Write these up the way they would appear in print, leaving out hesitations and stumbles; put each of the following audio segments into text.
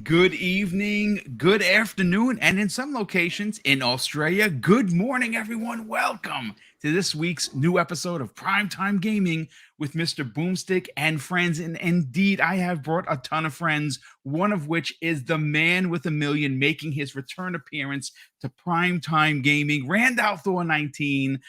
good evening, good afternoon, and in some locations in Australia, good morning, everyone. Welcome to this week's new episode of Primetime Gaming with Mr. BoomStick and friends. And indeed, I have brought a ton of friends, one of which is the man with a million making his return appearance to Primetime Gaming, Randolph Thor 19.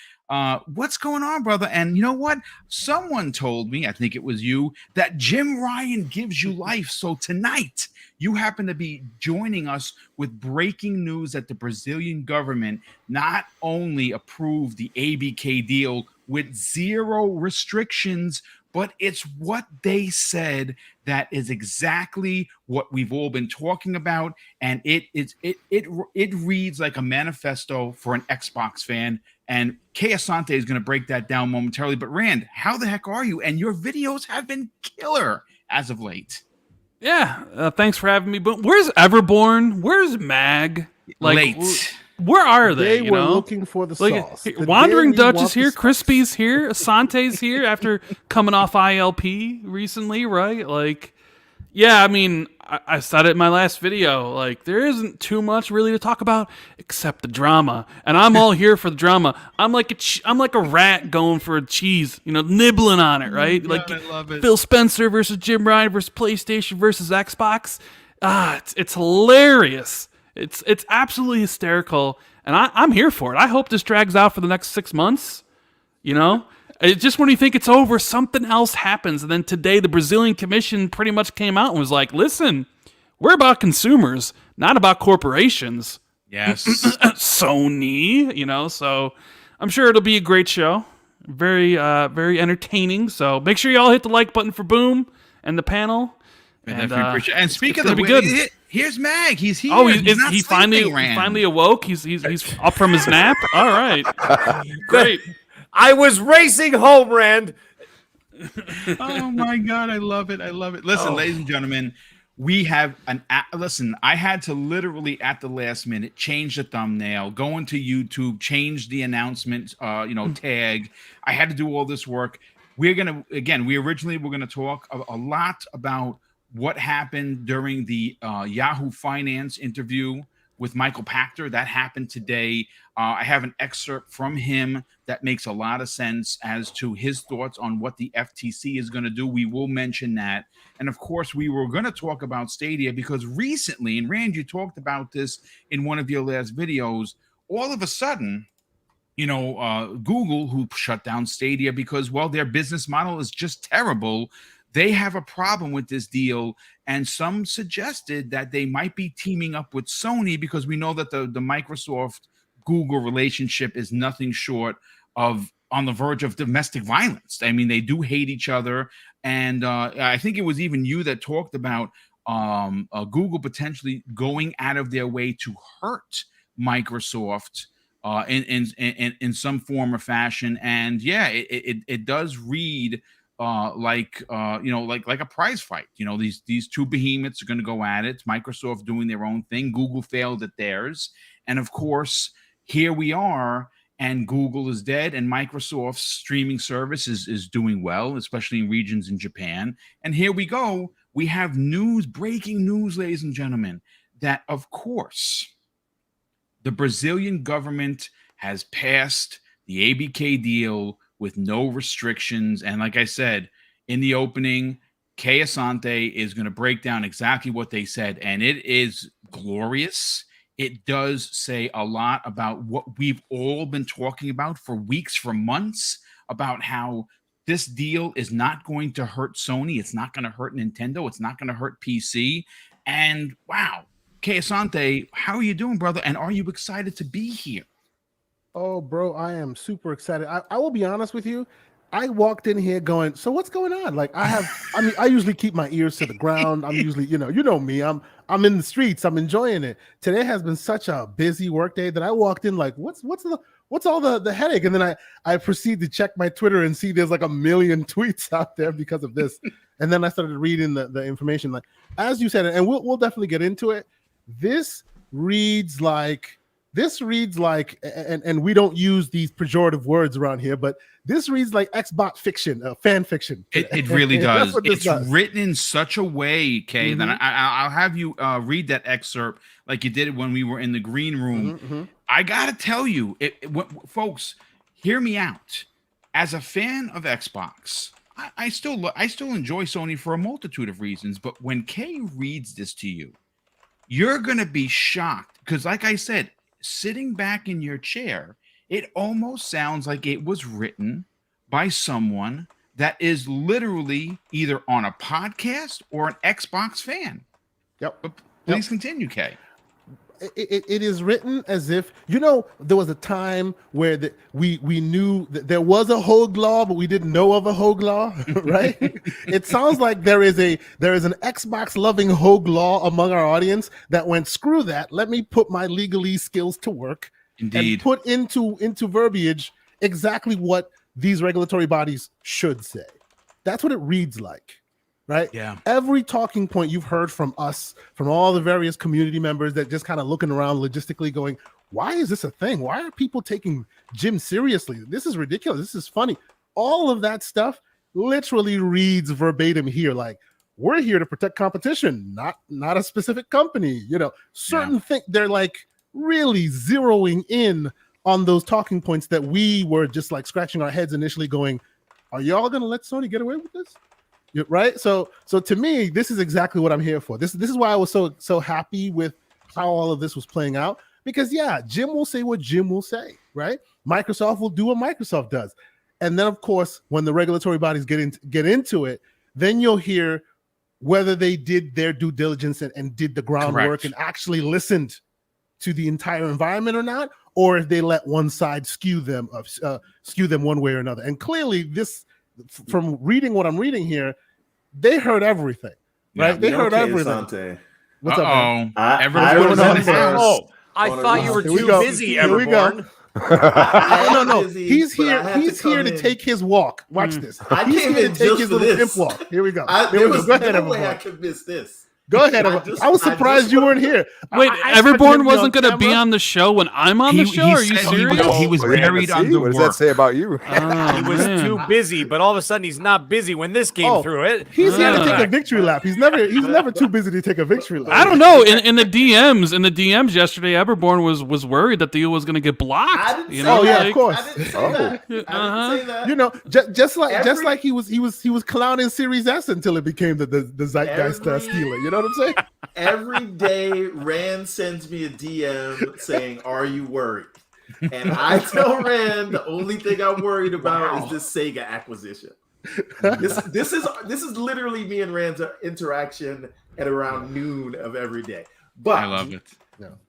What's going on, brother? And you know what? Someone told me, I think it was you, that Jim Ryan gives you life. So tonight, you happen to be joining us with breaking news that the Brazilian government not only approved the ABK deal with zero restrictions, but it's what they said that is exactly what we've all been talking about, and it reads like a manifesto for an Xbox fan. And Kay Asante is going to break that down momentarily. But Rand, how the heck are you? And your videos have been killer as of late. Yeah, thanks for having me. But where's Everborn? Where's Mag? Late. Where are they? They were looking for the sauce. Wandering Dutch is here. Crispy's here. Asante's here after coming off ILP recently, right? Yeah, I mean, I said it in my last video. There isn't too much really to talk about except the drama, and I'm all here for the drama. I'm like a rat going for a cheese, nibbling on it, right? God, I love it. Phil Spencer versus Jim Ryan versus PlayStation versus Xbox. It's hilarious. It's absolutely hysterical, and I'm here for it. I hope this drags out for the next 6 months. It's just when you think it's over, something else happens. And then today, the Brazilian Commission pretty much came out and was like, listen, we're about consumers, not about corporations. Yes. Sony, so I'm sure it'll be a great show. Very, very entertaining. So make sure you all hit the like button for Boom and the panel. And speaking of the good. Here's Mag. He's here. Oh, he finally awoke. He's up from his nap. All right. Great. I was racing home, Rand. Oh my God, I love it. Listen, ladies and gentlemen, we have listen, I had to literally at the last minute change the thumbnail, go into YouTube, change the announcement tag. I had to do all this work. We originally were gonna talk a lot about what happened during the Yahoo Finance interview with Michael Pachter. That happened today. I have an excerpt from him that makes a lot of sense as to his thoughts on what the FTC is going to do. We will mention that. And of course, we were going to talk about Stadia because recently, and Rand, you talked about this in one of your last videos, all of a sudden, Google, who shut down Stadia because, well, their business model is just terrible. They have a problem with this deal, and some suggested that they might be teaming up with Sony because we know that the Microsoft-Google relationship is nothing short of on the verge of domestic violence. I mean, they do hate each other, and I think it was even you that talked about Google potentially going out of their way to hurt Microsoft in some form or fashion. And yeah, it does read like a prize fight. These two behemoths are going to go at it. It's Microsoft doing their own thing. Google failed at theirs. And of course, here we are, and Google is dead, and Microsoft's streaming service is doing well, especially in regions in Japan. And here we go. We have breaking news, ladies and gentlemen, that of course, the Brazilian government has passed the ABK deal with no restrictions. And like I said in the opening, Kay Asante is going to break down exactly what they said. And it is glorious. It does say a lot about what we've all been talking about for weeks, for months, about how this deal is not going to hurt Sony. It's not going to hurt Nintendo. It's not going to hurt PC. And wow, Kay Asante, how are you doing, brother? And are you excited to be here? Oh, bro, I am super excited. I will be honest with you. I walked in here going, so what's going on? I usually keep my ears to the ground. I'm usually, you know me. I'm in the streets. I'm enjoying it. Today has been such a busy work day that I walked in like, what's all the headache? And then I proceed to check my Twitter and see there's like a million tweets out there because of this. And then I started reading the information. Like as you said, and we'll definitely get into it. This reads like this reads like, and we don't use these pejorative words around here, but this reads like Xbox fiction, fan fiction. It really does. It's does. written in such a way, Kay, that I'll have you read that excerpt like you did when we were in the green room. I gotta tell you, folks, hear me out. As a fan of Xbox, I still enjoy Sony for a multitude of reasons. But when Kay reads this to you, you're gonna be shocked because, like I said, sitting back in your chair, it almost sounds like it was written by someone that is literally either on a podcast or an Xbox fan. Yep. But please continue, Kay. It is written as if, there was a time where we knew that there was a Hogue Law, but we didn't know of a Hogue Law, right? It sounds like there is an Xbox loving Hogue Law among our audience that went, screw that, let me put my legalese skills to work. Indeed. And put into verbiage exactly what these regulatory bodies should say. That's what it reads like. Right? Yeah. Every talking point you've heard from us, from all the various community members that just kind of looking around logistically going, why is this a thing? Why are people taking Jim seriously? This is ridiculous. This is funny. All of that stuff literally reads verbatim here. Like, we're here to protect competition, not a specific company. Certain things, they're like really zeroing in on those talking points that we were just like scratching our heads initially going, are y'all going to let Sony get away with this? Right. So to me, this is exactly what I'm here for. This is why I was so happy with how all of this was playing out, because Jim will say what Jim will say, right? Microsoft will do what Microsoft does. And then of course, when the regulatory bodies get into it, then you'll hear whether they did their due diligence and did the groundwork and actually listened to the entire environment or not, or if they let one side skew them one way or another. And clearly this, from reading what I'm reading here, they heard everything, right? They heard everything. Asante. What's up, man? Everyone's in the house. I thought you were Here we too go. busy, Here we go. Everborn. No. He's here. He's here to take his walk. Watch this. He's came here in to take just his for little this. pimp walk. Here we go. There Go was ahead, no way I Everborn. could miss this. Go ahead. I was surprised you weren't here. Wait, I expected him Everborn to be wasn't on going to be camera. on the show when I'm on the show? Are you said serious? He was buried under What does work. that say about you? Oh, He was man. too busy, but all of a sudden he's not busy when this came through it. He's here to take a victory lap. He's never too busy to take a victory lap. I don't know. In the DMs yesterday, Everborn was worried that the deal was going to get blocked. I didn't say Oh, that. yeah, of course. I didn't say that. I didn't say that. Just like he was clowning Series S until it became the zeitgeist stealer. You know what I'm saying? Every day, Rand sends me a DM saying, "Are you worried?" And I tell Rand the only thing I'm worried about is this Sega acquisition. This is literally me and Rand's interaction at around noon of every day. But I love it.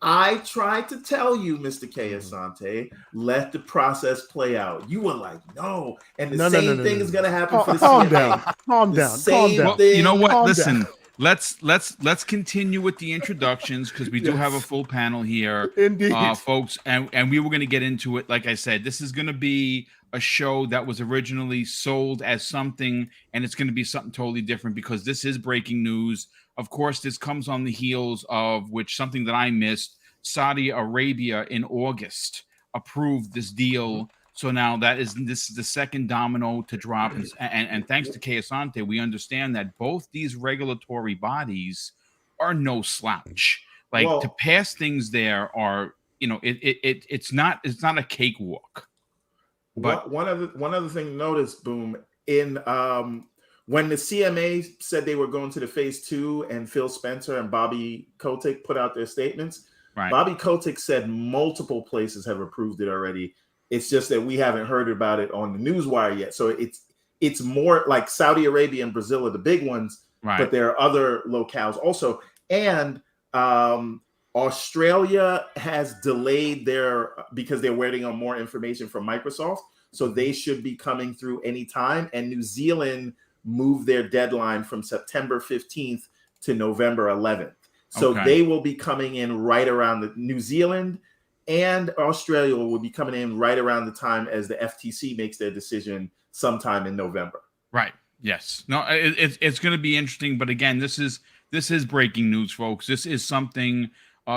I tried to tell you, Mr. K. Asante, let the process play out. You were like, no, and the same thing is going to happen for the Calm CMA. down. Calm down. Well, you know what? Calm Listen, down. let's continue with the introductions because we do have a full panel here, Indeed. folks, and we were going to get into it. Like I said, this is going to be a show that was originally sold as something, and it's going to be something totally different because this is breaking news. Of course, this comes on the heels of something that I missed. Saudi Arabia in August approved this deal. So now this is the second domino to drop. And thanks to Kay Asante, we understand that both these regulatory bodies are no slouch. To pass things there are, it's not a cakewalk. But one other thing to notice, Boom, in when the CMA said they were going to the phase 2 and Phil Spencer and Bobby Kotick put out their statements, right. Bobby Kotick said multiple places have approved it already. It's just that we haven't heard about it on the newswire yet. So it's more like Saudi Arabia and Brazil are the big ones, right. But there are other locales also. And Australia has delayed because they're waiting on more information from Microsoft. So they should be coming through anytime. And New Zealand moved their deadline from September 15th to November 11th. So they will be coming in right around New Zealand and Australia will be coming in right around the time as the FTC makes their decision sometime in November. Right. Yes. No, it's going to be interesting. But again, this is breaking news, folks. This is something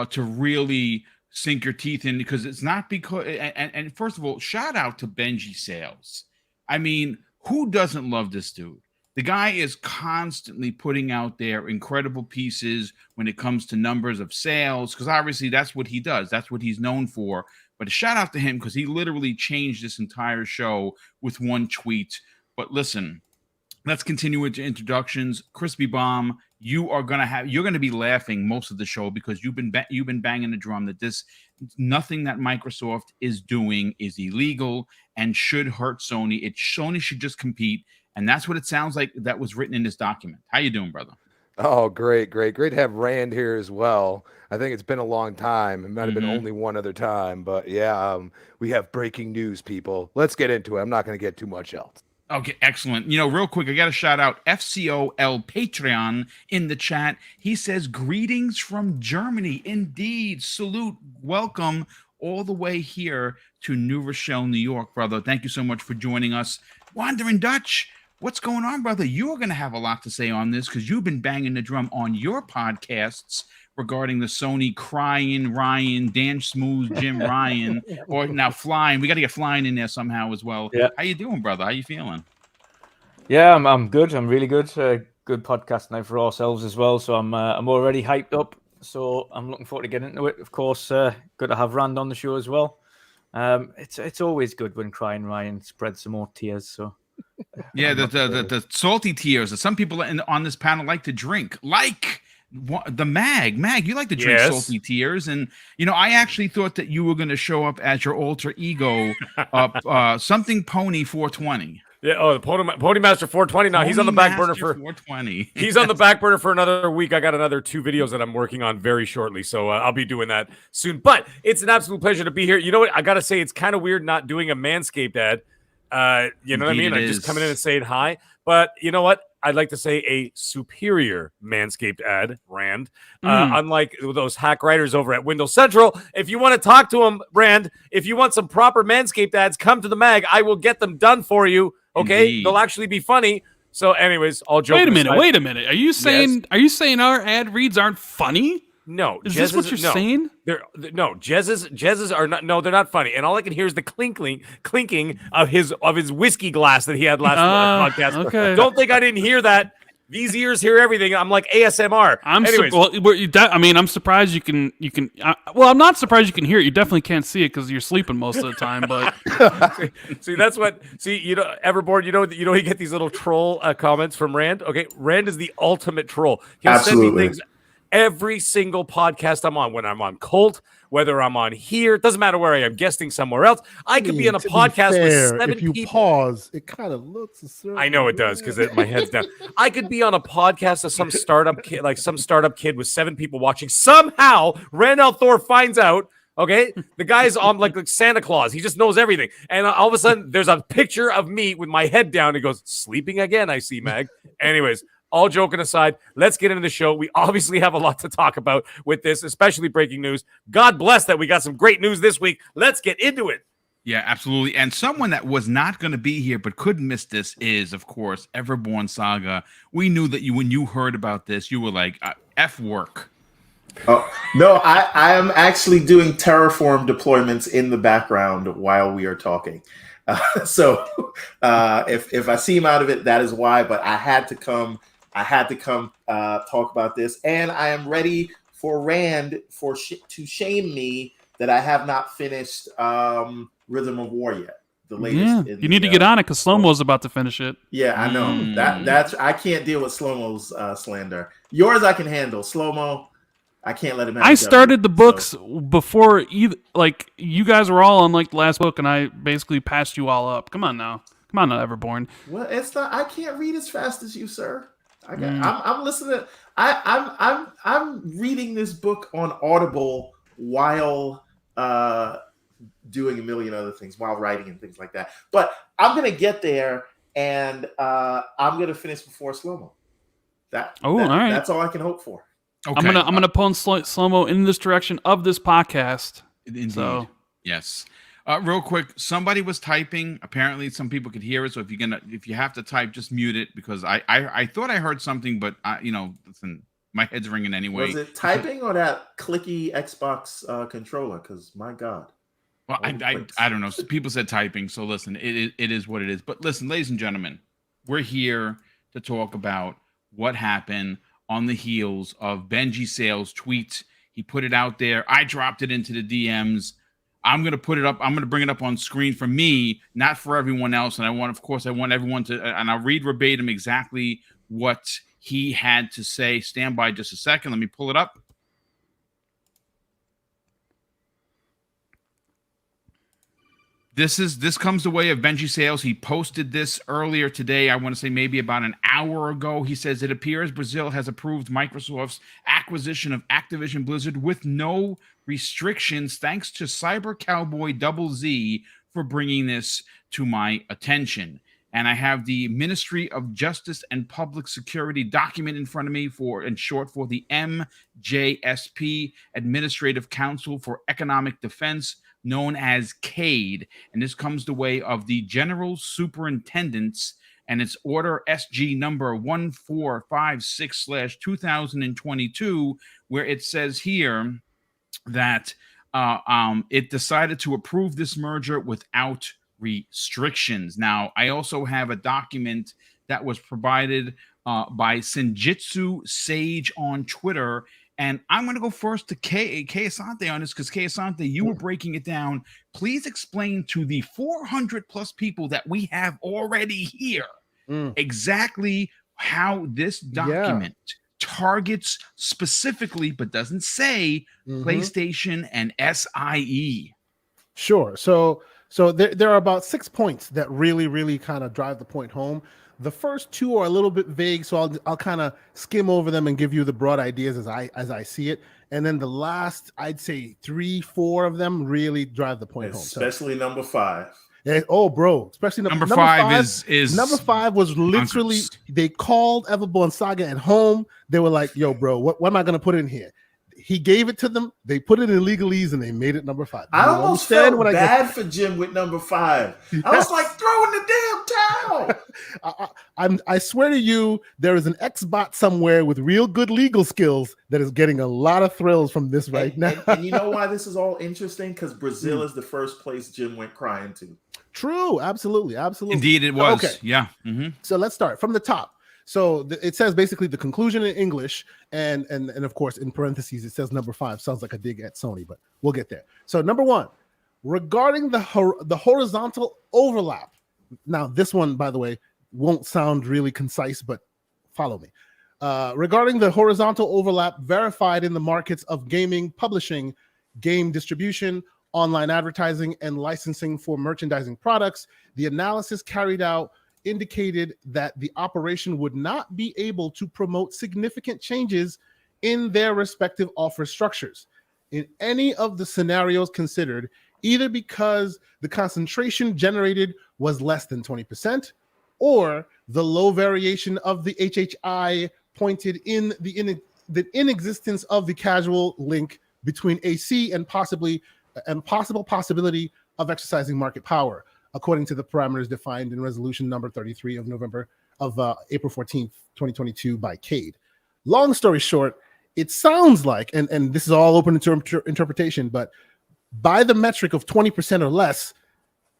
to really sink your teeth in, because it's not because, and first of all, shout out to Benji Sales. I mean, who doesn't love this dude? The guy is constantly putting out there incredible pieces when it comes to numbers of sales, because obviously that's what he does. That's what he's known for. But a shout out to him, because he literally changed this entire show with one tweet. But listen, let's continue with your introductions. Crispy Bomb, you're gonna be laughing most of the show, because you've been banging the drum that nothing that Microsoft is doing is illegal and should hurt Sony. Sony should just compete. And that's what it sounds like that was written in this document. How you doing, brother? Oh, great to have Rand here as well. I think it's been a long time. It might have been only one other time, but yeah, we have breaking news, people. Let's get into it. I'm not going to get too much else. Okay, excellent. Real quick, I got to shout out FCOL Patreon in the chat. He says, greetings from Germany. Indeed. Salute. Welcome all the way here to New Rochelle, New York, brother. Thank you so much for joining us. Wandering Dutch, what's going on, brother? You're going to have a lot to say on this, because you've been banging the drum on your podcasts regarding the Sony Crying Ryan, Dan Smooth, Jim Ryan, or now Flying. We got to get Flying in there somehow as well. Yeah. How you doing, brother? How you feeling? Yeah, I'm good. I'm really good. Good podcast now for ourselves as well. So I'm already hyped up. So I'm looking forward to getting into it. Of course, good to have Rand on the show as well. It's always good when Crying Ryan spreads some more tears. So yeah, the salty tears that some people on this panel like to drink, like the Mag, you like to drink salty tears. And I actually thought that you were going to show up as your alter ego, something Pony 420. Yeah, the Pony Master 420. Now he's on the back burner for 420. He's on the back burner for another week. I got another 2 videos that I'm working on very shortly, so I'll be doing that soon. But it's an absolute pleasure to be here. You know what? I gotta say, it's kind of weird not doing a Manscaped ad. You know what I mean? I'm just coming in and saying hi. But you know what? I'd like to say a superior Manscaped ad, Rand. Unlike those hack writers over at Windows Central. If you want to talk to them, Rand, if you want some proper Manscaped ads, come to the mag. I will get them done for you. Okay, Indeed. They'll actually be funny. So, anyways, all joking aside. Wait a minute. Are you saying our ad reads aren't funny? No. Is this what you're saying? Jezz's are not. No, they're not funny. And all I can hear is the clinking of his whiskey glass that he had last podcast. Okay. Don't think I didn't hear that. These ears hear everything. I'm like ASMR. I'm surprised you can. I'm not surprised you can hear it. You definitely can't see it because you're sleeping most of the time. But see, that's what. See, Everboard. You get these little troll comments from Rand. Okay, Rand is the ultimate troll. He'll send me things every single podcast I'm on. When I'm on Colt, whether I'm on here, it doesn't matter where I am, guesting somewhere else. I could be on a podcast with 7 if you people. Pause, it kind of looks a certain I know it does because my head's down. I could be on a podcast of some startup kid with 7 people watching. Somehow, Randall Thor finds out. Okay, the guy's on like Santa Claus. He just knows everything. And all of a sudden, there's a picture of me with my head down. He goes, sleeping again, I see, Mag. Anyways, all joking aside, let's get into the show. We obviously have a lot to talk about with this, especially breaking news. God bless that we got some great news this week. Let's get into it. Yeah, absolutely. And someone that was not going to be here but couldn't miss this is, of course, Everborn Saga. We knew that when you heard about this, you were like, F work. Oh, no, I am actually doing Terraform deployments in the background while we are talking. So if I seem out of it, that is why. But I had to come talk about this, and I am ready for Rand to shame me that I have not finished Rhythm of War yet. The latest. You need to get on it because Slow-Mo's about to finish it. Yeah, I know that's I can't deal with Slow-Mo's slander. Yours I can handle. Slow-Mo, I can't let him have I started the books before you guys were all on like the last book, and I basically passed you all up. Come on now, Everborn. Well, it's not. I can't read as fast as you, sir. I'm listening. I'm reading this book on Audible while doing a million other things, while writing and things like that. But I'm gonna get there, and I'm gonna finish before Slow-Mo. All right. That's all I can hope for. Okay. I'm gonna pull Slow-Mo in this direction of this podcast. Indeed. So. Yes. Real quick, somebody was typing. Apparently, some people could hear it. So if you have to type, just mute it because I thought I heard something, but listen, My head's ringing anyway. Was it typing or that clicky Xbox controller? Because my God. Well, I don't know. People said typing, so listen, it is what it is. But listen, ladies and gentlemen, we're here to talk about what happened on the heels of Benji Sales' tweet. He put it out there. I dropped it into the DMs. I'm going to put it up. I'm going to bring it up on screen for me, not for everyone else. And I want everyone to, and I'll read verbatim exactly what he had to say. Stand by just a second. Let me pull it up. This comes the way of Benji Sales. He posted this earlier today. I want to say maybe about an hour ago. He says, it appears Brazil has approved Microsoft's acquisition of Activision Blizzard with no restrictions, thanks to Cyber Cowboy Double Z for bringing this to my attention. And I have the Ministry of Justice and Public Security document in front of me in short for the MJSP, Administrative Council for Economic Defense, known as CADE. And this comes the way of the General Superintendents, and it's order SG number 1456/2022, where it says here that it decided to approve this merger without restrictions. Now, I also have a document that was provided by Senjitsu Sage on Twitter, and I'm going to go first to Kay Asante on this, because Kay Asante, you were breaking it down. Please explain to the 400 plus people that we have already here exactly how this document targets specifically, but doesn't say PlayStation and SIE. Sure. So there are about 6 points that really kind of drive the point home. The first two are a little bit vague, so I'll kind of skim over them and give you the broad ideas as I see it. And then the last, I'd say 3-4 of them really drive the point home. Especially number 5. Bro, especially number 5 is number 5 was literally they called Everbo and Saga at home. They were like, "Yo, bro, what am I gonna put in here?" He gave it to them. They put it in legalese and they made it number 5. I almost felt bad for Jim with number 5. Yes. I was like, throw in the damn towel. I swear to you, there is an X-bot somewhere with real good legal skills that is getting a lot of thrills from this right now. And you know why this is all interesting? Because Brazil is the first place Jim went crying to. True. Absolutely. Indeed, it was. Okay. Yeah. So let's start from the top. So it says basically the conclusion in English, and of course in parentheses it says number 5. Sounds like a dig at Sony, but we'll get there. So number 1, regarding the horizontal overlap. Now this one, by the way, won't sound really concise, but follow me. Regarding the horizontal overlap verified in the markets of gaming, publishing, game distribution, online advertising, and licensing for merchandising products, the analysis carried out indicated that the operation would not be able to promote significant changes in their respective offer structures in any of the scenarios considered, either because the concentration generated was less than 20%, or the low variation of the HHI pointed in the inexistence of the casual link between AC and possible possibility of exercising market power, according to the parameters defined in resolution number 33 of April 14th, 2022 by CADE. Long story short, it sounds like, and this is all open to interpretation, but by the metric of 20% or less,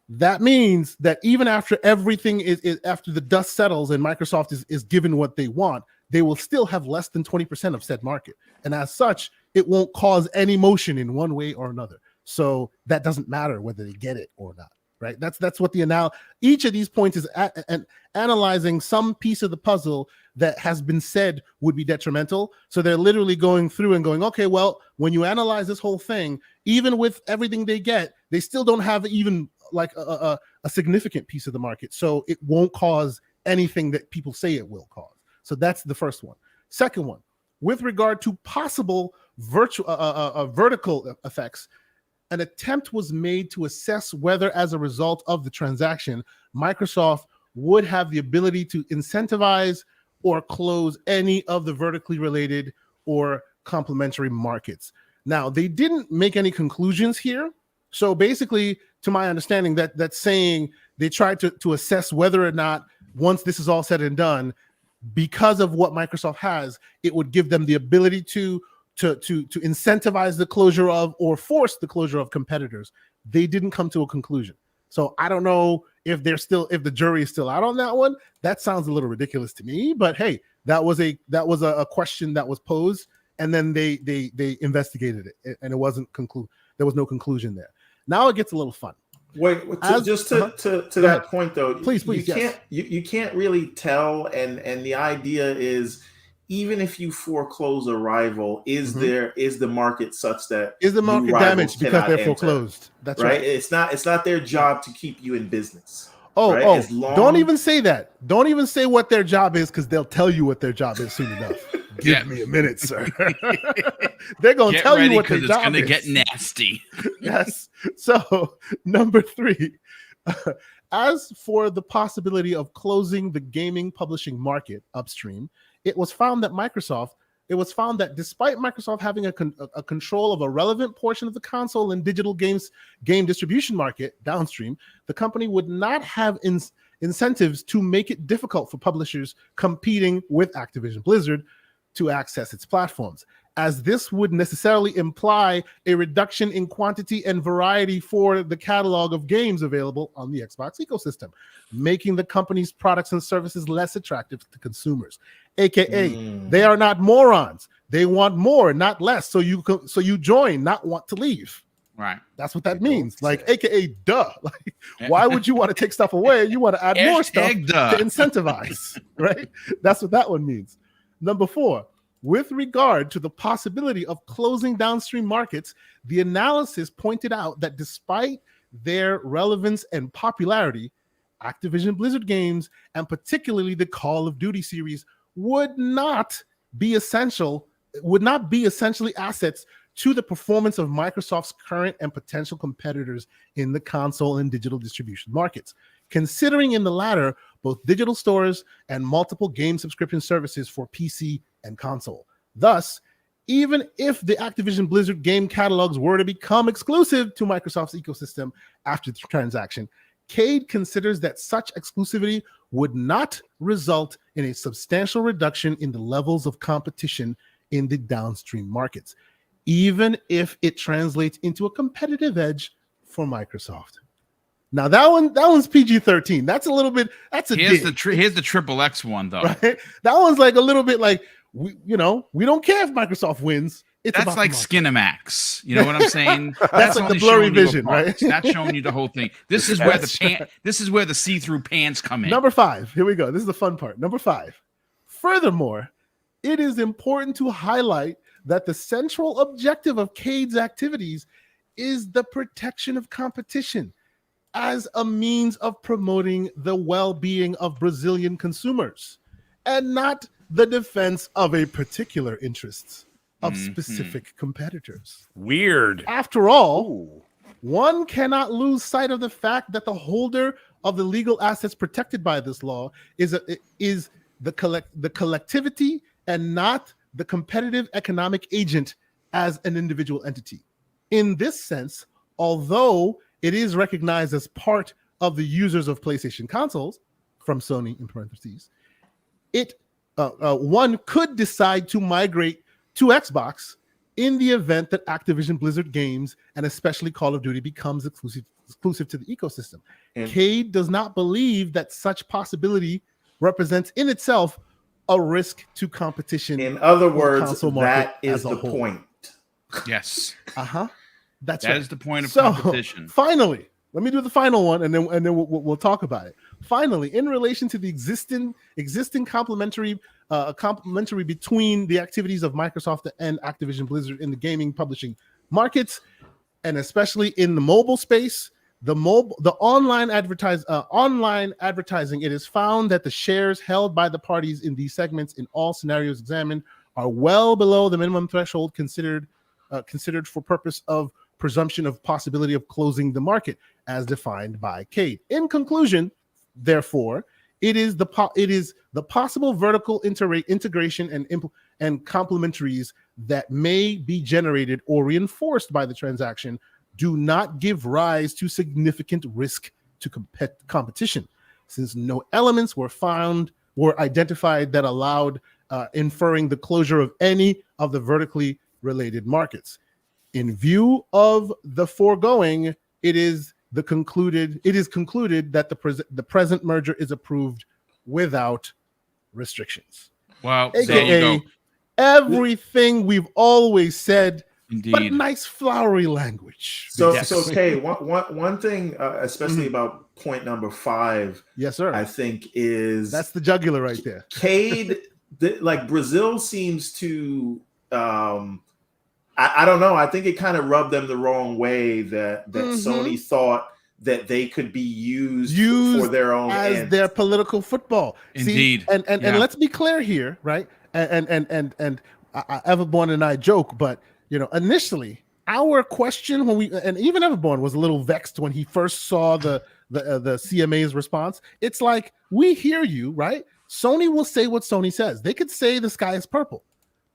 that means that even after everything is after the dust settles and Microsoft is given what they want, they will still have less than 20% of said market. And as such, it won't cause any motion in one way or another. So that doesn't matter whether they get it or not. Right. That's what each of these points is analyzing some piece of the puzzle that has been said would be detrimental. So they're literally going through and going, okay, well, when you analyze this whole thing, even with everything they get, they still don't have even like a significant piece of the market. So it won't cause anything that people say it will cause. So that's the first one. Second one, with regard to possible vertical effects, an attempt was made to assess whether, as a result of the transaction, Microsoft would have the ability to incentivize or close any of the vertically related or complementary markets. Now, they didn't make any conclusions here. So basically, to my understanding, that's saying they tried to assess whether or not, once this is all said and done, because of what Microsoft has, it would give them the ability to incentivize the closure of or force the closure of competitors. They didn't come to a conclusion. So I don't know if the jury is still out on that one. That sounds a little ridiculous to me, but hey, that was a question that was posed, and then they investigated it, and it wasn't there was no conclusion there. Now it gets a little fun. Wait, to that point though, please, you can't really tell, and the idea is, even if you foreclose a rival, is the market such that is the market damaged because they're foreclosed? That's right. It's not their job to keep you in business. Don't even say that. Don't even say what their job is, because they'll tell you what their job is soon enough. Give me a minute, sir. They're going to tell you what their job is. It's going to get nasty. Yes. So, number 3, as for the possibility of closing the gaming publishing market upstream, it was found that despite Microsoft having a control of a relevant portion of the console and digital game distribution market downstream, the company would not have incentives to make it difficult for publishers competing with Activision Blizzard to access its platforms, as this would necessarily imply a reduction in quantity and variety for the catalog of games available on the Xbox ecosystem, making the company's products and services less attractive to consumers. AKA, they are not morons. They want more, not less. So you join, not want to leave. Right. That's what that means. Like, AKA, duh. Like, why would you want to take stuff away? You want to add more stuff to incentivize, right? That's what that one means. Number 4, with regard to the possibility of closing downstream markets, the analysis pointed out that despite their relevance and popularity, Activision Blizzard games, and particularly the Call of Duty series, would not be essentially assets to the performance of Microsoft's current and potential competitors in the console and digital distribution markets, considering in the latter both digital stores and multiple game subscription services for PC and console. Thus, even if the Activision Blizzard game catalogs were to become exclusive to Microsoft's ecosystem after the transaction, Cade considers that such exclusivity would not result in a substantial reduction in the levels of competition in the downstream markets, even if it translates into a competitive edge for Microsoft. Now that one's PG-13. That's a little bit. Here's the XXX one though. Right? That one's like a little bit like we don't care if Microsoft wins. That's like Skinamax. You know what I'm saying? That's like the blurry vision, right? It's not showing you the whole thing. This is where the see-through pants come in. Number 5. Here we go. This is the fun part. Number 5. Furthermore, it is important to highlight that the central objective of Cade's activities is the protection of competition as a means of promoting the well-being of Brazilian consumers, and not the defense of a particular interests of specific competitors. Weird. After all, one cannot lose sight of the fact that the holder of the legal assets protected by this law is the collectivity and not the competitive economic agent as an individual entity. In this sense, although it is recognized as part of the users of PlayStation consoles, from Sony in parentheses, one could decide to migrate to Xbox in the event that Activision Blizzard games, and especially Call of Duty, becomes exclusive to the ecosystem. Cade does not believe that such possibility represents in itself a risk to competition. In other words, that is the point. Yes. That is the point of competition. Finally, let me do the final one, and then we'll talk about it. Finally, in relation to the existing complementary between the activities of Microsoft and Activision Blizzard in the gaming publishing markets, and especially in the mobile space, the online advertising, it is found that the shares held by the parties in these segments in all scenarios examined are well below the minimum threshold considered for purpose of presumption of possibility of closing the market as defined by Cade. In conclusion, therefore, it is the possible vertical integration and complementaries that may be generated or reinforced by the transaction do not give rise to significant risk to competition, since no elements were found were identified that allowed inferring the closure of any of the vertically related markets. In view of the foregoing, it is concluded that the present merger is approved without restrictions. Well, AKA, there you go. Everything we've always said, Indeed. but nice flowery language. So, Yes. so Kay, one thing, especially about point number 5, Yes, sir. I think is That's the jugular right there. Cade. Like Brazil seems to, I don't know. I think it kind of rubbed them the wrong way that Sony thought that they could be used for their own as ends. their political football. Indeed. See, and let's be clear here, right? And Everborn and I joke, but initially our question when and even Everborn was a little vexed when he first saw the CMA's response. It's like, we hear you, right? Sony will say what Sony says. They could say the sky is purple.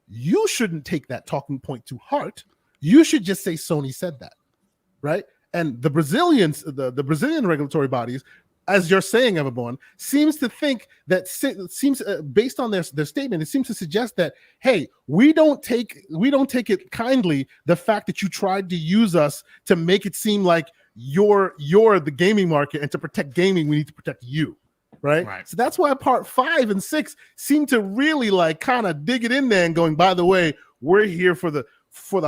You shouldn't take that talking point to heart. You should just say Sony said that, right? And the Brazilians, the Brazilian regulatory bodies, as you're saying, Everborn, seems to think that based on their statement, it seems to suggest that, hey, we don't take it kindly the fact that you tried to use us to make it seem like you're the gaming market, and to protect gaming, we need to protect you. Right. So that's why part 5 and 6 seem to really like kind of dig it in there and going, by the way, we're here for the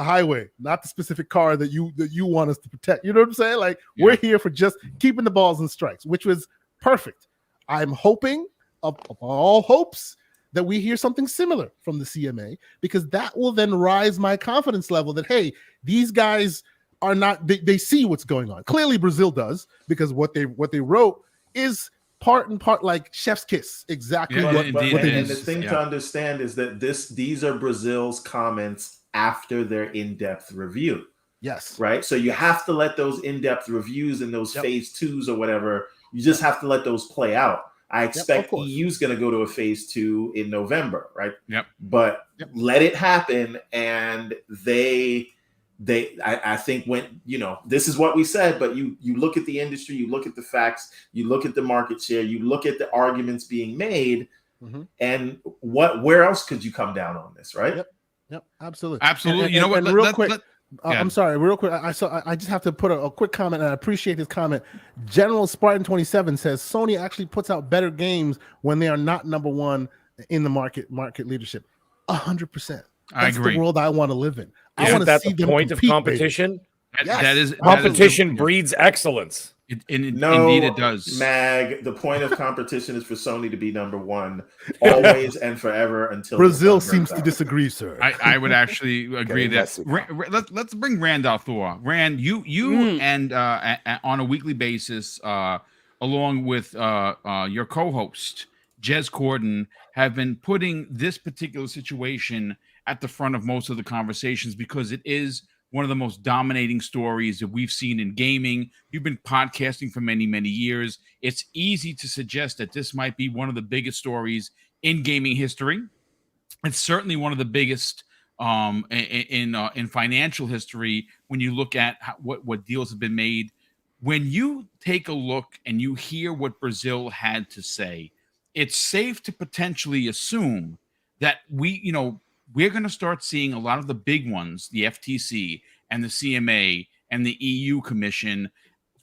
highway, not the specific car that you want us to protect. You know what I'm saying? Like, we're here for just keeping the balls and strikes, which was perfect. I'm hoping of all hopes that we hear something similar from the CMA, because that will then rise my confidence level that, hey, these guys are not, they see what's going on. Clearly Brazil does, because what they wrote is part and part like chef's kiss, exactly what they and did. the thing to understand is that these are Brazil's comments after their in-depth review. Yes. Right. So you have to let those in-depth reviews and those phase 2s or whatever, you just have to let those play out. I expect EU's going to go to a phase 2 in November, right? Yep. But let it happen, and I think when, this is what we said, but you look at the industry, you look at the facts, you look at the market share, you look at the arguments being made, and where else could you come down on this, right? Yep, absolutely. And real quick, I'm sorry, real quick. I just have to put a quick comment, and I appreciate his comment. General Spartan 27 says Sony actually puts out better games when they are not number one in the market leadership. 100%. I agree. That's the world I want to live in. Isn't that the point of competition? That is competition breeds excellence. Indeed, it does. Mag, the point of competition is for Sony to be number one, always and forever until Brazil seems to disagree, sir. I would actually agree that. Let's bring Randolph Thor. Rand, you and on a weekly basis, along with your co-host Jez Corden, have been putting this particular situation at the front of most of the conversations, because it is one of the most dominating stories that we've seen in gaming. You've been podcasting for many, many years. It's easy to suggest that this might be one of the biggest stories in gaming history. It's certainly one of the biggest in financial history when you look at what deals have been made. When you take a look and you hear what Brazil had to say, it's safe to potentially assume that we're going to start seeing a lot of the big ones, the FTC and the CMA and the EU Commission,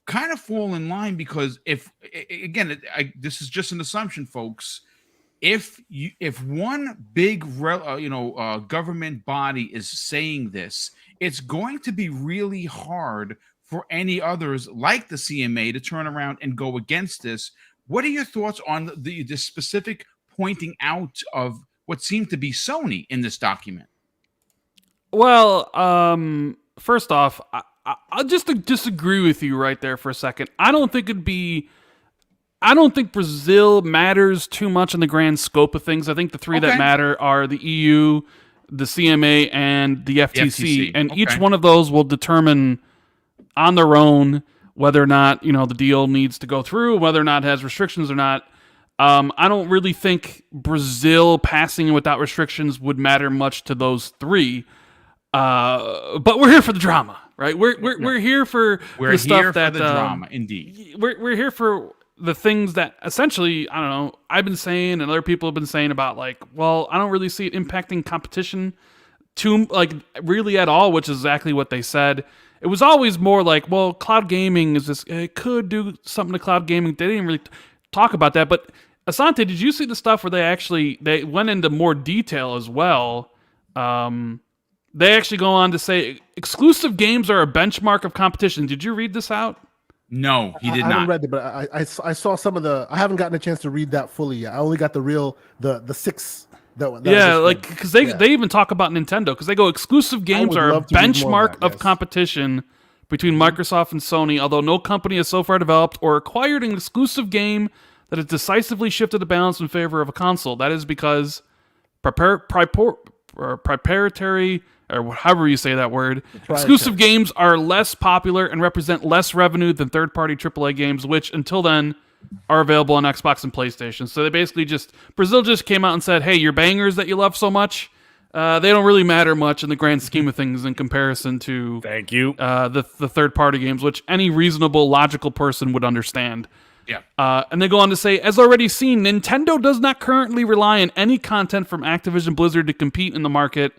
kind of fall in line, because this is just an assumption, folks. If one big government body is saying this, it's going to be really hard for any others like the CMA to turn around and go against this. What are your thoughts on the specific pointing out of what seemed to be Sony in this document? Well, first off, I'll just disagree with you right there for a second. I don't think Brazil matters too much in the grand scope of things. I think the three that matter are the EU, the CMA, and the FTC. And each one of those will determine on their own whether or not, the deal needs to go through, whether or not it has restrictions or not. I don't really think Brazil passing without restrictions would matter much to those three. But we're here for the drama, right? We're here for the stuff that the drama. Indeed, we're here for the things that essentially, I don't know, I've been saying and other people have been saying about like, well, I don't really see it impacting competition too, like really at all, which is exactly what they said. It was always more like, well, cloud gaming is this, it could do something to cloud gaming. They didn't really talk about that. But Asante, did you see the stuff where they went into more detail as well? They actually go on to say exclusive games are a benchmark of competition. Did you read this out? No, he did I not. haven't read it, but I saw some of the. I haven't gotten a chance to read that fully yet. I only got the 6. Because they even talk about Nintendo because they go exclusive games would are a love to read more benchmark of that, of yes. competition between Microsoft and Sony. Although no company has so far developed or acquired an exclusive game that has decisively shifted the balance in favor of a console. That is because proprietary, or however you say that word, exclusive games are less popular and represent less revenue than third-party AAA games, which until then are available on Xbox and PlayStation. So they basically Brazil just came out and said, hey, your bangers that you love so much, they don't really matter much in the grand scheme of things in comparison to Thank you. the third-party games, which any reasonable, logical person would understand. Yeah. And they go on to say, as already seen, Nintendo does not currently rely on any content from Activision Blizzard to compete in the market.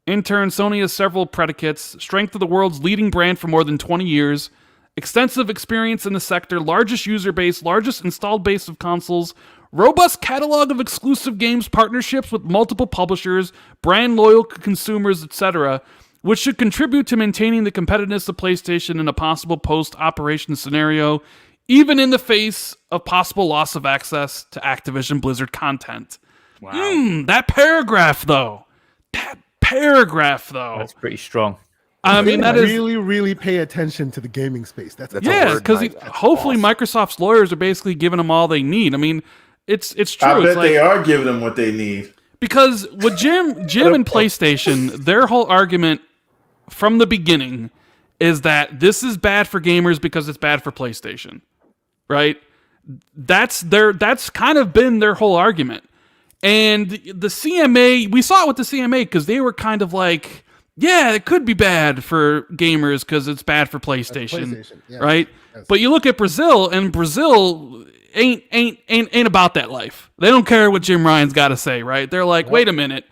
In turn, Sony has several predicates: strength of the world's leading brand for more than 20 years, extensive experience in the sector, largest user base, largest installed base of consoles, robust catalog of exclusive games, partnerships with multiple publishers, brand loyal consumers, etc., which should contribute to maintaining the competitiveness of PlayStation in a possible post-operation scenario, even in the face of possible loss of access to Activision Blizzard content. Wow. That paragraph, though. That's pretty strong. I mean, that is really, really pay attention to the gaming space. That's a yeah, word, because Mike. hopefully Microsoft's lawyers are basically giving them all they need. I mean, it's true. I It's bet like, they are giving them what they need. because with Jim and PlayStation, their whole argument from the beginning is that this is bad for gamers because it's bad for PlayStation, right? That's kind of been their whole argument. And the CMA, we saw it with the CMA because they were kind of like, yeah, it could be bad for gamers because it's bad for PlayStation, yes. right? Yes. But you look at Brazil, and Brazil ain't about that life. They don't care what Jim Ryan's got to say, right? They're like, wait a minute,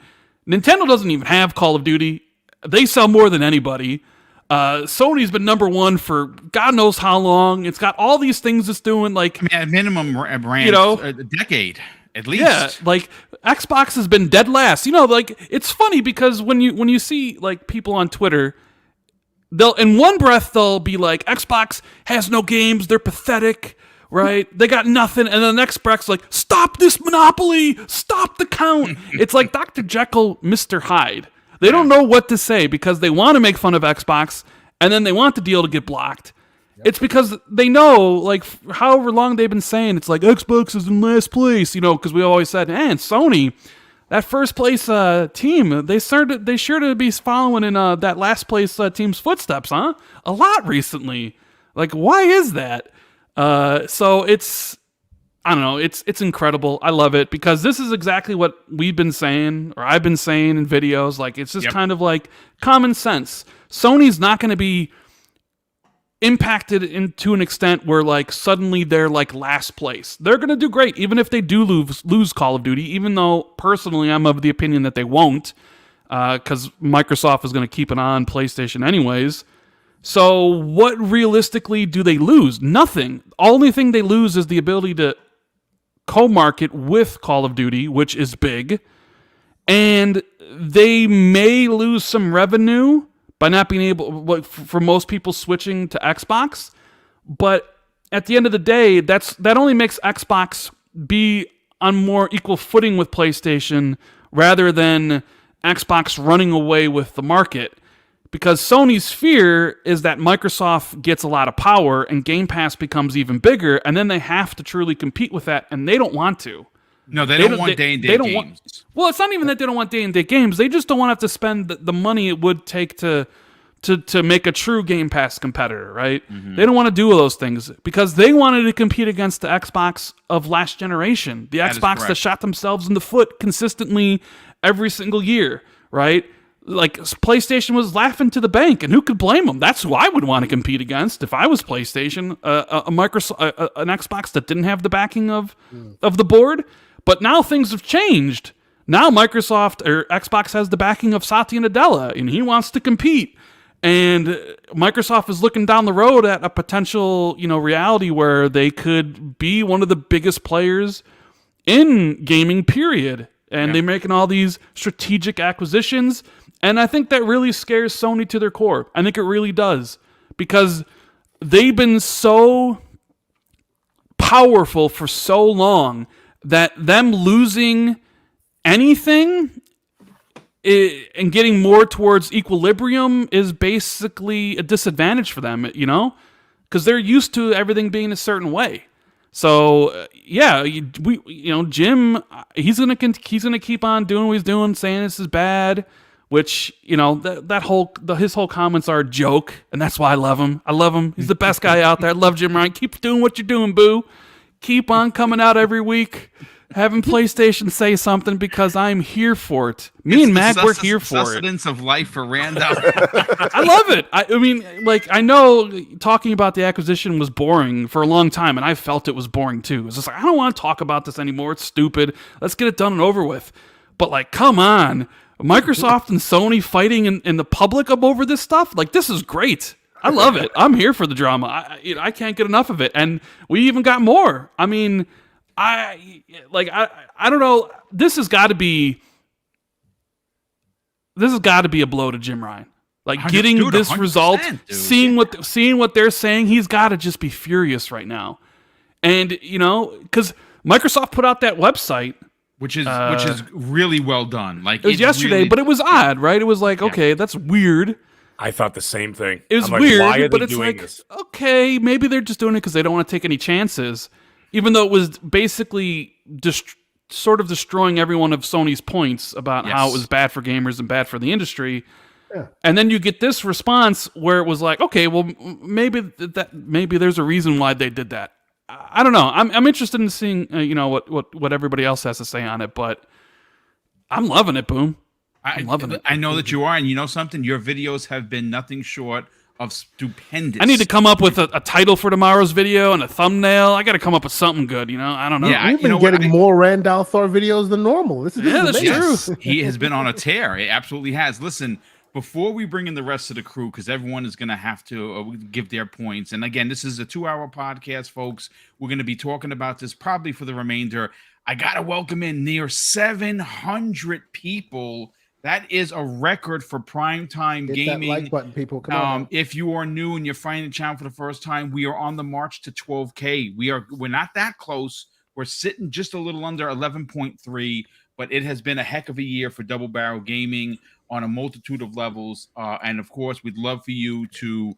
Nintendo doesn't even have Call of Duty. They sell more than anybody. Sony's been number one for God knows how long. It's got all these things it's doing, like, I mean, at minimum, brand, a decade at least. yeah, like Xbox has been dead last. Like it's funny because when you see like people on Twitter, they'll in one breath they'll be like, Xbox has no games, they're pathetic, right? They got nothing, and then the next breath's like, stop this monopoly, stop the count. It's like Dr. Jekyll, Mr. Hyde. They don't know what to say because they want to make fun of Xbox, and then they want the deal to get blocked. It's because they know, like, however long they've been saying, it's like, Xbox is in last place, because we always said, and Sony, that first place team, they sure to be following in that last place team's footsteps, huh? A lot recently. Like, why is that? So it's, I don't know, it's incredible. I love it because this is exactly what we've been saying, or I've been saying in videos. Like, it's just kind of like common sense. Sony's not going to be impacted to an extent where like suddenly they're like last place. They're going to do great even if they do lose Call of Duty, even though personally I'm of the opinion that they won't, because Microsoft is going to keep it on PlayStation anyways. So what realistically do they lose? Nothing. Only thing they lose is the ability to co-market with Call of Duty, which is big, and they may lose some revenue by not being able, for most people switching to Xbox. But at the end of the day, that only makes Xbox be on more equal footing with PlayStation rather than Xbox running away with the market. Because Sony's fear is that Microsoft gets a lot of power and Game Pass becomes even bigger, and then they have to truly compete with that, and they don't want to. No, they don't want day-and-date games. Well, it's not even that they don't want day-and-date games. They just don't want to have to spend the money it would take to make a true Game Pass competitor, right? Mm-hmm. They don't want to do those things because they wanted to compete against the Xbox of last generation, the Xbox that shot themselves in the foot consistently every single year, right? like PlayStation was laughing to the bank, and who could blame them? That's who I would want to compete against if I was PlayStation, a Microsoft, an Xbox that didn't have the backing of the board. But now things have changed. Now Microsoft or Xbox has the backing of Satya Nadella, and he wants to compete. And Microsoft is looking down the road at a potential, reality where they could be one of the biggest players in gaming, period. And they're making all these strategic acquisitions. And I think that really scares Sony to their core. I think it really does. Because they've been so powerful for so long that them losing anything and getting more towards equilibrium is basically a disadvantage for them, because they're used to everything being a certain way. So Jim, he's gonna keep on doing what he's doing, saying this is bad, which his whole comments are a joke, and that's why I love him. I love him. He's the best guy out there. I love Jim Ryan. Keep doing what you're doing, boo. Keep on coming out every week. Having PlayStation say something, because I'm here for it. Me and Mac, we're here for it. Sustenance of life for Randall. I love it. I know talking about the acquisition was boring for a long time, and I felt it was boring too. It's just like, I don't want to talk about this anymore. It's stupid. Let's get it done and over with. But come on. Microsoft and Sony fighting in the public over this stuff? This is great. I love it. I'm here for the drama. I can't get enough of it. And we even got more. I don't know. This has got to be a blow to Jim Ryan. Getting this result, dude. seeing what they're saying, he's got to just be furious right now. And because Microsoft put out that website, which is really well done. It was yesterday, but it was odd, right? It was okay, that's weird. I thought the same thing. It was weird, but it's okay, maybe they're just doing it because they don't want to take any chances. Even though it was basically sort of destroying every one of Sony's points about how it was bad for gamers and bad for the industry. Yeah. And then you get this response where it was okay, well, maybe there's a reason why they did that. I don't know. I'm interested in seeing what everybody else has to say on it, but I'm loving it, Boom. I'm loving it. I know that you are, and you know something? Your videos have been nothing short of stupendous. I need to come up with a title for tomorrow's video and a thumbnail. I got to come up with something good, I don't know. Yeah, we've been getting more Randall Thor videos than normal. This is that's true. He has been on a tear. He absolutely has. Listen, before we bring in the rest of the crew, because everyone is going to have to give their points. And again, this is a 2-hour podcast, folks. We're going to be talking about this probably for the remainder. I got to welcome in near 700 people. That is a record for primetime gaming. That like button, people. Come on. If you are new and you're finding the channel for the first time, we are on the march to 12K. We're not that close. We're sitting just a little under 11.3, but it has been a heck of a year for Double Barrel Gaming on a multitude of levels. And of course, we'd love for you to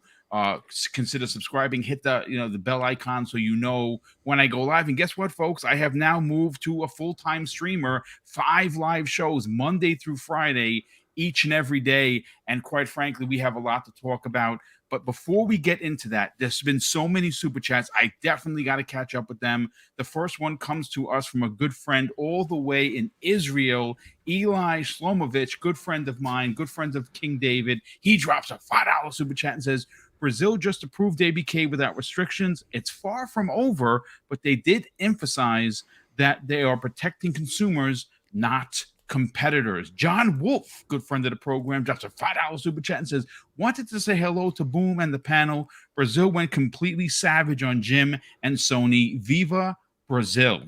consider subscribing, hit the bell icon so you know when I go live. And guess what, folks? I have now moved to a full-time streamer, 5 live shows Monday through Friday, each and every day. And quite frankly, we have a lot to talk about. But before we get into that, there's been so many super chats. I definitely got to catch up with them. The first one comes to us from a good friend all the way in Israel, Eli Shlomovich, good friend of mine, good friend of King David. He drops a $5 super chat and says, Brazil just approved ABK without restrictions. It's far from over, but they did emphasize that they are protecting consumers, not competitors. John Wolf, good friend of the program, drops a $5 super chat and says, wanted to say hello to Boom and the panel. Brazil went completely savage on Jim and Sony. Viva Brazil.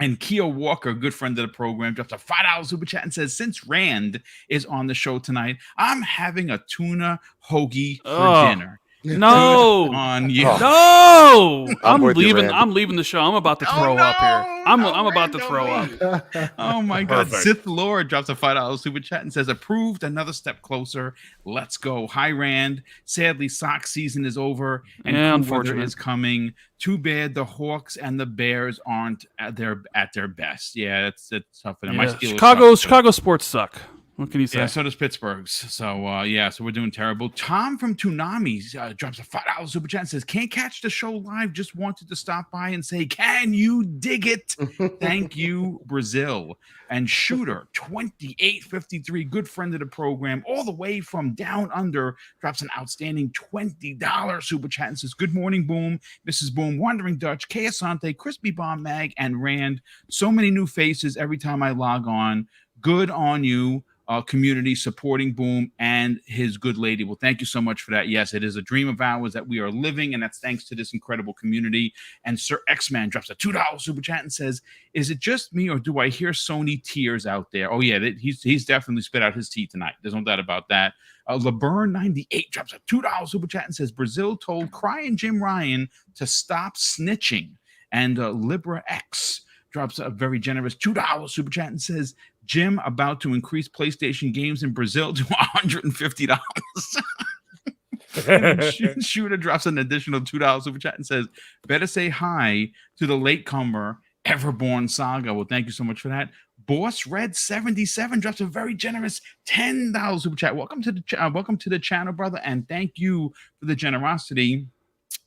And Keo Walker, good friend of the program, drops a $5 super chat and says, since Rand is on the show tonight, I'm having a tuna hoagie for dinner. No, on you. No, I'm leaving. I'm leaving the show. I'm about to throw up here. I'm about to throw up. Oh my God! Sith Lord drops a $5 super chat and says, "Approved. Another step closer. Let's go." Hi Rand. Sadly, sock season is over and unfortunately is coming. Too bad the Hawks and the Bears aren't at their best. Yeah, that's tough for them. Yeah. Chicago sports suck. What can you say? Yeah, so does Pittsburgh's. So so we're doing terrible. Tom from Toonami drops a $5 super chat and says, "Can't catch the show live. Just wanted to stop by and say, can you dig it? Thank you, Brazil." And Shooter 2853, good friend of the program, all the way from down under, drops an outstanding $20 super chat and says, "Good morning, Boom, Mrs. Boom, Wandering Dutch, K. Asante, Crispy Bomb Mag, and Rand. So many new faces every time I log on. Good on you." Community supporting Boom and his good lady. Well, thank you so much for that. Yes, it is a dream of ours that we are living, and that's thanks to this incredible community. And Sir X-Man drops a $2 super chat and says, "Is it just me, or do I hear Sony tears out there?" Oh yeah, he's definitely spit out his tea tonight. There's no doubt about that. LeBurn98 drops a $2 super chat and says, "Brazil told crying Jim Ryan to stop snitching." And Libra X drops a very generous $2 super chat and says, "Jim about to increase PlayStation games in Brazil to $150. Shooter drops an additional $2 super chat and says, "Better say hi to the latecomer Everborn Saga." Well, thank you so much for that. Boss Red 77 drops a very generous $10 super chat. Welcome to the channel, brother, and thank you for the generosity.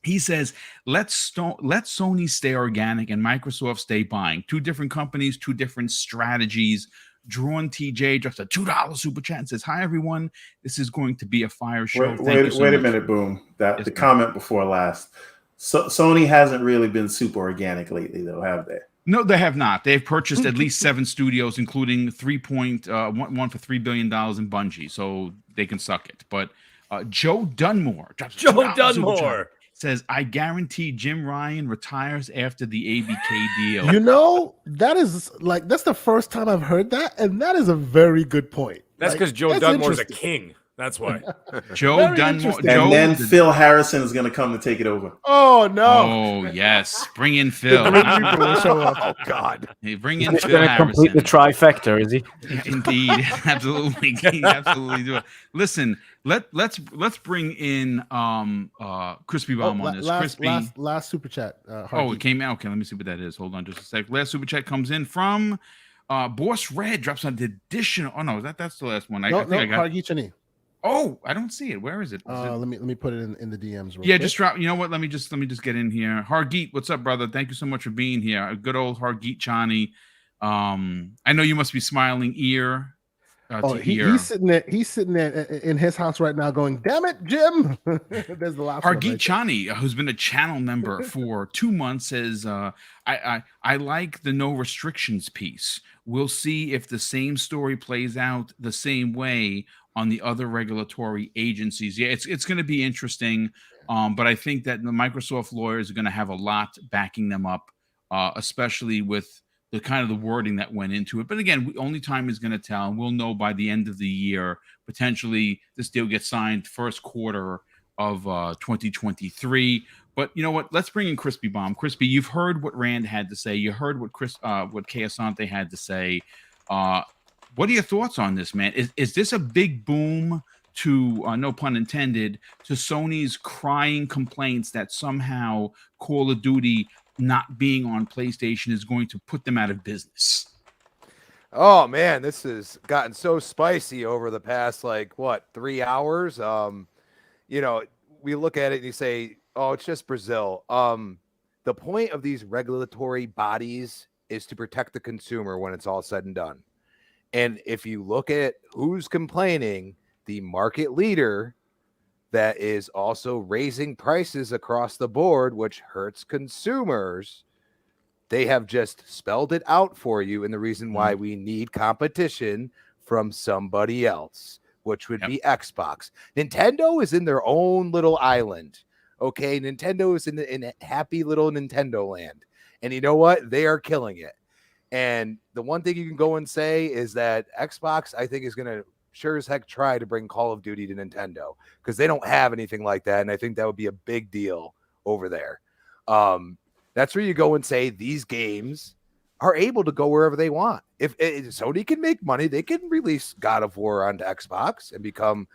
He says, let Sony stay organic and Microsoft stay buying. Two different companies, two different strategies. Drawn TJ drops a $2 super chat and says, "Hi, everyone. This is going to be a fire show." Wait a minute, Boom. The comment before last. Sony hasn't really been super organic lately, though, have they? No, they have not. They've purchased at least 7 studios, including one for $3 billion in Bungie, so they can suck it. But Joe Dunmore drops a $2 super chat. Says, "I guarantee Jim Ryan retires after the ABK deal." You know, that's the first time I've heard that, and that is a very good point. That's because Joe Dunmore's a king. That's why. Joe Dunmore. And then Phil Harrison is going to come and take it over. Oh, no. Oh, yes. Bring in Phil. Oh, God. Hey, bring in He's Phil going to Harrison. complete the trifecta, is he? Yeah, indeed. Absolutely. He absolutely do it. Listen, let's bring in Crispy Bomb on this. Last super chat. It came out. Okay, let me see what that is. Hold on just a sec. Last super chat comes in from Boss Red, drops an additional. Oh no, that's the last one. I think I got Hargichani. Oh, I don't see it. Where is it? Let me put it in the DMs. Yeah, just drop. You know what? Let me just get in here. Hargeet, what's up, brother? Thank you so much for being here. Good old Hargeet Chani. I know you must be smiling ear. He's sitting there in his house right now, going, "Damn it, Jim!" There's the last Hargeet Chani, who's been a channel member for 2 months, says, "I like the no restrictions piece. We'll see if the same story plays out the same way on the other regulatory agencies." Yeah, it's going to be interesting, but I think that the Microsoft lawyers are going to have a lot backing them up, especially with the kind of the wording that went into it. But again, only time is going to tell. We'll know by the end of the year. Potentially, this deal gets signed first quarter of 2023. But you know what? Let's bring in Crispy Bomb. Crispy, you've heard what Rand had to say. You heard what Kay Asante had to say. What are your thoughts on this, man? Is this a big boom to, no pun intended, to Sony's crying complaints that somehow Call of Duty not being on PlayStation is going to put them out of business? Oh man, this has gotten so spicy over the past 3 hours. We look at it and you say, "Oh, it's just Brazil." The point of these regulatory bodies is to protect the consumer when it's all said and done. And if you look at who's complaining, the market leader that is also raising prices across the board, which hurts consumers, they have just spelled it out for you. And the reason why we need competition from somebody else, which would be Xbox. Nintendo is in their own little island. Okay, Nintendo is in a happy little Nintendo land. And you know what? They are killing it. And the one thing you can go and say is that Xbox, I think, is going to sure as heck try to bring Call of Duty to Nintendo because they don't have anything like that. And I think that would be a big deal over there. That's where you go and say these games are able to go wherever they want. If Sony can make money, they can release God of War onto Xbox and become,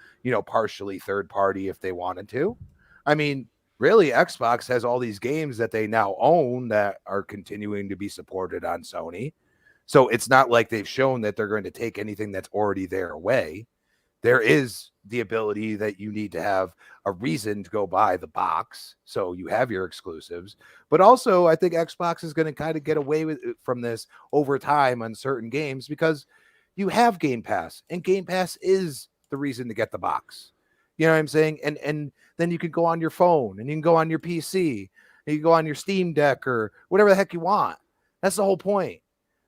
partially third party if they wanted to. I mean, really, Xbox has all these games that they now own that are continuing to be supported on Sony. So it's not like they've shown that they're going to take anything that's already there away. There is the ability that you need to have a reason to go buy the box, so you have your exclusives. But also, I think Xbox is going to kind of get away from this over time on certain games because you have Game Pass, and Game Pass is the reason to get the box. You know what I'm saying? And then you can go on your phone, and you can go on your PC, and you can go on your Steam Deck or whatever the heck you want. That's the whole point.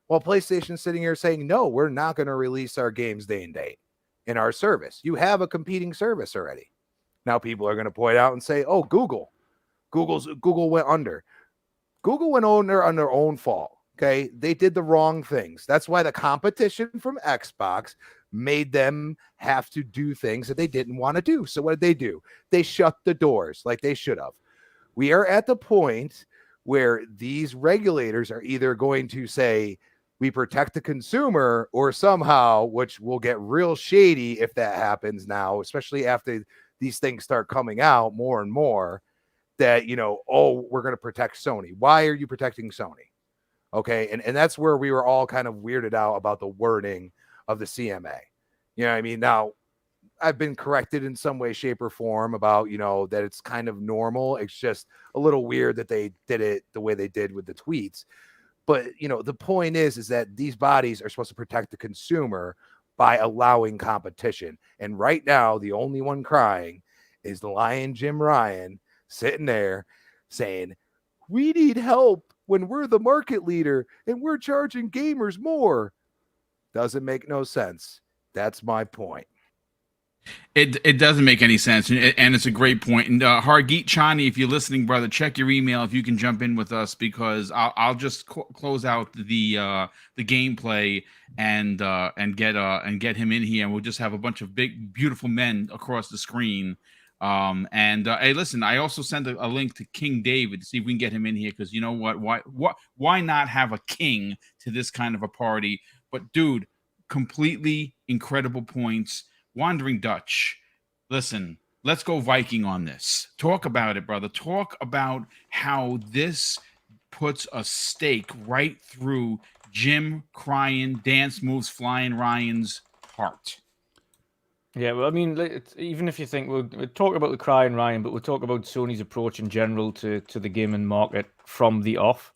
While PlayStation's sitting here saying, no, we're not going to release our games day and date in our service. You have a competing service already. Now people are going to point out and say, oh, Google went under. Google went under on their own fault. Okay. They did the wrong things. That's why the competition from Xbox made them have to do things that they didn't want to do. So what did they do? They shut the doors like they should have. We are at the point where these regulators are either going to say, we protect the consumer, or somehow, which will get real shady if that happens now, especially after these things start coming out more and more, that, you know, oh, we're going to protect Sony. Why are you protecting Sony? Okay. And that's where we were all kind of weirded out about the wording of the CMA. You know what I mean? Now, I've been corrected in some way, shape, or form about, you know, that it's kind of normal. It's just a little weird that they did it the way they did with the tweets. But, you know, the point is that these bodies are supposed to protect the consumer by allowing competition. And right now, the only one crying is the lion Jim Ryan sitting there saying, we need help when we're the market leader and we're charging gamers more. Doesn't make no sense. That's my point. It doesn't make any sense, and it's a great point. And Hargeet Chani, if you're listening, brother, check your email if you can jump in with us, because I'll just close out the gameplay and get him in here, and we'll just have a bunch of big, beautiful men across the screen. Hey, listen, I also sent a link to King David to see if we can get him in here, because you know what? Why not have a king to this kind of a party? But dude, completely incredible points. Wandering Dutch, listen, let's go Viking on this. Talk about it, brother. Talk about how this puts a stake right through Jim crying, dance moves flying Ryan's heart. Yeah, well, I mean, even if you think we'll talk about the crying Ryan, but we'll talk about Sony's approach in general to the gaming market from the off.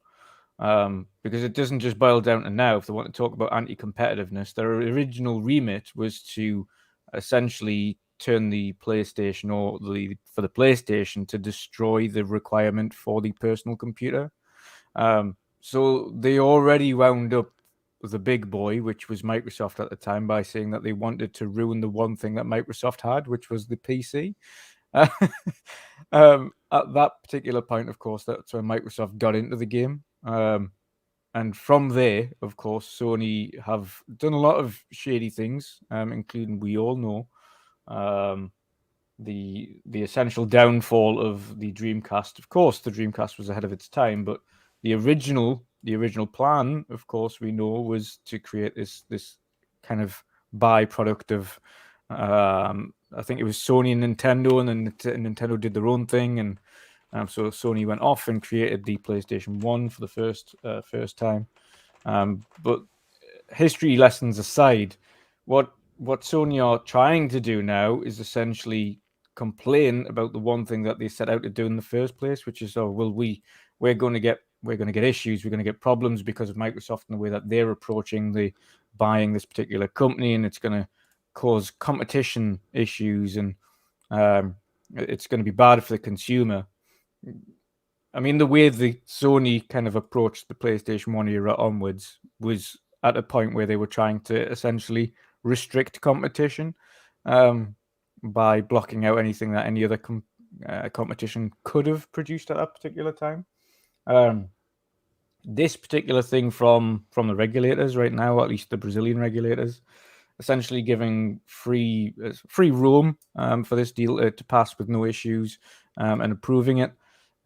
Because it doesn't just boil down to now. If they want to talk about anti-competitiveness, their original remit was to essentially turn the PlayStation for the PlayStation to destroy the requirement for the personal computer. So they already wound up with the big boy, which was Microsoft at the time, by saying that they wanted to ruin the one thing that Microsoft had, which was the PC. At that particular point, of course, that's when Microsoft got into the game. And from there, of course, Sony have done a lot of shady things, including, we all know, the essential downfall of the Dreamcast. Of course, the Dreamcast was ahead of its time, but the original plan, of course, we know, was to create this kind of byproduct of, I think it was Sony and Nintendo, and then Nintendo did their own thing, and so Sony went off and created the PlayStation 1 for the first time. But history lessons aside, what Sony are trying to do now is essentially complain about the one thing that they set out to do in the first place, which is, we're going to get issues, we're going to get problems because of Microsoft and the way that they're approaching buying this particular company, and it's going to cause competition issues, and it's going to be bad for the consumer. I mean, the way the Sony kind of approached the PlayStation 1 era onwards was at a point where they were trying to essentially restrict competition by blocking out anything that any other competition could have produced at that particular time. This particular thing from the regulators right now, at least the Brazilian regulators, essentially giving free room for this deal to pass with no issues, and approving it.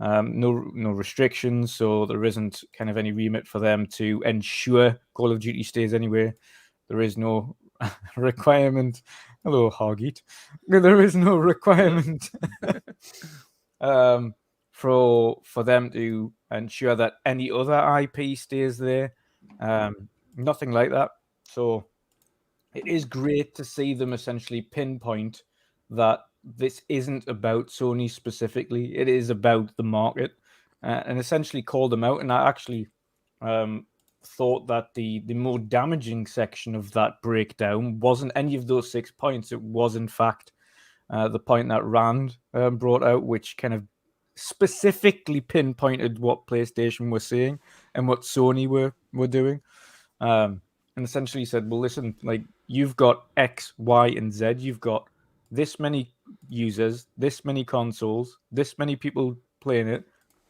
No restrictions, so there isn't kind of any remit for them to ensure Call of Duty stays anywhere. There is no requirement. Hello, Hargeet. There is no requirement for them to ensure that any other IP stays there. Nothing like that. So it is great to see them essentially pinpoint that this isn't about Sony specifically. It is about the market, and essentially call them out. And I actually thought that the more damaging section of that breakdown wasn't any of those 6 points. It was, in fact, the point that Rand brought out, which kind of specifically pinpointed what PlayStation were saying and what Sony were doing. And essentially said, well, listen, like, you've got X, Y, and Z. You've got this many users, this many consoles, this many people playing it.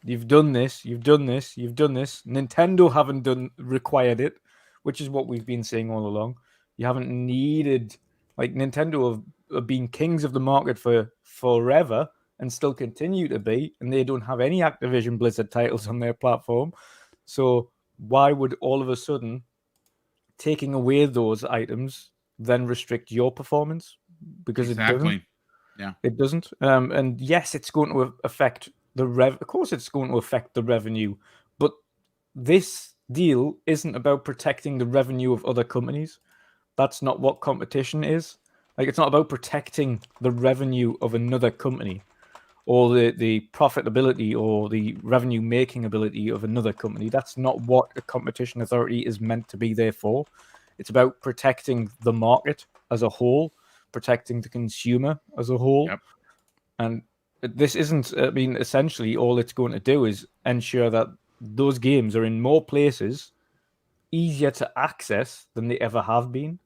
You've done this, you've done this, you've done this. Nintendo haven't required it, which is what we've been saying all along. You haven't needed, like, Nintendo have been kings of the market for forever and still continue to be, and they don't have any Activision Blizzard titles on their platform. So why would all of a sudden taking away those items then restrict your performance? Because Exactly. it doesn't. And yes, it's going to affect the Of course, it's going to affect the revenue, but this deal isn't about protecting the revenue of other companies. That's not what competition is. Like, it's not about protecting the revenue of another company, or the profitability or the revenue making ability of another company. That's not what a competition authority is meant to be there for. It's about protecting the market as a whole, protecting the consumer as a whole. Yep. And this isn't, I mean, essentially all it's going to do is ensure that those games are in more places, easier to access than they ever have been.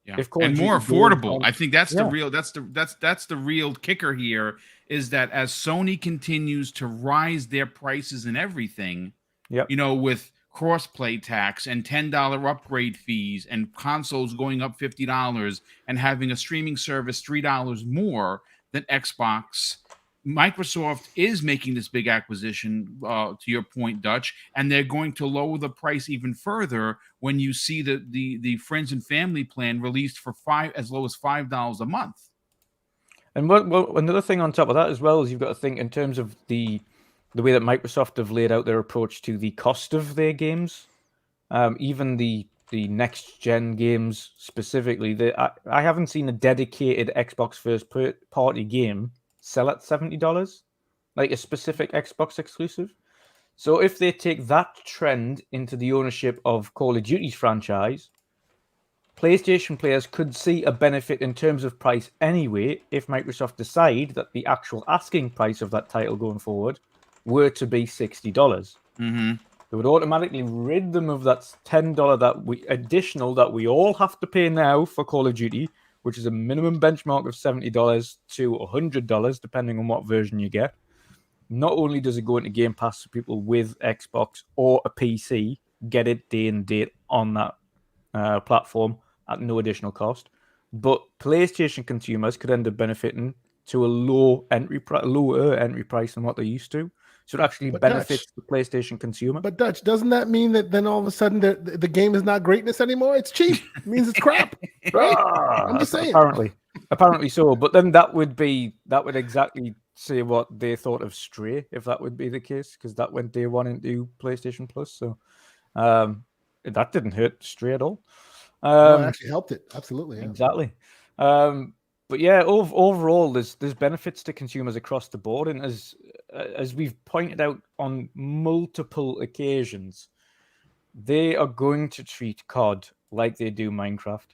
Yeah. And more affordable. I think that's the real kicker here, is that as Sony continues to rise their prices and everything, with cross-play tax and $10 upgrade fees and consoles going up $50 and having a streaming service $3 more than Xbox, Microsoft is making this big acquisition, to your point, Dutch, and they're going to lower the price even further when you see the friends and family plan released for as low as $5 a month. And another thing on top of that as well is you've got to think in terms of the way that Microsoft have laid out their approach to the cost of their games. Even the next gen games specifically, I haven't seen a dedicated Xbox first party game sell at $70, like a specific Xbox exclusive. So if they take that trend into the ownership of Call of Duty's franchise, PlayStation players could see a benefit in terms of price anyway if Microsoft decide that the actual asking price of that title going forward were to be $60. Mm-hmm. They would automatically rid them of that $10 additional that we all have to pay now for Call of Duty, which is a minimum benchmark of $70 to $100, depending on what version you get. Not only does it go into Game Pass, so people with Xbox or a PC get it day and date on that platform at no additional cost, but PlayStation consumers could end up benefiting to a lower entry price than what they're used to. So it actually benefits the PlayStation consumer. But Dutch, doesn't that mean that then all of a sudden the game is not greatness anymore? It's cheap. It means it's crap. Right? I'm just saying. Apparently so. But then that would exactly say what they thought of Stray, if that would be the case, because that went day one into PlayStation Plus. So that didn't hurt Stray at all. No, it actually helped it. Absolutely. Yeah. Exactly. But yeah, overall, there's benefits to consumers across the board, and as we've pointed out on multiple occasions, they are going to treat COD like they do Minecraft.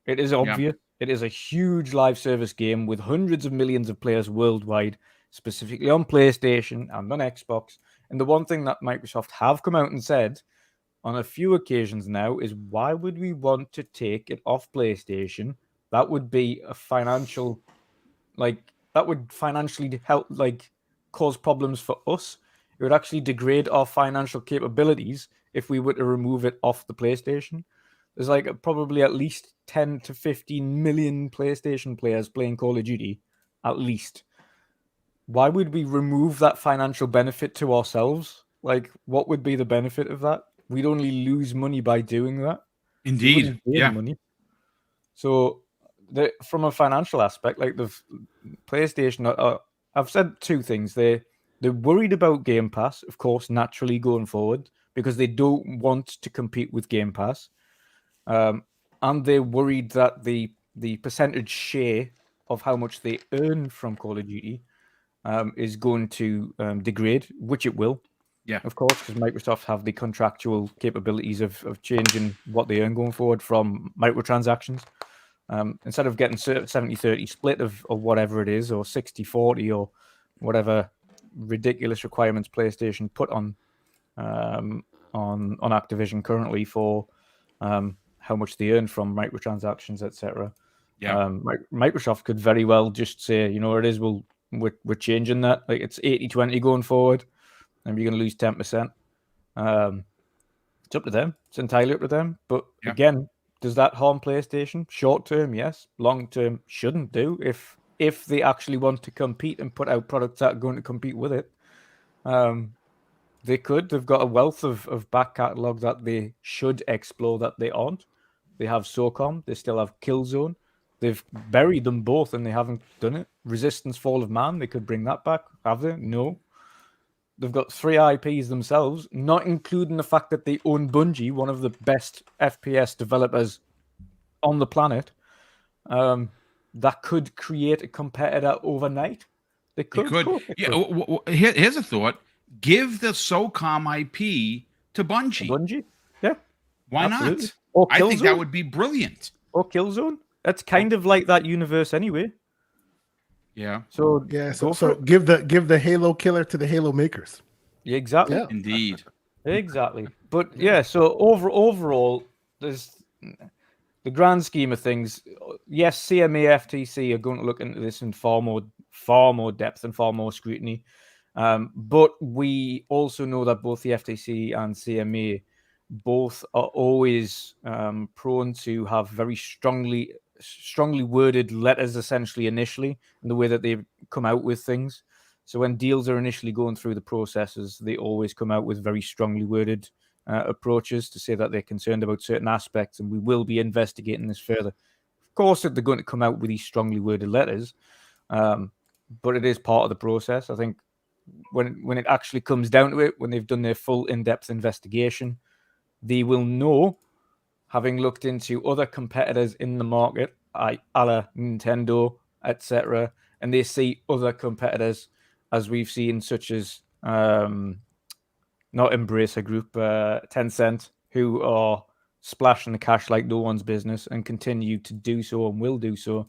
It is obvious. It is a huge live service game with hundreds of millions of players worldwide, specifically on PlayStation and on Xbox. And the one thing that Microsoft have come out and said on a few occasions now is, why would we want to take it off PlayStation? That would be a financial, that would financially help, cause problems for us. It would actually degrade our financial capabilities if we were to remove it off the PlayStation. There's probably at least 10 to 15 million PlayStation players playing Call of Duty, at least. Why would we remove that financial benefit to ourselves? What would be the benefit of that? We'd only lose money by doing that. Indeed. Yeah. Money. So from a financial aspect, the PlayStation, I've said two things. They're worried about Game Pass, of course, naturally going forward, because they don't want to compete with Game Pass, and they're worried that the percentage share of how much they earn from Call of Duty is going to degrade, which it will. Yeah. Of course, because Microsoft have the contractual capabilities of changing what they earn going forward from microtransactions. Instead of getting 70-30 split of whatever it is, or 60-40, or whatever ridiculous requirements PlayStation put on Activision currently for how much they earn from microtransactions, etc. Yeah. Microsoft could very well just say, you know what it is, we're changing that. Like, it's 80-20 going forward, and you're going to lose 10%. It's up to them. It's entirely up to them. But again, does that harm PlayStation? Short term, yes. Long term, shouldn't do. If they actually want to compete and put out products that are going to compete with it, they could. They've got a wealth of back catalogue that they should explore that they aren't. They have SOCOM. They still have Killzone. They've buried them both and they haven't done it. Resistance: Fall of Man. They could bring that back. Have they? No. They've got 3 IPs themselves, not including the fact that they own Bungie, one of the best FPS developers on the planet. That could create a competitor overnight. They could. Here's a thought. Give the SOCOM IP to Bungie. Bungie? Yeah. Why absolutely. not? Or I think that Killzone. would be brilliant. Or Killzone. That's kind of like that universe anyway. Yeah. So so give the Halo killer to the Halo makers. Yeah, exactly. Yeah. Indeed. Exactly. But yeah, so overall, there's the grand scheme of things. Yes, CMA, FTC are going to look into this in far more depth and far more scrutiny. But we also know that both the FTC and CMA both are always prone to have very strongly worded letters, essentially, initially, in the way that they come out with things. So when deals are initially going through the processes, they always come out with very strongly worded approaches to say that they're concerned about certain aspects, and we will be investigating this further. Of course, they're going to come out with these strongly worded letters, but it is part of the process. I think when it actually comes down to it, when they've done their full in-depth investigation, they will know, having looked into other competitors in the market, a la Nintendo, etc., and they see other competitors, as we've seen, such as not Embracer Group, Tencent, who are splashing the cash like no one's business and continue to do so and will do so.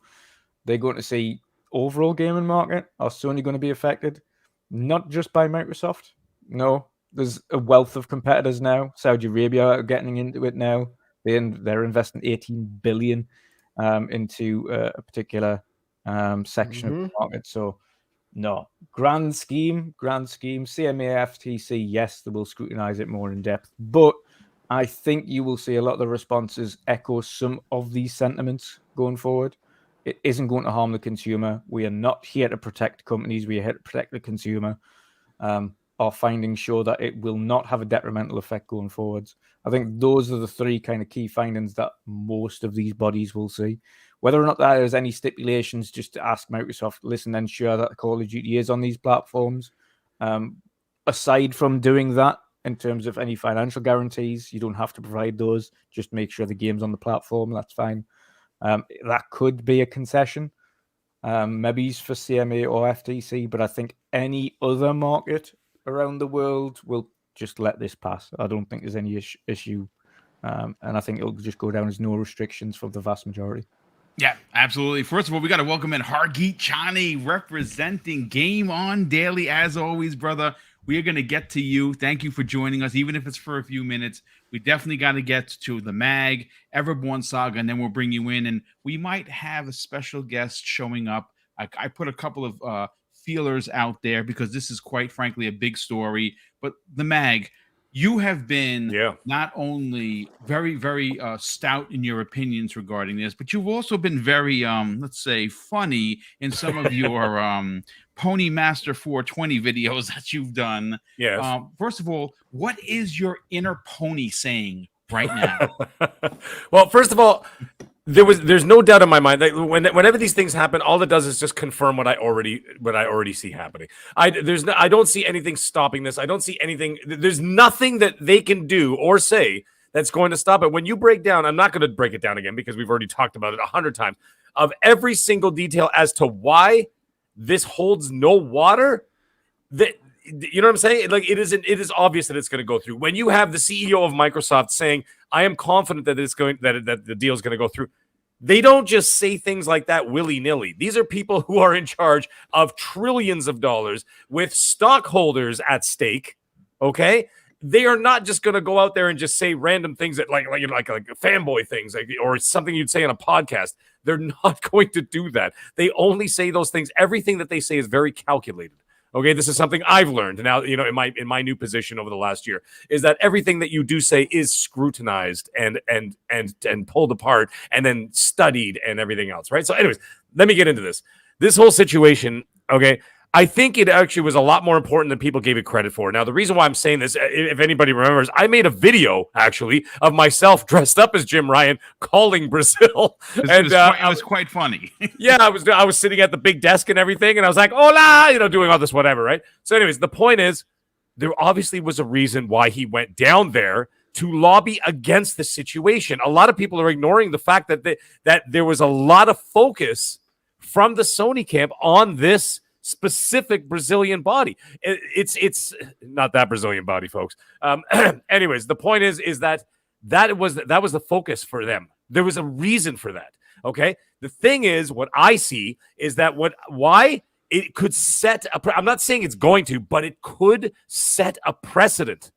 They're going to see overall gaming market. Are Sony going to be affected? Not just by Microsoft. No, there's a wealth of competitors now. Saudi Arabia are getting into it now. They're investing $18 billion into a particular section of the market. So, no, grand scheme. CMA, FTC, yes, they will scrutinize it more in depth. But I think you will see a lot of the responses echo some of these sentiments going forward. It isn't going to harm the consumer. We are not here to protect companies. We are here to protect the consumer. Our findings show that it will not have a detrimental effect going forwards. I think those are the 3 kind of key findings that most of these bodies will see. Whether or not there is any stipulations, just to ask Microsoft, listen, ensure that Call of Duty is on these platforms. Aside from doing that, in terms of any financial guarantees, you don't have to provide those. Just make sure the game's on the platform. That's fine. That could be a concession. Maybe it's for CMA or FTC, but I think any other market around the world will just let this pass. I don't think there's any issue. And I think it'll just go down as no restrictions for the vast majority. Yeah, absolutely. First of all, we got to welcome in Hargeet Chani, representing Game On Daily. As always, brother, we are going to get to you. Thank you for joining us, even if it's for a few minutes. We definitely got to get to the mag, Everborn Saga, and then we'll bring you in. And we might have a special guest showing up. I put a couple of feelers out there because this is quite frankly a big story. But the mag, you have been not only very, very stout in your opinions regarding this, but you've also been very, let's say, funny in some of your Pony Master 420 videos that you've done. Yes. First of all, what is your inner pony saying right now? Well, first of all, there's no doubt in my mind that whenever these things happen, all it does is just confirm what I already see happening. I don't see anything stopping this. I don't see anything. There's nothing that they can do or say that's going to stop it. When you break down, I'm not going to break it down again because we've already talked about it 100 times of every single detail as to why this holds no water. That, you know what I'm saying? Like it is obvious that it's going to go through. When you have the CEO of Microsoft saying, "I am confident that that the deal is going to go through," they don't just say things like that willy-nilly. These are people who are in charge of trillions of dollars with stockholders at stake. Okay, they are not just going to go out there and just say random things that like fanboy things, or something you'd say on a podcast. They're not going to do that. They only say those things. Everything that they say is very calculated. Okay, this is something I've learned now, in my new position over the last year, is that everything that you do say is scrutinized and pulled apart and then studied and everything else, right? So anyways, let me get into this. This whole situation, okay, I think it actually was a lot more important than people gave it credit for. Now, the reason why I'm saying this, if anybody remembers, I made a video, actually, of myself dressed up as Jim Ryan calling Brazil. It was quite funny. Yeah, I was sitting at the big desk and everything, and I was like, hola, doing all this whatever, right? So anyways, the point is, there obviously was a reason why he went down there to lobby against the situation. A lot of people are ignoring the fact that there was a lot of focus from the Sony camp on this specific Brazilian body. It's not that Brazilian body, folks. Anyways, the point is that was the focus for them. There was a reason for that. Okay. The thing is, what I see is that why it could set I'm not saying it's going to, but it could set a precedent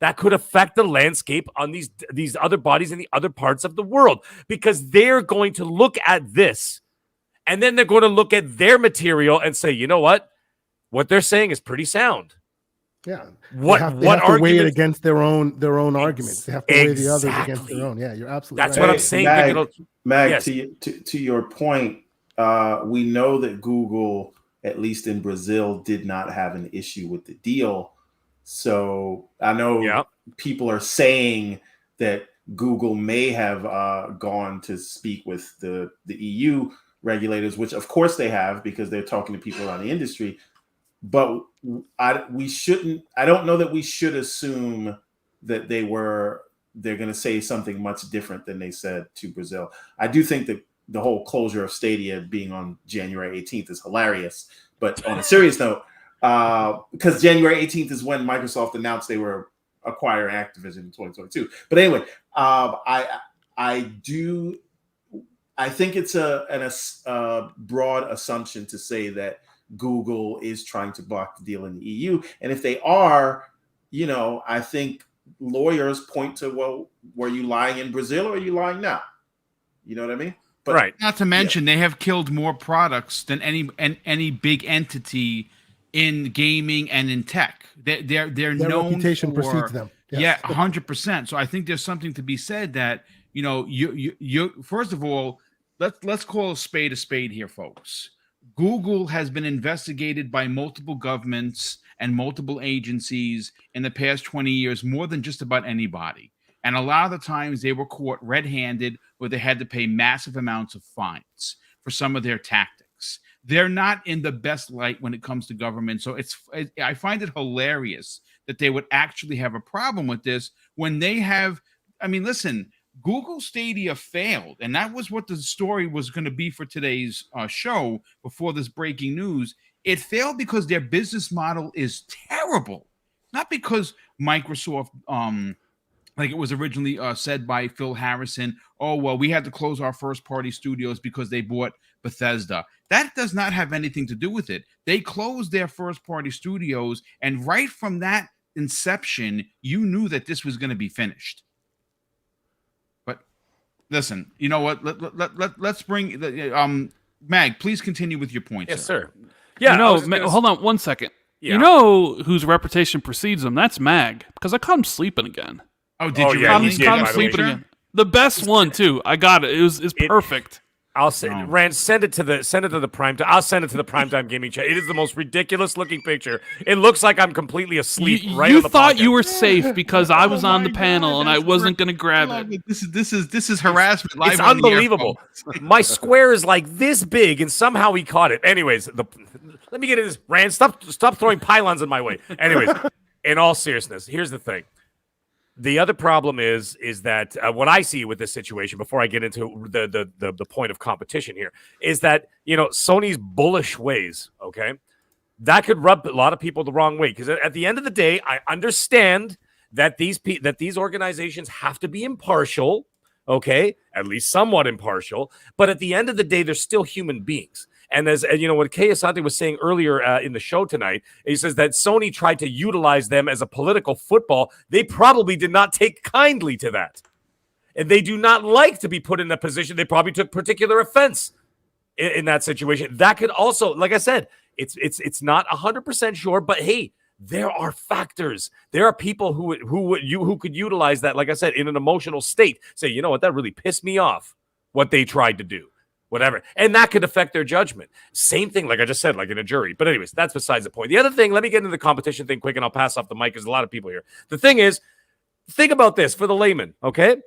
that could affect the landscape on these other bodies in the other parts of the world, because they're going to look at this. And then they're going to look at their material and say, you know what? What they're saying is pretty sound. Yeah. What they have to weigh it arguments- against their own arguments. They have to weigh the others against their own. Yeah, you're absolutely That's right. what I'm saying. Mag, Yes. to your point, we know that Google, at least in Brazil, did not have an issue with the deal. So I know people are saying that Google may have gone to speak with the EU regulators, which of course they have, because they're talking to people around the industry. But I don't know that we should assume that they're going to say something much different than they said to Brazil. I do think that the whole closure of Stadia being on January 18th is hilarious. But on a serious note, because January 18th is when Microsoft announced they were acquiring Activision in 2022. But anyway, I think it's a broad assumption to say that Google is trying to block the deal in the EU. And if they are, I think lawyers point to, well, were you lying in Brazil or are you lying now? You know what I mean? But, right. Not to mention, they have killed more products than any big entity in gaming and in tech. Their known reputation for, precedes them. Yes. Yeah, 100%. So I think there's something to be said that, you first of all, let's call a spade here, folks. Google has been investigated by multiple governments and multiple agencies in the past 20 years, more than just about anybody. And a lot of the times they were caught red-handed, where they had to pay massive amounts of fines for some of their tactics. They're not in the best light when it comes to government. So I find it hilarious that they would actually have a problem with this when they have, listen, Google Stadia failed, and that was what the story was going to be for today's show before this breaking news. It failed because their business model is terrible, not because Microsoft, like it was originally said by Phil Harrison, oh, well, we had to close our first-party studios because they bought Bethesda. That does not have anything to do with it. They closed their first-party studios, and right from that inception, you knew that this was going to be finished. Listen, you know what? Let's bring Mag. Please continue with your points. Yes, sir. Yeah. Hold on 1 second. Yeah. You know whose reputation precedes him? That's Mag, because I caught him sleeping again. Oh, did you? Yeah, really? you did, Caught him by the sleeping way. again. The best one too. I got it. It's perfect. I'll send Rand. Send it to the prime time. I'll send it to the primetime gaming chat. It is the most ridiculous looking picture. It looks like I'm completely asleep. You on the thought podcast. you were safe because I was on the panel and I that's wasn't great. going to grab I love it. This is harassment. Live It's on the air, unbelievable. folks. My square is like this big, and somehow he caught it. Anyways, let me get into this. Rand, stop throwing pylons in my way. Anyways, in all seriousness, here's the thing. The other problem is that what I see with this situation, before I get into the point of competition here, is that Sony's bullish ways, okay, that could rub a lot of people the wrong way. Because at the end of the day, I understand that these organizations have to be impartial, okay, at least somewhat impartial. But at the end of the day, they're still human beings. And as what Kay Asante was saying earlier in the show tonight, he says that Sony tried to utilize them as a political football. They probably did not take kindly to that. And they do not like to be put in a position. They probably took particular offense in that situation. That could also, like I said, it's not 100% sure, but hey, there are factors. There are people who could utilize that, like I said, in an emotional state. Say, you know what, that really pissed me off, what they tried to do. Whatever. And that could affect their judgment. Same thing, like I just said, like in a jury. But anyways, that's besides the point. The other thing, let me get into the competition thing quick, and I'll pass off the mic because there's a lot of people here. The thing is, think about this for the layman, okay?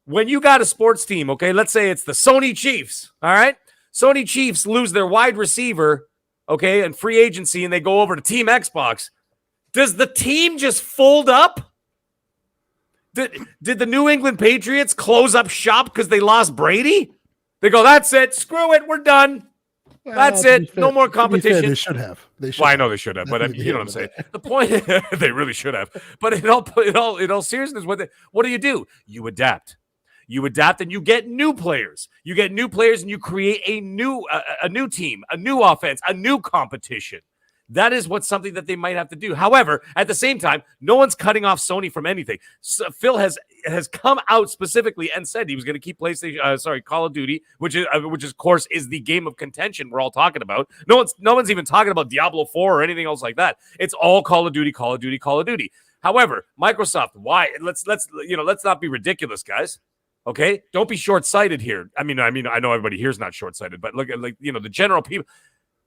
When you got a sports team, okay, let's say it's the Sony Chiefs, all right? Sony Chiefs lose their wide receiver, okay, in free agency, and they go over to Team Xbox. Does the team just fold up? Did the New England Patriots close up shop because they lost Brady? They go, that's it. Screw it. We're done. That's it. No more competition. They should have. Well, I know they should have, but you know what I'm saying. The point, they really should have. But in all seriousness, what do? You adapt. You adapt, and you get new players. You get new players, and you create a new team, a new offense, a new competition. That is something that they might have to do. However, at the same time, no one's cutting off Sony from anything. So Phil has come out specifically and said he was going to keep Call of Duty, which of course is the game of contention we're all talking about. No one's even talking about Diablo 4 or anything else like that. It's all Call of Duty, Call of Duty, Call of Duty. However, Microsoft, why? Let's not be ridiculous, guys. Okay, don't be short-sighted here. I mean, I know everybody here is not short-sighted, but look at the general people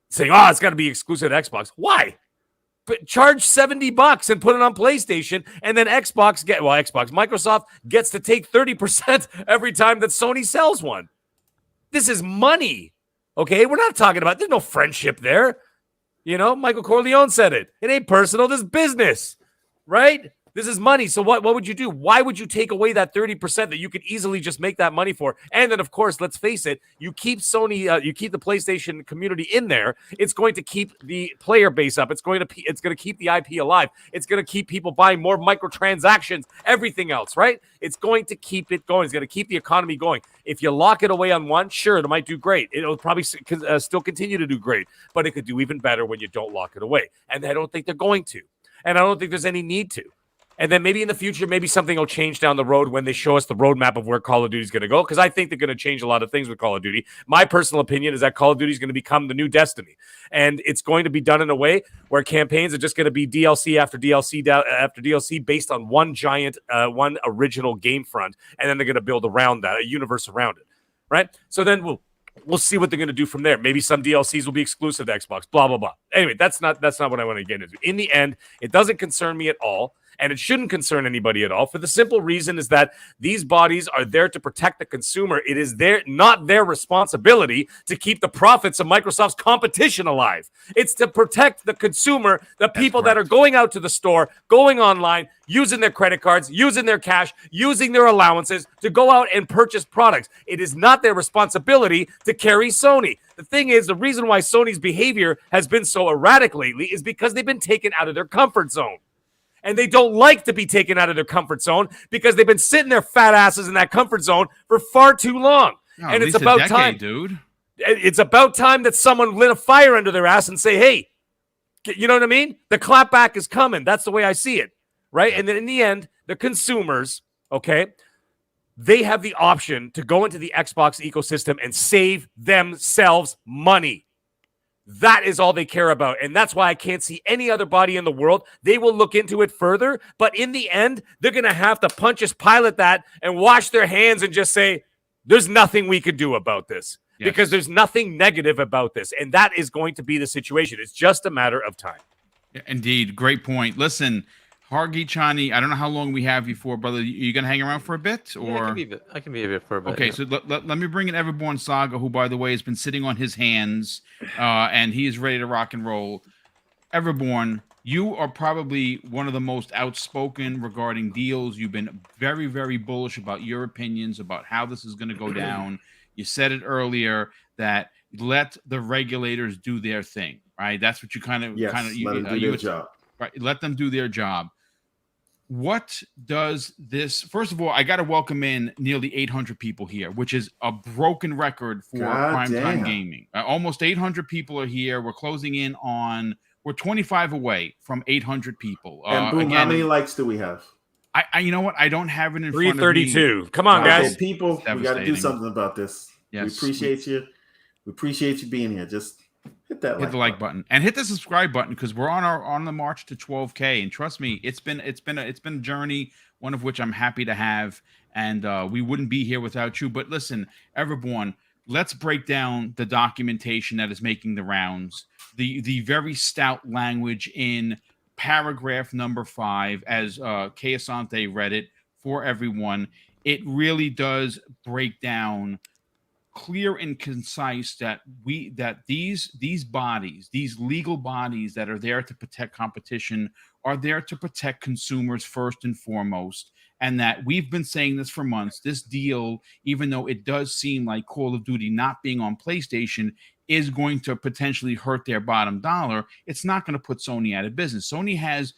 saying, it's got to be exclusive to Xbox. Why? But charge $70 and put it on PlayStation, and then Microsoft gets to take 30% every time that Sony sells one. This is money. Okay, we're not talking about, there's no friendship there. Michael Corleone said it. It ain't personal, this is business, right? This is money. So what would you do? Why would you take away that 30% that you could easily just make that money for? And then, of course, let's face it, you keep Sony, you keep the PlayStation community in there. It's going to keep the player base up. It's going to keep the IP alive. It's going to keep people buying more microtransactions, everything else, right? It's going to keep it going. It's going to keep the economy going. If you lock it away on one, sure, it might do great. It'll probably still continue to do great, but it could do even better when you don't lock it away. And I don't think they're going to. And I don't think there's any need to. And then maybe in the future, maybe something will change down the road when they show us the roadmap of where Call of Duty is going to go, because I think they're going to change a lot of things with Call of Duty. My personal opinion is that Call of Duty is going to become the new Destiny, and it's going to be done in a way where campaigns are just going to be DLC after DLC after DLC based on one giant, one original game front, and then they're going to build around that, a universe around it, right? So then we'll see what they're going to do from there. Maybe some DLCs will be exclusive to Xbox, blah, blah, blah. Anyway, that's not what I want to get into. In the end, it doesn't concern me at all. And it shouldn't concern anybody at all, for the simple reason is that these bodies are there to protect the consumer. It is not their responsibility to keep the profits of Microsoft's competition alive. It's to protect the consumer, the people that are going out to the store, going online, using their credit cards, using their cash, using their allowances to go out and purchase products. It is not their responsibility to carry Sony. The thing is, the reason why Sony's behavior has been so erratic lately is because they've been taken out of their comfort zone. And they don't like to be taken out of their comfort zone because they've been sitting their fat asses in that comfort zone for far too long. And it's about time, dude. It's about time that someone lit a fire under their ass and say, hey, you know what I mean? The clapback is coming. That's the way I see it, right? And then in the end, the consumers, okay, they have the option to go into the Xbox ecosystem and save themselves money. That is all they care about. And that's why I can't see any other body in the world. They will look into it further. But in the end, they're going to have to Pontius Pilate that and wash their hands and just say, there's nothing we could do about this. because there's nothing negative about this. And that is going to be the situation. It's just a matter of time. Yeah, indeed. Great point. Listen, Hargi Chani, I don't know how long we have you for, brother. Are you going to hang around for a bit? Or? Yeah, I can be a bit for a bit. Okay, yeah. so let me bring in Everborn Saga, who, by the way, has been sitting on his hands, and he is ready to rock and roll. Everborn, you are probably one of the most outspoken regarding deals. You've been very, very bullish about your opinions about how this is going to go down. You said it earlier that let the regulators do their thing, right? That's what you kind of let them do their job. Right, let them do their job. What does this? First of all, I got to welcome in nearly 800 people here, which is a broken record for primetime gaming. Almost 800 people are here. We're closing in on. We're 25 away from 800 people. And Boom, how many likes do we have? I you know what? I don't have it in front of me. 332. Come on, guys. People, we got to do something about this. Yes, we appreciate you. We appreciate you being here. Just hit that hit the like button and hit the subscribe button, because we're on the march to 12K. And trust me, it's been a journey, one of which I'm happy to have. And we wouldn't be here without you. But listen, Everborn, let's break down the documentation that is making the rounds. The very stout language in paragraph number 5, as Kay Asante read it for everyone. It really does break down clear and concise that these bodies, these legal bodies that are there to protect competition, are there to protect consumers first and foremost. And that we've been saying this for months. This deal, even though it does seem like Call of Duty not being on PlayStation is going to potentially hurt their bottom dollar, it's not going to put Sony out of business. Sony has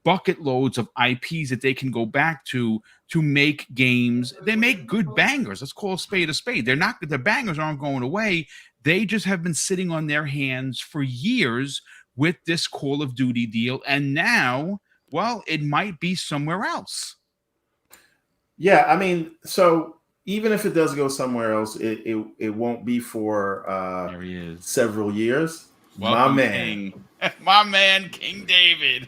bucket loads of IPs that they can go back to make games. They make good bangers. Let's call a spade a spade. The bangers aren't going away. They just have been sitting on their hands for years with this Call of Duty deal. And now, well, it might be somewhere else. Yeah, I mean, so even if it does go somewhere else, it won't be for there he is. Several years. Welcome, my man, King David.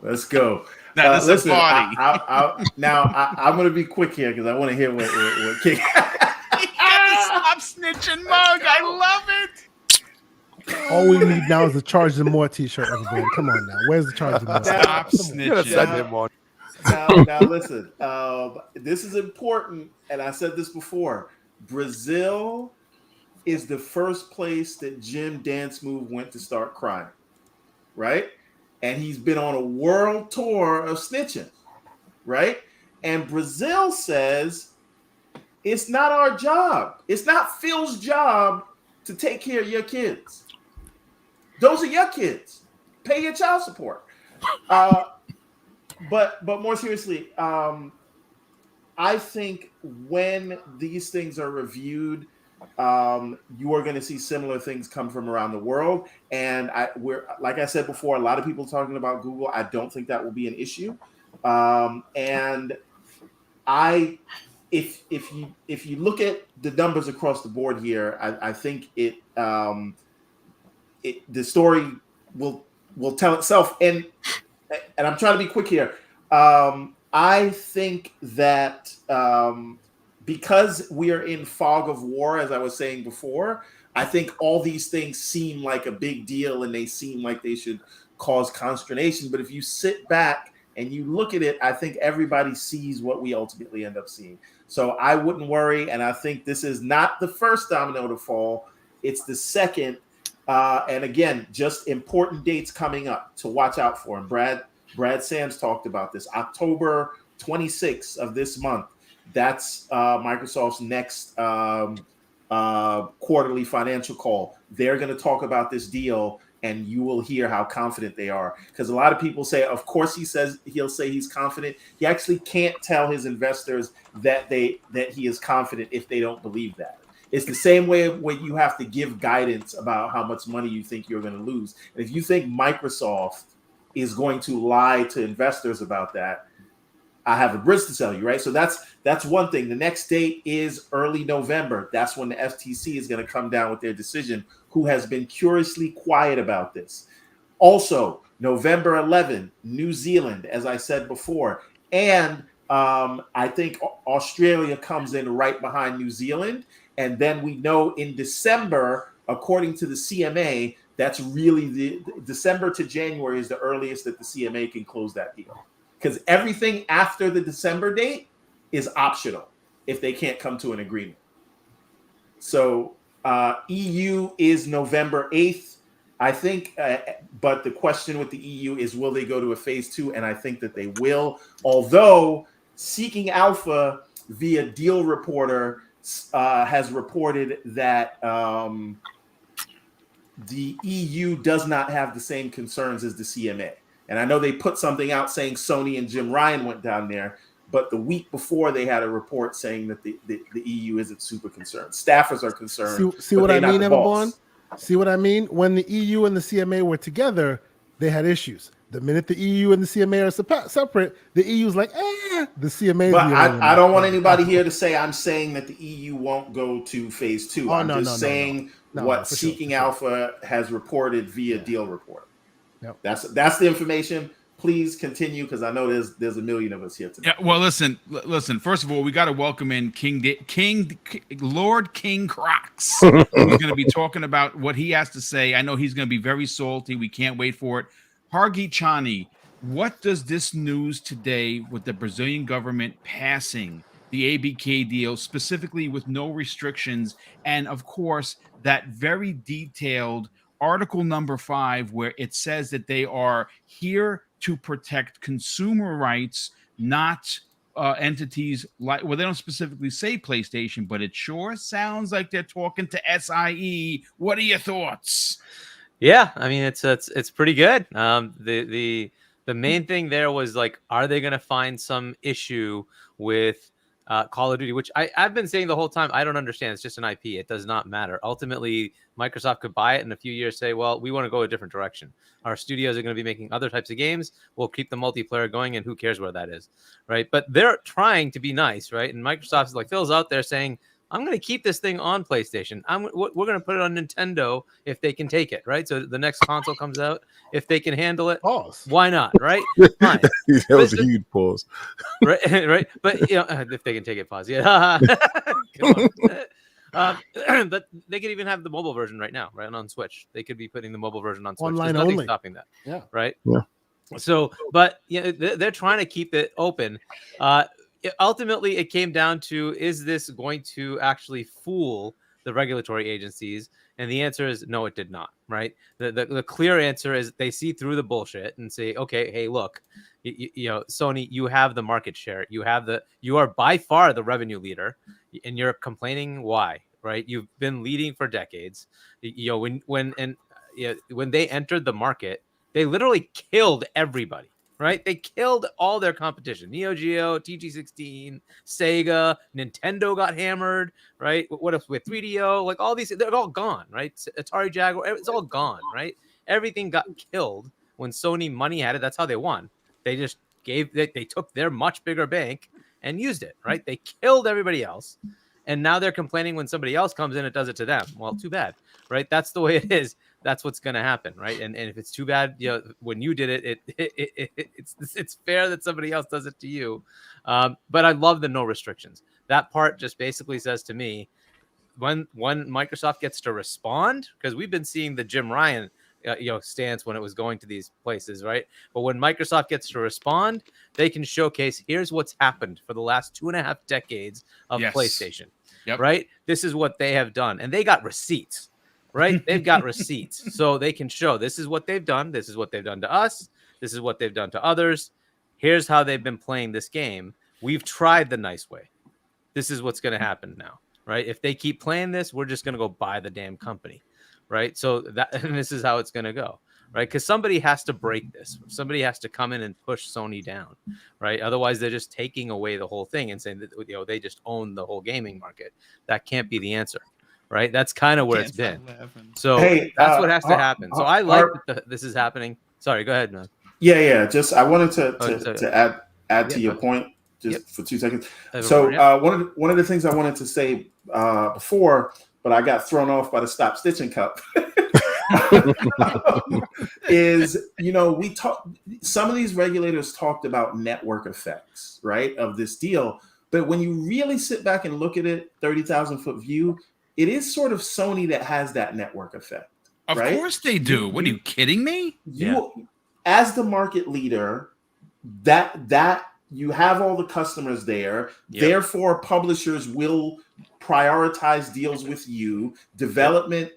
Let's go. Now, this is a party. I'm going to be quick here because I want to hear what King. He got the stop snitching mug. I love it. All we need now is the Charge Them More t-shirt, everybody. Come on now. Where's the Charge Them More? Stop snitching. Now, listen. This is important, and I said this before. Brazil is the first place that Jim Dance Move went to start crying, right? And he's been on a world tour of snitching, right? And Brazil says it's not our job. It's not Phil's job to take care of your kids. Those are your kids. Pay your child support. But more seriously, I think when these things are reviewed, you are going to see similar things come from around the world. And we're, like I said before, a lot of people talking about Google. I don't think that will be an issue. And if you look at the numbers across the board here, I think the story will tell itself. And I'm trying to be quick here. I think that because we are in fog of war, as I was saying before, I think all these things seem like a big deal and they seem like they should cause consternation. But if you sit back and you look at it, I think everybody sees what we ultimately end up seeing. So I wouldn't worry. And I think this is not the first domino to fall. It's the second. And again, just important dates coming up to watch out for. And Brad Sams talked about this. October 26th of this month. That's Microsoft's next quarterly financial call. They're going to talk about this deal, and you will hear how confident they are. Because a lot of people say, of course, he'll say he's confident. He actually can't tell his investors that he is confident if they don't believe that. It's the same way when you have to give guidance about how much money you think you're going to lose. And if you think Microsoft is going to lie to investors about that, I have a bridge to sell you, right? So that's one thing. The next date is early November. That's when the FTC is going to come down with their decision, who has been curiously quiet about this. Also, November 11, New Zealand, as I said before. And I think Australia comes in right behind New Zealand. And then we know in December, according to the CMA, that's really the December to January is the earliest that the CMA can close that deal. Because everything after the December date is optional if they can't come to an agreement. So EU is November 8th, I think. But the question with the EU is, will they go to a phase 2? And I think that they will. Although Seeking Alpha via Deal Reporter has reported that the EU does not have the same concerns as the CMA. And I know they put something out saying Sony and Jim Ryan went down there, but the week before they had a report saying that the EU isn't super concerned. Staffers are concerned. See what I mean, Everborn? See what I mean? When the EU and the CMA were together, they had issues. The minute the EU and the CMA are separate, the EU's like, the CMA. But I don't want anybody here to say I'm saying that the EU won't go to phase 2. I'm just saying what Seeking Alpha has reported via Deal Reporter. Yep. That's the information. Please continue, because I know there's a million of us here tonight. Yeah, well, listen. First of all, we got to welcome in Lord King Crocs. Who's going to be talking about what he has to say. I know he's going to be very salty. We can't wait for it. Hargi Chani, what does this news today with the Brazilian government passing the ABK deal, specifically with no restrictions, and of course that very detailed Article number 5, where it says that they are here to protect consumer rights, not entities like, well, they don't specifically say PlayStation, but it sure sounds like they're talking to SIE. What are your thoughts? Yeah, I mean, it's pretty good. The main thing there was like, are they going to find some issue with Call of Duty, which I've been saying the whole time. I don't understand. It's just an IP. It does not matter. Ultimately, Microsoft could buy it in a few years, say, well, we want to go a different direction. Our studios are going to be making other types of games. We'll keep the multiplayer going, and who cares where that is, right? But they're trying to be nice, right? And Microsoft's like, Phil's out there saying, I'm going to keep this thing on PlayStation. We're going to put it on Nintendo if they can take it, right? So the next console comes out, if they can handle it, why not, right? Fine. That was a huge pause. Right. But you know, if they can take it, pause. Yeah. But they could even have the mobile version right now, right on Switch. They could be putting the mobile version on Switch. Online There's nothing only. stopping that. Yeah. Right. Yeah. So, but yeah, they're trying to keep it open. Ultimately, it came down to, is this going to actually fool the regulatory agencies? And the answer is no, it did not, right? The clear answer is they see through the bullshit and say, okay, hey, look, you know, Sony, you have the market share. You are by far the revenue leader, and you're complaining why, right? You've been leading for decades. You know, when they entered the market, they literally killed everybody. Right? They killed all their competition. Neo Geo, TG16, Sega, Nintendo got hammered, right? What else with 3DO? Like all these, they're all gone, right? Atari Jaguar, it's all gone, right? Everything got killed when Sony money had it. That's how they won. They just they took their much bigger bank and used it, right? They killed everybody else. And now they're complaining when somebody else comes in and does it to them. Well, too bad, right? That's the way it is. That's what's going to happen, right? And if it's too bad, you know, when you did it, it's fair that somebody else does it to you. But I love the no restrictions. That part just basically says to me, when Microsoft gets to respond, because we've been seeing the Jim Ryan stance when it was going to these places, right? But when Microsoft gets to respond, they can showcase, here's what's happened for the last 2.5 decades of PlayStation, right? This is what they have done, and they got receipts. Right? They've got receipts. So they can show this is what they've done. This is what they've done to us. This is what they've done to others. Here's how they've been playing this game. We've tried the nice way. This is what's going to happen now. Right? If they keep playing this, we're just going to go buy the damn company. Right? So and this is how it's going to go. Right? Because somebody has to break this. Somebody has to come in and push Sony down. Right? Otherwise, they're just taking away the whole thing and saying that they just own the whole gaming market. That can't be the answer. Right, that's kind of where it's been. So that's what has to happen. So I like that this is happening. Sorry, go ahead, man. Yeah. Just I wanted to add to your point just for 2 seconds. So one of the things I wanted to say before, but I got thrown off by the Stop Stitching Cup, is some of these regulators talked about network effects, right, of this deal. But when you really sit back and look at it, 30,000 foot view, it is sort of Sony that has that network effect. Of right? course they do. What are you kidding me? As the market leader, that you have all the customers there. Therefore, publishers will prioritize deals with you. Development,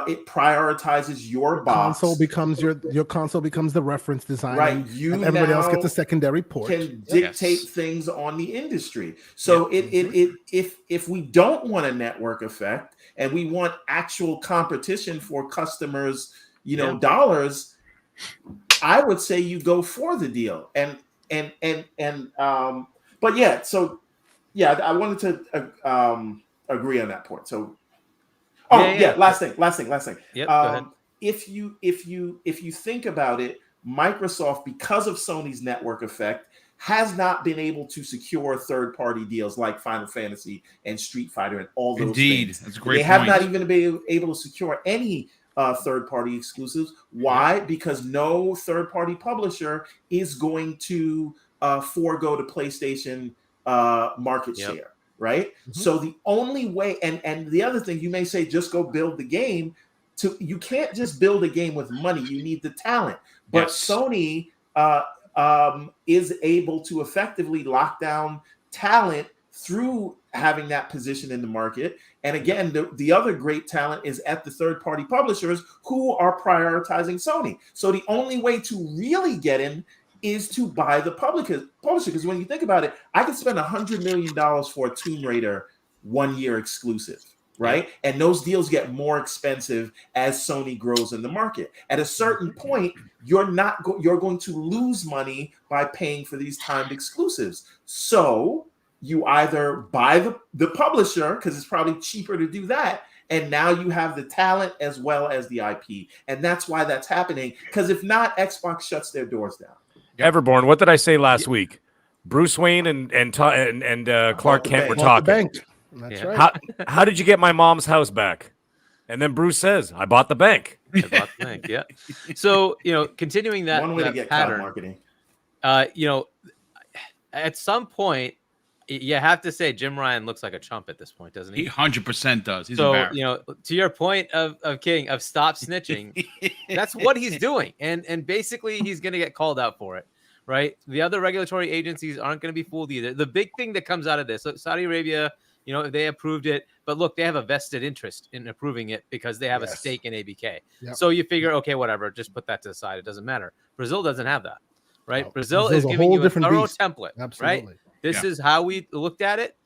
it prioritizes your box. Console becomes your console becomes the reference design, right? You and everybody else now gets a secondary port. Can dictate things on the industry. So if we don't want a network effect and we want actual competition for customers, dollars, I would say you go for the deal. But I wanted to agree on that point. So last thing. Yep, go ahead. If you think about it, Microsoft, because of Sony's network effect, has not been able to secure third-party deals like Final Fantasy and Street Fighter and all those things. That's a great They point. have not even been able to secure any third-party exclusives. Why? Because no third-party publisher is going to forego the PlayStation market share. Right. So the only way, and the other thing, you may say, just go build the game. You can't just build a game with money. You need the talent. But Sony is able to effectively lock down talent through having that position in the market. And again, the other great talent is at the third-party publishers who are prioritizing Sony. So the only way to really get in is to buy the publisher. Because when you think about it, I could spend $100 million for a Tomb Raider 1 year exclusive, right? And those deals get more expensive as Sony grows in the market. At a certain point, you're going to lose money by paying for these timed exclusives. So you either buy the publisher, because it's probably cheaper to do that, and now you have the talent as well as the IP. And that's why that's happening. Because if not, Xbox shuts their doors down. Everborn, what did I say last week? Bruce Wayne and Clark Kent were talking. That's right. How did you get my mom's house back? And then Bruce says, I bought the bank. I bought the bank, yeah. So, continuing that, one way to get pattern, marketing. At some point, you have to say Jim Ryan looks like a chump at this point, doesn't he? He 100% does. He's so, embarrassed. To your point of stop snitching, that's what he's doing. And basically he's going to get called out for it, right? The other regulatory agencies aren't going to be fooled either. The big thing that comes out of this, Saudi Arabia, they approved it, but look, they have a vested interest in approving it because they have a stake in ABK. Yep. So you figure, okay, whatever, just put that to the side. It doesn't matter. Brazil doesn't have that, right? No. Brazil is giving you a thorough template, right? This is how we looked at it.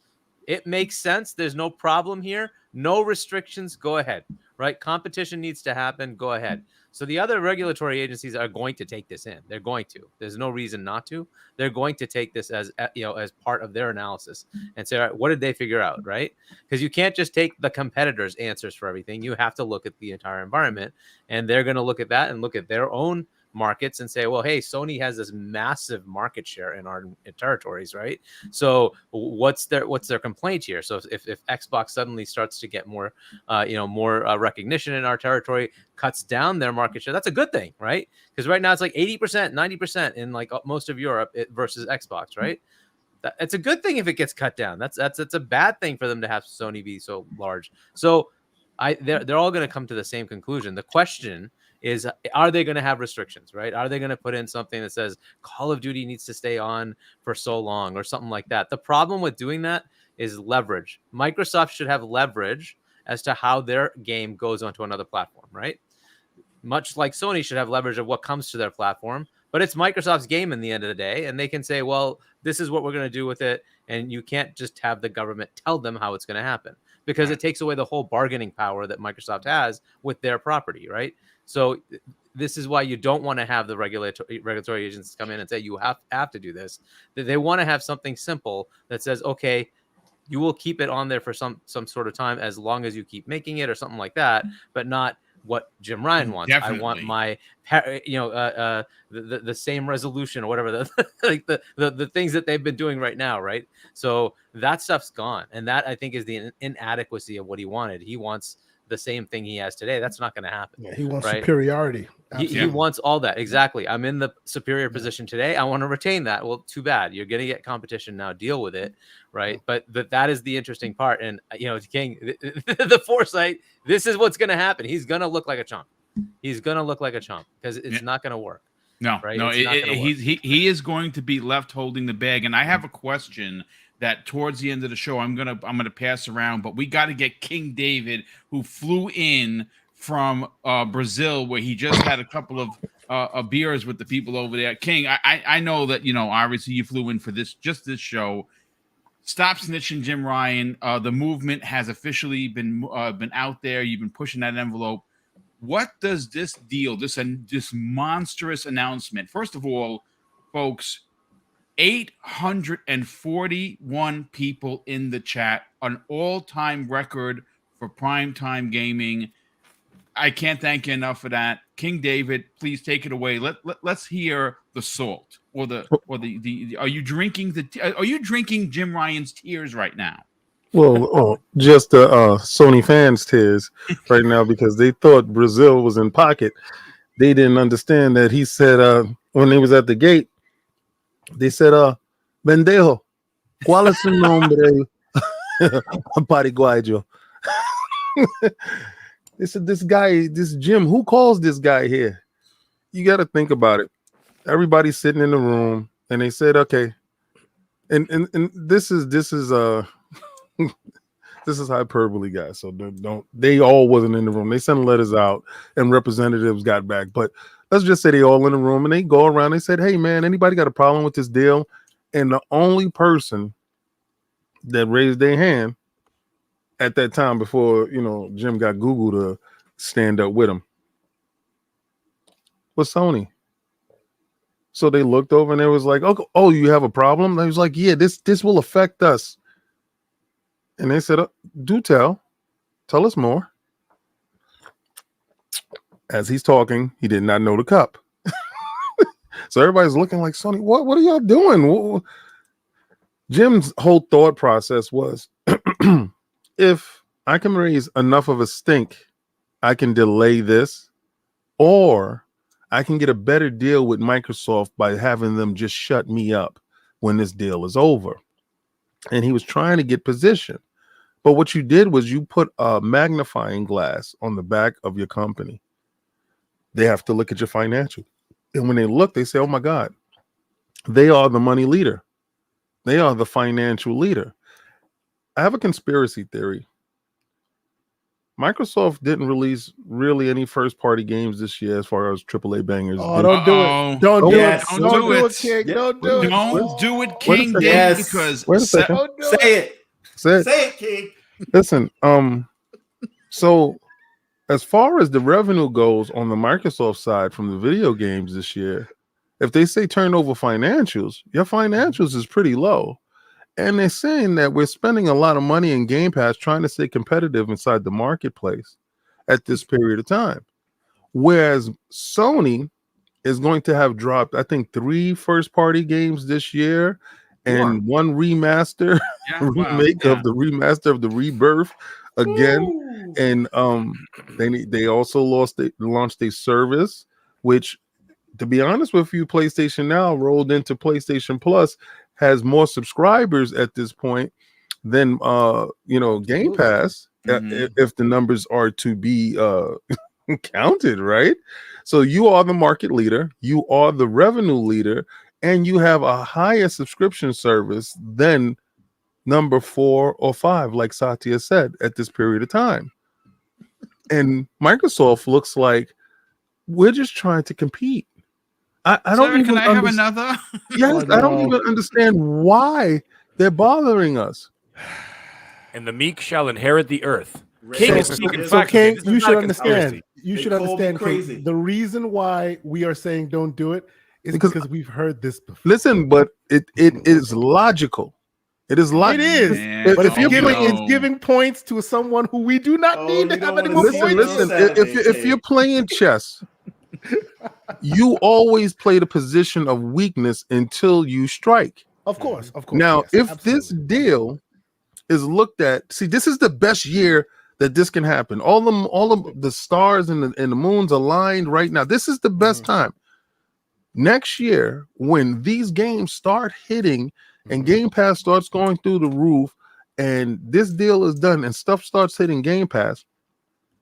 It makes sense. There's no problem here. No restrictions. Go ahead, right? Competition needs to happen. Go ahead. So the other regulatory agencies are going to take this in. They're going to. There's no reason not to. They're going to take this as as part of their analysis and say, all right, what did they figure out, right? Because you can't just take the competitors' answers for everything. You have to look at the entire environment, and they're going to look at that and look at their own markets and say, well, hey, Sony has this massive market share in our territories, right? So what's their complaint here? So if Xbox suddenly starts to get more recognition in our territory, cuts down their market share, that's a good thing, right? Because right now it's like 80%, 90% in like most of Europe versus Xbox, right? It's a good thing if it gets cut down. That's a bad thing for them to have Sony be so large. So they're all going to come to the same conclusion. The question is, are they going to have restrictions, right? Are they going to put in something that says Call of Duty needs to stay on for so long or something like that? The problem with doing that is leverage. Microsoft should have leverage as to how their game goes onto another platform, right? Much like Sony should have leverage of what comes to their platform, but it's Microsoft's game in the end of the day. And they can say, well, this is what we're going to do with it. And you can't just have the government tell them how it's going to happen, because it takes away the whole bargaining power that Microsoft has with their property, right? So this is why you don't want to have the regulatory agencies come in and say you have to do this. They want to have something simple that says, okay, you will keep it on there for some sort of time as long as you keep making it or something like that, but not what Jim Ryan wants. Definitely. I want my, the same resolution or whatever, the things that they've been doing right now, right? So that stuff's gone, and that I think is the inadequacy of what he wanted. He wants the same thing he has today. That's not going to happen. Yeah, he wants right? superiority. He wants all that. Exactly. I'm in the superior position today. I want to retain that. Well, too bad. You're going to get competition now. Deal with it. Right. But that is the interesting part. And, King, the foresight, this is what's going to happen. He's going to look like a chump. He's going to look like a chump because it's not going to work. No, right? no, he is going to be left holding the bag. And I have a question that towards the end of the show I'm gonna pass around, but we got to get King David, who flew in from Brazil, where he just had a couple of beers with the people over there. King, I know that obviously you flew in for this show. Stop snitching, Jim Ryan. The movement has officially been out there. You've been pushing that envelope. What does this deal, this monstrous announcement? First of all, folks, 841 people in the chat, an all-time record for primetime gaming. I can't thank you enough for that. King David, please take it away. Let's hear the salt or the are you drinking Jim Ryan's tears right now? Well, just the Sony fans' tears right now, because they thought Brazil was in pocket. They didn't understand that he said when he was at the gate, they said, "Bendejo, ¿cuál es su nombre, Paraguayo?" They said, "This guy, this Jim, who calls this guy here?" You got to think about it. Everybody's sitting in the room, and they said, "Okay," and this is this is hyperbole, guys. So don't they all wasn't in the room. They sent letters out, and representatives got back, but. Let's just say they all in the room and they go around. They said, "Hey, man, anybody got a problem with this deal?" And the only person that raised their hand at that time, before Jim got Google to stand up with him, was Sony. So they looked over and it was like, "Oh, you have a problem?" They was like, "Yeah, this will affect us." And they said, "Do tell us more." As he's talking, he did not know the cup. So everybody's looking like, "Sony, what are y'all doing?" Jim's whole thought process was, if I can raise enough of a stink, I can delay this, or I can get a better deal with Microsoft by having them just shut me up when this deal is over. And he was trying to get position. But what you did was you put a magnifying glass on the back of your company. They have to look at your financial. And when they look, they say, "Oh my God, they are the money leader. They are the financial leader." I have a conspiracy theory. Microsoft didn't release really any first-party games this year as far as AAA bangers. Oh, don't do it. Don't do it. Don't do it, King. Don't do it. Don't do it, King David, because wait a second. Say it, King. Listen, so as far as the revenue goes on the Microsoft side from the video games this year, if they say turnover financials, your financials is pretty low. And they're saying that we're spending a lot of money in Game Pass trying to stay competitive inside the marketplace at this period of time. Whereas Sony is going to have dropped, I think, 3 first-party games this year and 1 remaster, remake of the remaster of the Rebirth again. Ooh. And they also launched a service, which, to be honest with you, PlayStation Now rolled into PlayStation Plus, has more subscribers at this point than Game Pass, if the numbers are to be counted, right? So you are the market leader, you are the revenue leader, and you have a higher subscription service than number 4 or 5, like Satya said, at this period of time. And Microsoft looks like we're just trying to compete. I don't even can I have another? Yes, I don't even understand why they're bothering us. And the meek shall inherit the earth. King, is speaking so facts. King, This is you not should a understand. conspiracy. You They should call me understand, crazy. King. The reason why we are saying don't do it is because we've heard this before. Listen, but it is logical. It is logical. It is, Man, but if you're oh, it's giving points to someone who we do not need to have any more points. Listen. If you're playing chess, you always play the position of weakness until you strike. Of course. Now, yes, if this absolutely. deal is looked at, see, this is the best year that this can happen. All of the stars and the moons aligned right now. This is the best time. Next year, when these games start hitting and Game Pass starts going through the roof, and this deal is done and stuff starts hitting Game Pass,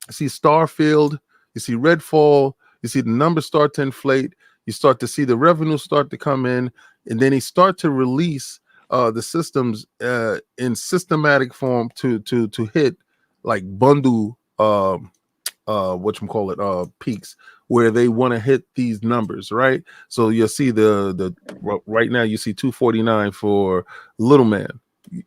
you see Starfield, you see Redfall, you see the numbers start to inflate, you start to see the revenue start to come in, and then he start to release the systems in systematic form to hit like bundle peaks where they want to hit these numbers, right? So you'll see the right now you see 249 for Little Man.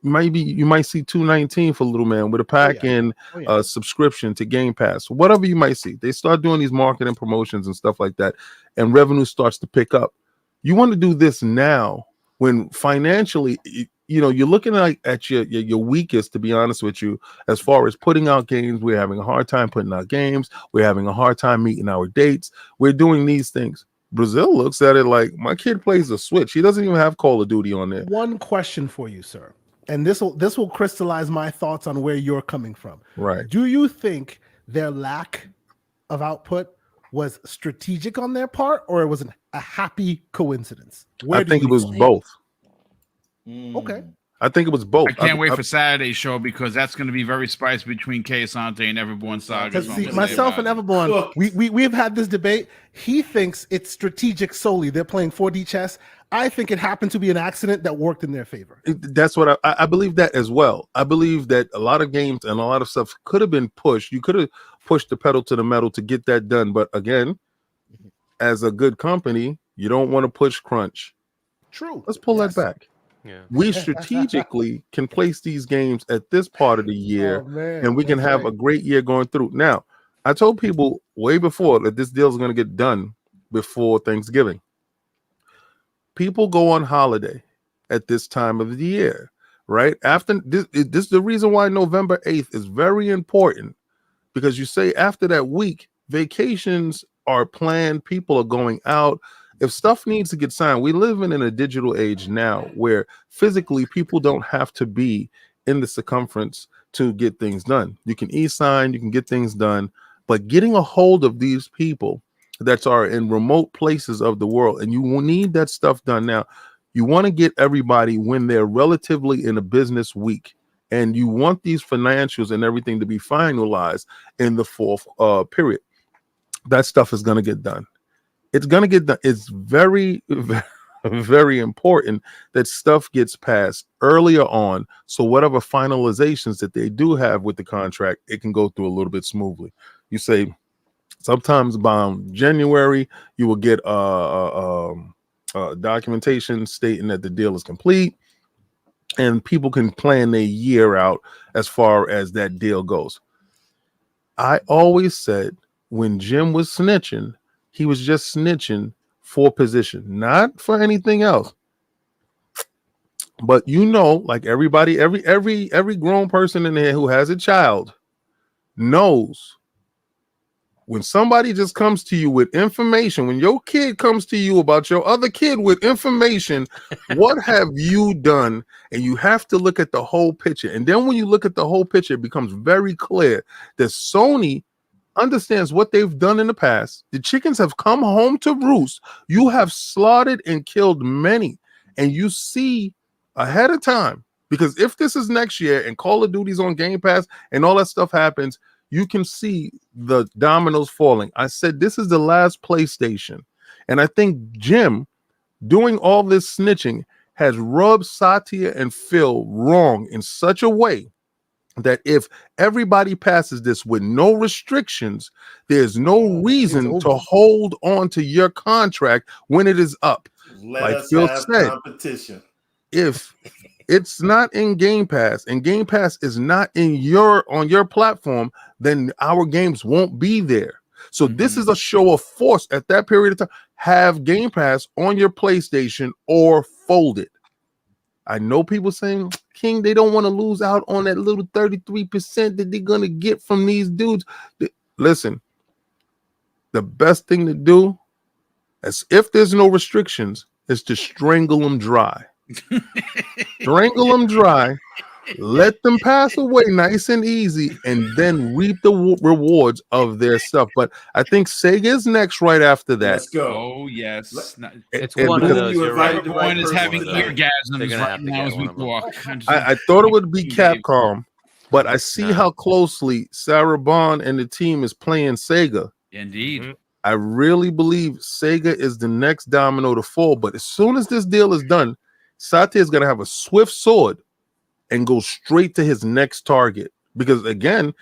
Maybe you might see 219 for Little Man with a pack and subscription to Game Pass. Whatever you might see, they start doing these marketing promotions and stuff like that, and revenue starts to pick up. You want to do this now when financially, you're looking at your weakest, to be honest with you, as far as putting out games. We're having a hard time putting out games. We're having a hard time meeting our dates. We're doing these things. Brazil looks at it like, my kid plays the Switch. He doesn't even have Call of Duty on there. One question for you, sir, and this will crystallize my thoughts on where you're coming from. Right. Do you think their lack of was strategic on their part, or it was a happy coincidence? I think it was both. Okay. I think it was both. I can't wait for Saturday's show because that's going to be very spicy between Kay Asante and Everborn Saga. See, myself and Everborn, we've had this debate. He thinks it's strategic solely. They're playing 4D chess. I think it happened to be an accident that worked in their favor. That's what I believe that as well. I believe that a lot of games and a lot of stuff could have been pushed. You could have pushed the pedal to the metal to get that done. But again, as a good company, you don't want to push crunch. True. Let's pull that back. Yeah. We strategically can place these games at this part of the year, and we can have a great year going through. Now, I told people way before that this deal is going to get done before Thanksgiving. People go on holiday at this time of the year, right? After this is the reason why November 8th is very important, because you say after that week, vacations are planned, people are going out. If stuff needs to get signed, we live in a digital age now where physically people don't have to be in the circumference to get things done. You can e-sign, you can get things done, but getting a hold of these people that are in remote places of the world, and you will need that stuff done now. You want to get everybody when they're relatively in a business week, and you want these financials and everything to be finalized in the fourth period. That stuff is going to get done. It's going to get done. It's very, very, very important that stuff gets passed earlier on. So whatever finalizations that they do have with the contract, it can go through a little bit smoothly. You say sometimes by January, you will get documentation stating that the deal is complete, and people can plan their year out as far as that deal goes. I always said when Jim was snitching, he was just snitching for position, not for anything else. But like everybody, every grown person in here who has a child knows when somebody just comes to you with information, when your kid comes to you about your other kid with information, what have you done? And you have to look at the whole picture. And then when you look at the whole picture, it becomes very clear that Sony understands what they've done in the past. The chickens have come home to roost. You have slaughtered and killed many, and you see ahead of time, because if this is next year and Call of Duty's on Game Pass and all that stuff happens, you can see the dominoes falling. I said this is the last PlayStation, and I think Jim doing all this snitching has rubbed Satya and Phil wrong in such a way that if everybody passes this with no restrictions, there's no reason to hold on to your contract when it is up. Let us have competition. If it's not in Game Pass and Game Pass is not on your platform, then our games won't be there. So this is a show of force at that period of time. Have Game Pass on your PlayStation or fold it. I know people saying, King, they don't want to lose out on that little 33% that they're going to get from these dudes. Listen, the best thing to do, as if there's no restrictions, is to strangle them dry. Strangle them dry Let them pass away nice and easy, and then reap the rewards of their stuff. But I think Sega is next, right after that. Let's go. Oh yes. It's And one of because those. you You're right. invited the right Everyone is person having to that. They're orgasms gonna right have to now get as we one of them. talk. I thought it would be Dave. Capcom, but I see Nah. how closely Sarah Bond and the team is playing Sega. Indeed. Mhm. I really believe Sega is the next domino to fall. But as soon as this deal is done, Satya is going to have a swift sword and go straight to his next target. Because again,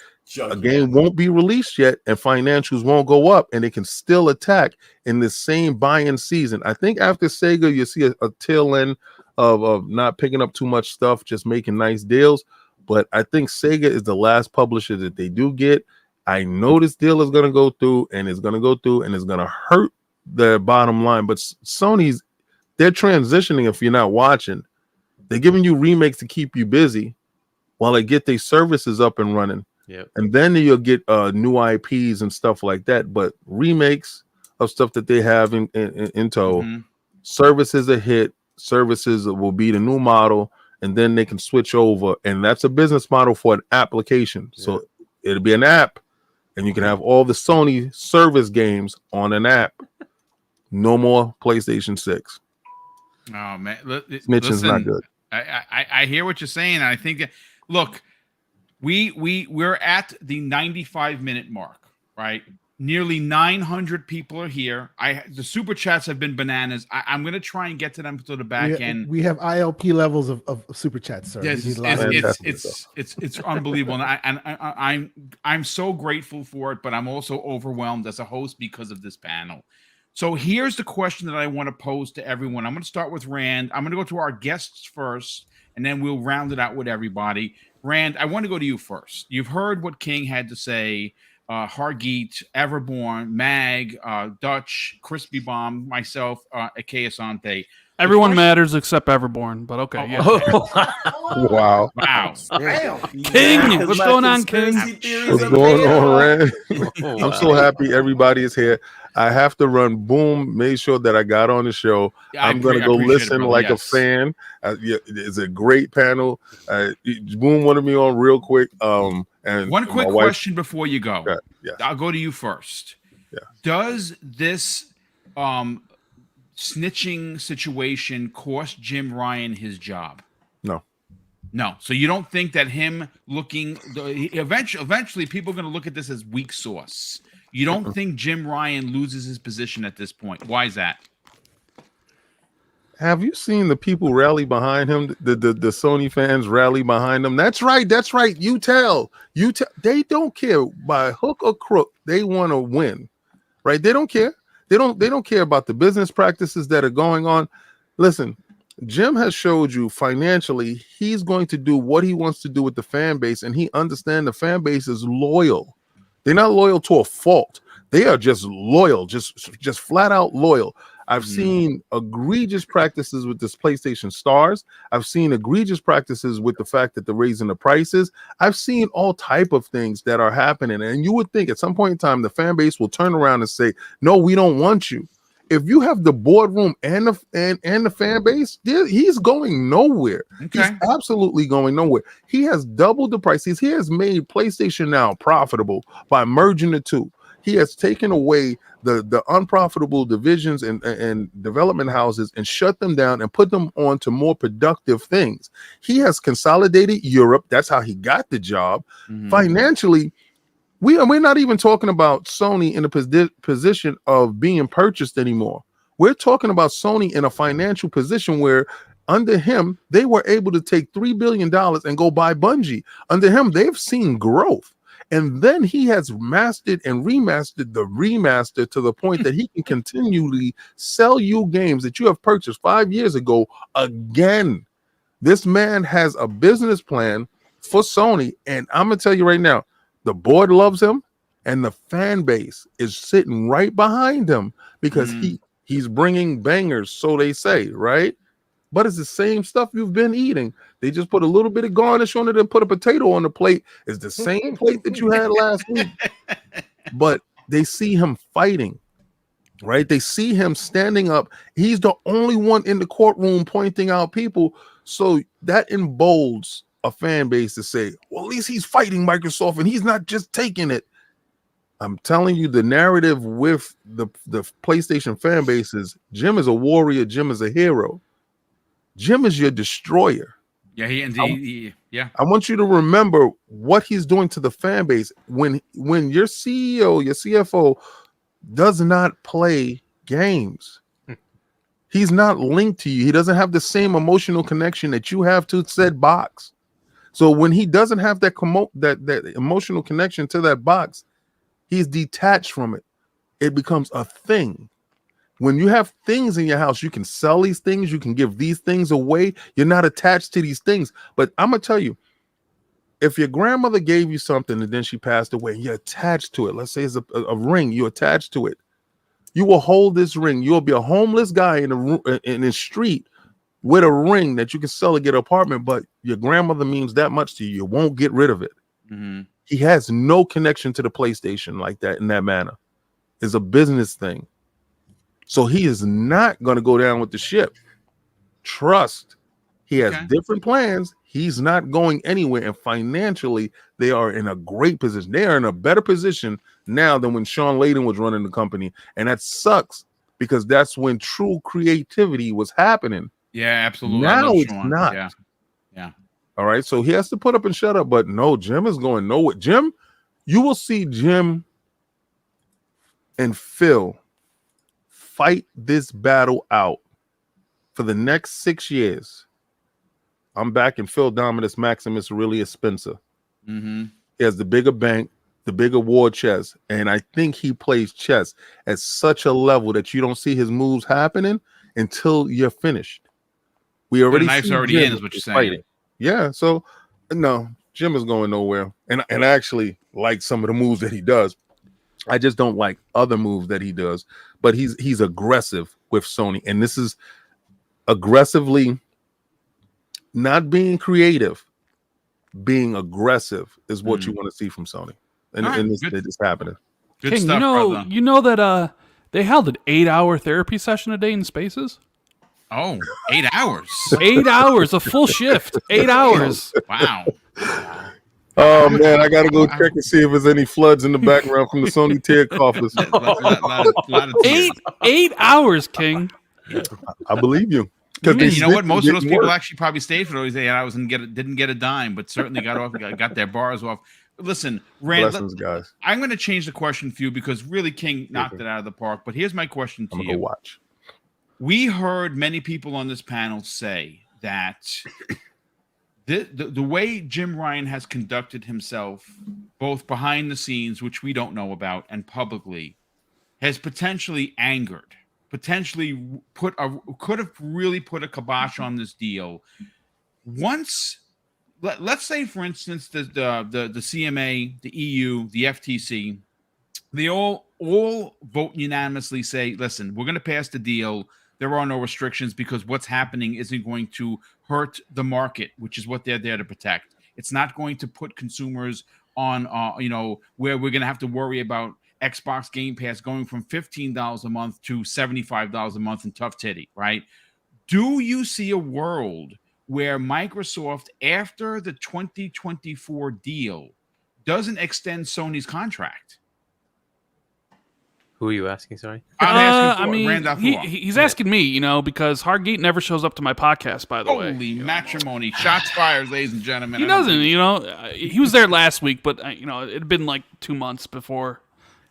a game won't be released yet and financials won't go up, and they can still attack in the same buy-in season. I think after Sega, you see a tail end of not picking up too much stuff, just making nice deals. But I think Sega is the last publisher that they do get. I know this deal is going to go through, and it's going to go through, and it's going to hurt their bottom line. But Sony's, they're transitioning. If you're not watching, they're giving you remakes to keep you busy while they get their services up and running. Yep. And then you'll get new IPs and stuff like that. But remakes of stuff that they have in tow, Mhm. services a hit. Services will be the new model, and then they can switch over. And that's a business model for an application. So it'll be an app, and you can have all the Sony service games on an app. No more PlayStation 6. Oh man, Snitching's not good. I hear what you're saying. I think, look, we're at the 95-minute mark, right? Nearly 900 people are here. The super chats have been bananas. I'm going to try and get to them to the back end. We have ILP levels of super chats, sir. Yes, We need a lot of it's unbelievable, and I'm so grateful for it, but I'm also overwhelmed as a host because of this panel. So here's the question that I want to pose to everyone. I'm going to start with Rand. I'm going to go to our guests first, and then we'll round it out with everybody. Rand, I want to go to you first. You've heard what King had to say. Hargeet, Everborn, Mag, Dutch, Crispy Bomb, myself, Ike Asante. Everyone matters except Everborn, but okay. Yeah. Wow. Wow. King, what's going on, King? What's going on, Rand? I'm so happy everybody is here. I have to run. Boom, made sure that I got on the show. I'm going to go listen like a fan. It's a great panel. Boom wanted me on real quick. And one quick question before you go. Yes. I'll go to you first. Yeah. Does this snitching situation cost Jim Ryan his job? No. So you don't think that him looking eventually people are going to look at this as weak sauce. You don't think Jim Ryan loses his position at this point? Why is that? Have you seen the people rally behind him? The Sony fans rally behind him. That's right. You tell. They don't care by hook or crook. They want to win, right? They don't care. They don't care about the business practices that are going on. Listen, Jim has showed you financially he's going to do what he wants to do with the fan base, and he understands the fan base is loyal. They're not loyal to a fault. They are just loyal, just flat out loyal. I've seen egregious practices with this PlayStation Stars. I've seen egregious practices with the fact that they're raising the prices. I've seen all type of things that are happening. And you would think at some point in time, the fan base will turn around and say, no, we don't want you. If you have the boardroom and the fan base, he's going nowhere. Okay. He's absolutely going nowhere. He has doubled the prices. He has made PlayStation Now profitable by merging the two. He has taken away the unprofitable divisions and development houses and shut them down and put them on to more productive things. He has consolidated Europe. That's how he got the job. Financially, we're not even talking about Sony in a position of being purchased anymore. We're talking about Sony in a financial position where under him, they were able to take $3 billion and go buy Bungie. Under him, they've seen growth. And then he has mastered and remastered the remaster to the point that he can continually sell you games that you have purchased 5 years ago again. This man has a business plan for Sony. And I'm going to tell you right now, the board loves him and the fan base is sitting right behind him because he's bringing bangers, so they say, right? But it's the same stuff you've been eating. They just put a little bit of garnish on it and put a potato on the plate. It's the same plate that you had last week. But they see him fighting, right? They see him standing up. He's the only one in the courtroom pointing out people. So that emboldens a fan base to say, well, at least he's fighting Microsoft and he's not just taking it. I'm telling you, the narrative with the PlayStation fan base is Jim is a warrior, Jim is a hero. Jim is your destroyer. Yeah, yeah. I want you to remember what he's doing to the fan base. When your CEO, your CFO does not play games, he's not linked to you. He doesn't have the same emotional connection that you have to said box. So when he doesn't have that emotional connection to that box, he's detached from it. It becomes a thing. When you have things in your house, you can sell these things, you can give these things away. You're not attached to these things. But I'm going to tell you, if your grandmother gave you something and then she passed away and you're attached to it, let's say it's a ring, you're attached to it. You will hold this ring. You'll be a homeless guy in the street with a ring that you can sell to get an apartment, but your grandmother means that much to you. You won't get rid of it. Mm-hmm. He has no connection to the PlayStation like that in that manner. It's a business thing. So he is not going to go down with the ship. Trust. He has different plans. He's not going anywhere. And financially, they are in a great position. They are in a better position now than when Sean Layden was running the company. And that sucks because that's when true creativity was happening. Yeah, absolutely. Now it's not. Yeah. All right. So he has to put up and shut up. But no, Jim is going nowhere. Jim, you will see Jim and Phil fight this battle out for the next 6 years. I'm backing Phil Dominus Maximus Aurelius Spencer. Mm-hmm. He has the bigger bank, the bigger war chess, and I think he plays chess at such a level that you don't see his moves happening until you're finished. We already the knife's already Jim in, is what you're saying. fighting. Yeah, so no, Jim is going nowhere, and I actually like some of the moves that he does. I just don't like other moves that he does, but he's aggressive with Sony, and this is aggressively not being creative, being aggressive is what you want to see from Sony, and it's happening. Good King, stuff, you know that they held an 8-hour therapy session a day in Spaces. Oh, 8 hours. 8 hours, a full shift. 8 hours. Wow. Oh man, I gotta go check and see if there's any floods in the background from the Sony Tech office. lot of tears. 8 hours, King. I believe you. You know what? Most of those people actually probably stayed for those 8 hours and didn't get a dime, but certainly got their bars off. Listen, Rand, guys. I'm going to change the question for you because really King knocked it out of the park. But here's my question to you. Go watch. We heard many people on this panel say that the way Jim Ryan has conducted himself, both behind the scenes, which we don't know about, and publicly, has potentially angered, potentially could have really put a kibosh on this deal. Once, let's say, for instance, the CMA, the EU, the FTC, they all vote unanimously, say, listen, we're going to pass the deal. There are no restrictions because what's happening isn't going to hurt the market, which is what they're there to protect. It's not going to put consumers on, where we're going to have to worry about Xbox Game Pass going from $15 a month to $75 a month in tough titty, right? Do you see a world where Microsoft, after the 2024 deal, doesn't extend Sony's contract? Who are you asking? Sorry. He's asking me, because Hargate never shows up to my podcast, by the way. Holy matrimony. Shots fired, ladies and gentlemen. He doesn't, he was there last week, but, it had been like 2 months before,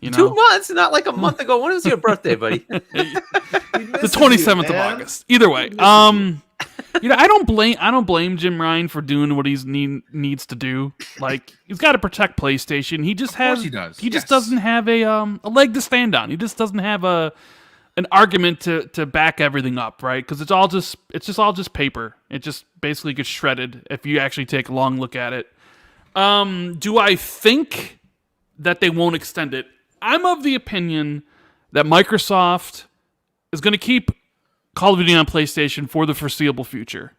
2 months? Not like a month ago. When was your birthday, buddy? The 27th of August. Either way. I don't blame Jim Ryan for doing what he needs to do. Like, he's got to protect PlayStation. He just just doesn't have a leg to stand on. He just doesn't have an argument to back everything up, right? Because it's all just paper. It just basically gets shredded if you actually take a long look at it. Do I think that they won't extend it? I'm of the opinion that Microsoft is going to keep Call of Duty on PlayStation for the foreseeable future.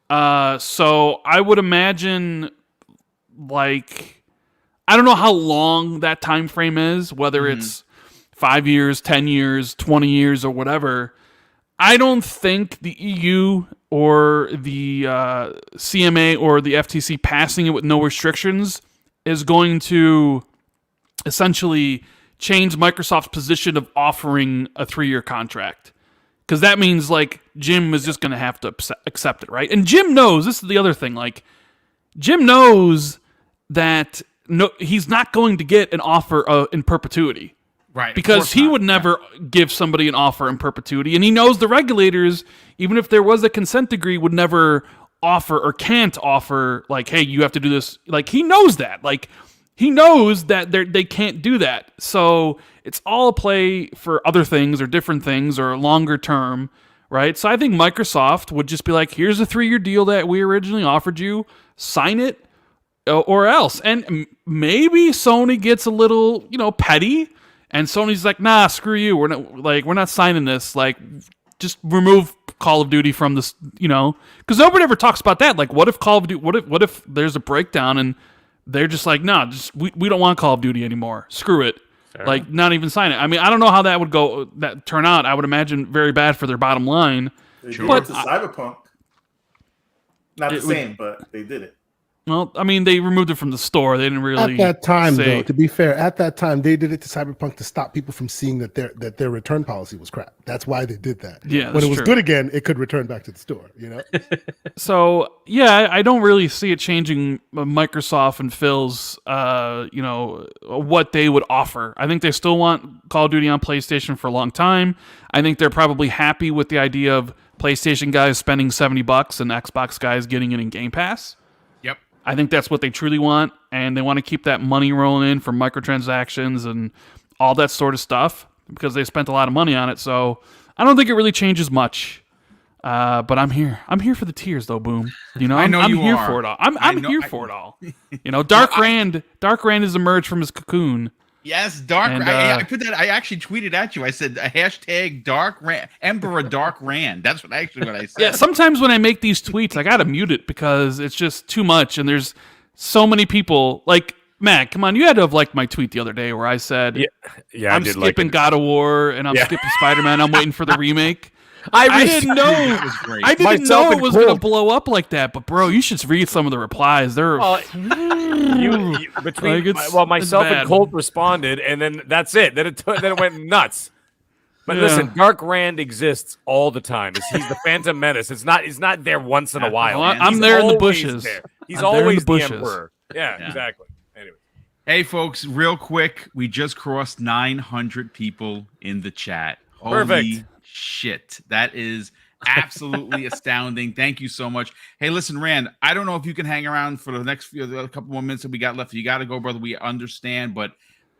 So I would imagine, I don't know how long that time frame is, whether it's 5 years, 10 years, 20 years, or whatever. I don't think the EU or the CMA or the FTC passing it with no restrictions is going to essentially change Microsoft's position of offering a 3-year contract. Because that means, like, Jim is just going to have to accept it, right? And Jim knows, this is the other thing, like, Jim knows that he's not going to get an offer in perpetuity. Right. Because he would never give somebody an offer in perpetuity. And he knows the regulators, even if there was a consent decree, would never offer or can't offer, like, hey, you have to do this. Like, he knows that. Like, he knows that they can't do that. So it's all a play for other things or different things or longer term, right? So I think Microsoft would just be like, here's a 3-year deal that we originally offered you. Sign it or else. And maybe Sony gets a little, petty. And Sony's like, nah, screw you. We're not signing this. Like, just remove Call of Duty from this, because nobody ever talks about that. Like, what if Call of Duty? What if there's a breakdown and they're just like, nah, we don't want Call of Duty anymore. Screw it. Fair like, enough. not even sign it. I mean, I don't know how that would turn out. I would imagine very bad for their bottom line. They did But it to Cyberpunk. Not the same, but they did it. Well, I mean, they removed it from the store. They didn't really. At that time, say, though, to be fair, at that time they did it to Cyberpunk to stop people from seeing that their return policy was crap. That's why they did that. Yeah, when that's it was true. good again, it could return back to the store. So yeah, I don't really see it changing Microsoft and Phil's, what they would offer. I think they still want Call of Duty on PlayStation for a long time. I think they're probably happy with the idea of PlayStation guys spending $70 and Xbox guys getting it in Game Pass. Yep. I think that's what they truly want, and they want to keep that money rolling in from microtransactions and all that sort of stuff because they spent a lot of money on it. So I don't think it really changes much. But I'm here. I'm here for the tears, though. Boom. I know I'm you here are. for it all. I'm here for it all. Dark Rand has emerged from his cocoon. Yes, Dark. And, I put that. I actually tweeted at you. I said hashtag Dark Rand, Emperor Dark Rand. That's what I said. Yeah. Sometimes when I make these tweets, I gotta mute it because it's just too much, and there's so many people. Like, Matt, come on, you had to have liked my tweet the other day where I said, Yeah, I'm I did skipping like it. God of War and I'm skipping Spider-Man. I'm waiting for the remake. I didn't know. That was great. I didn't Myself know it and was Cole. going to blow up like that, but bro, you should read some of the replies. They're myself bad. and Colt responded, and then that's it. Then it went nuts. But Yeah. listen, Dark Rand exists all the time. He's the Phantom Menace. He's not there once in a while. Well, man. I'm He's there in the always bushes. there. He's I'm there in always the the bushes. Emperor. Yeah, Yeah. exactly. Anyway. Hey, folks, real quick, we just crossed 900 people in the chat. Holy Perfect. shit. That is absolutely astounding. Thank you so much. Hey, listen, Rand, I don't know if you can hang around for the next a couple more minutes that we got left. You got to go, brother. We understand, but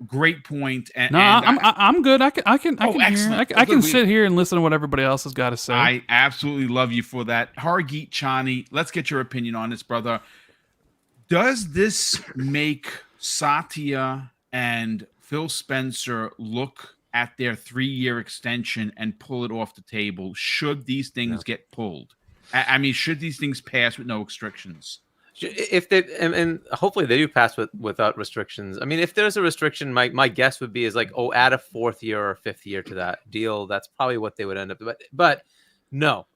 great point. No, I'm good. I can hear. excellent. I can Good. sit here and listen to what everybody else has got to say. I absolutely love you for that. Hargeet Chani, let's get your opinion on this, brother. Does this make Satya and Phil Spencer look at their 3-year extension and pull it off the table? Should these things get pulled? I mean, should these things pass with no restrictions? If they and hopefully they do pass without restrictions. I mean, if there's a restriction, my guess would be is like, add a 4th year or 5th year to that deal. That's probably what they would end up. But no,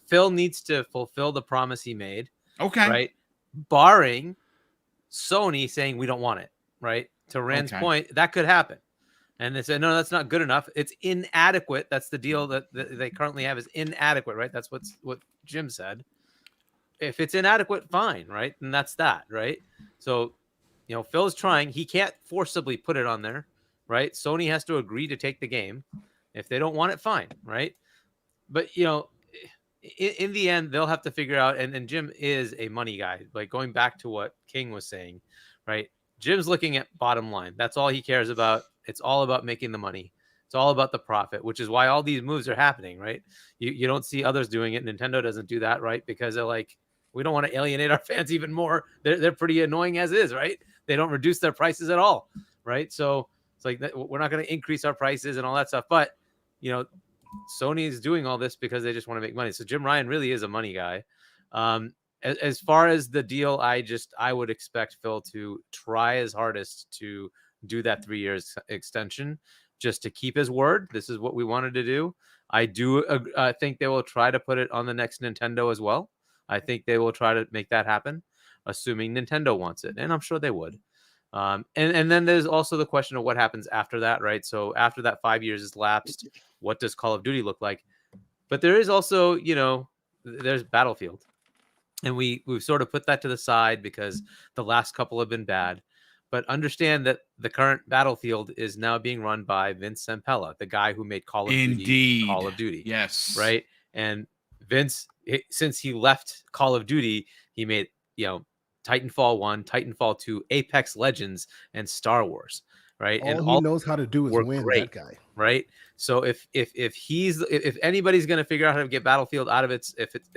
Phil needs to fulfill the promise he made. Okay. Right. Barring Sony saying we don't want it. Right. To Rand's point, that could happen. And they said, no, that's not good enough. It's inadequate. That's the deal that they currently have is inadequate. Right. That's what Jim said. If it's inadequate, fine, right? And that's that, right? So, Phil's trying. He can't forcibly put it on there, right? Sony has to agree to take the game. If they don't want it, fine, right? But, in the end, they'll have to figure out, and Jim is a money guy. Like, going back to what King was saying, right? Jim's looking at bottom line. That's all he cares about. It's all about making the money. It's all about the profit, which is why all these moves are happening, right? You don't see others doing it. Nintendo doesn't do that, right? Because they're like, we don't want to alienate our fans even more. They're pretty annoying as is, right? They don't reduce their prices at all, right? So it's like we're not going to increase our prices and all that stuff. But, Sony is doing all this because they just want to make money. So Jim Ryan really is a money guy. As far as the deal, I would expect Phil to try his hardest to do that 3 years extension just to keep his word. This is what we wanted to do. I do think they will try to put it on the next Nintendo as well. I think they will try to make that happen, assuming Nintendo wants it, and I'm sure they would. And then there's also the question of what happens after that, right? So after that 5 years is lapsed, what does Call of Duty look like? But there is also, there's Battlefield, and we've sort of put that to the side because the last couple have been bad. But understand that the current Battlefield is now being run by Vince Zampella, the guy who made Call of Duty. Yes. Right. And Vince, since he left Call of Duty, he made, Titanfall 1, Titanfall 2, Apex Legends, and Star Wars. Right. All and he knows how to do is win, great, that guy. Right. So if anybody's going to figure out how to get Battlefield out of its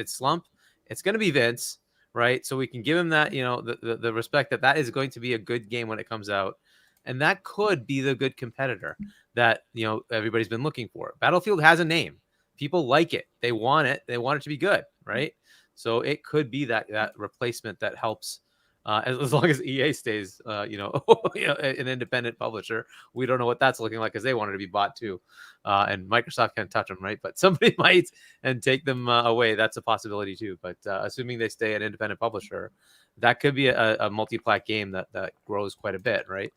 slump, it's going to be Vince. Right. So we can give him that, the respect that is going to be a good game when it comes out. And that could be the good competitor that, everybody's been looking for. Battlefield has a name. People like it. They want it. They want it to be good. Right. So it could be that replacement that helps, as long as EA stays, an independent publisher. We don't know what that's looking like because they wanted to be bought too. And Microsoft can't touch them, right? But somebody might and take them away. That's a possibility too. But assuming they stay an independent publisher, that could be a multi-plat game that grows quite a bit, right?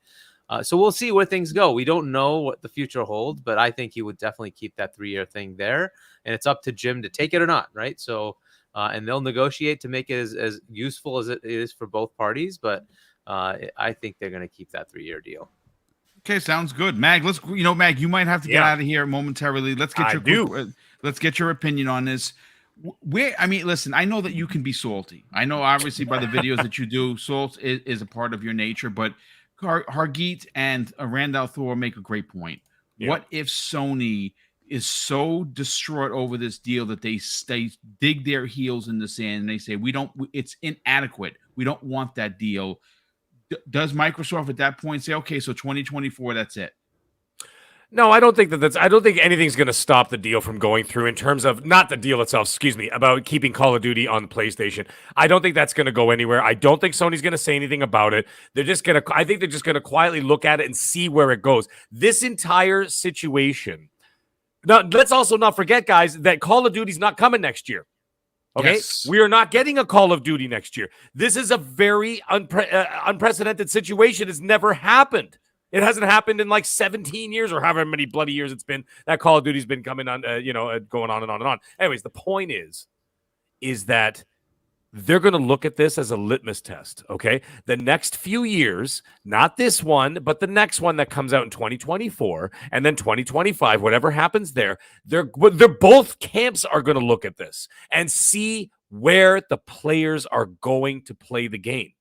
So we'll see where things go. We don't know what the future holds, but I think he would definitely keep that 3-year thing there. And it's up to Jim to take it or not, right? So, and they'll negotiate to make it as useful as it is for both parties. But I think they're going to keep that 3-year deal. Okay, sounds good. Mag, Mag, you might have to get out of here momentarily. Let's get let's get your opinion on this. Listen, I know that you can be salty. I know, obviously, by the videos that you do, salt is a part of your nature, but Hargeet and Randall Thor make a great point. Yeah. What if Sony is so distraught over this deal that they dig their heels in the sand and they say, it's inadequate. We don't want that deal. Does Microsoft at that point say, okay, so 2024, that's it? No, I don't think I don't think anything's going to stop the deal from going through in terms of, not the deal itself, about keeping Call of Duty on the PlayStation. I don't think that's going to go anywhere. I don't think Sony's going to say anything about it. I think they're just going to quietly look at it and see where it goes. This entire situation. Now, let's also not forget, guys, that Call of Duty's not coming next year. Okay, yes. We are not getting a Call of Duty next year. This is a very unprecedented situation. It's never happened. It hasn't happened in like 17 years or however many bloody years it's been that Call of Duty's been coming on, going on and on and on. Anyways, the point is that they're going to look at this as a litmus test, okay? The next few years, not this one, but the next one that comes out in 2024 and then 2025, whatever happens there, they're both camps are going to look at this and see where the players are going to play the game.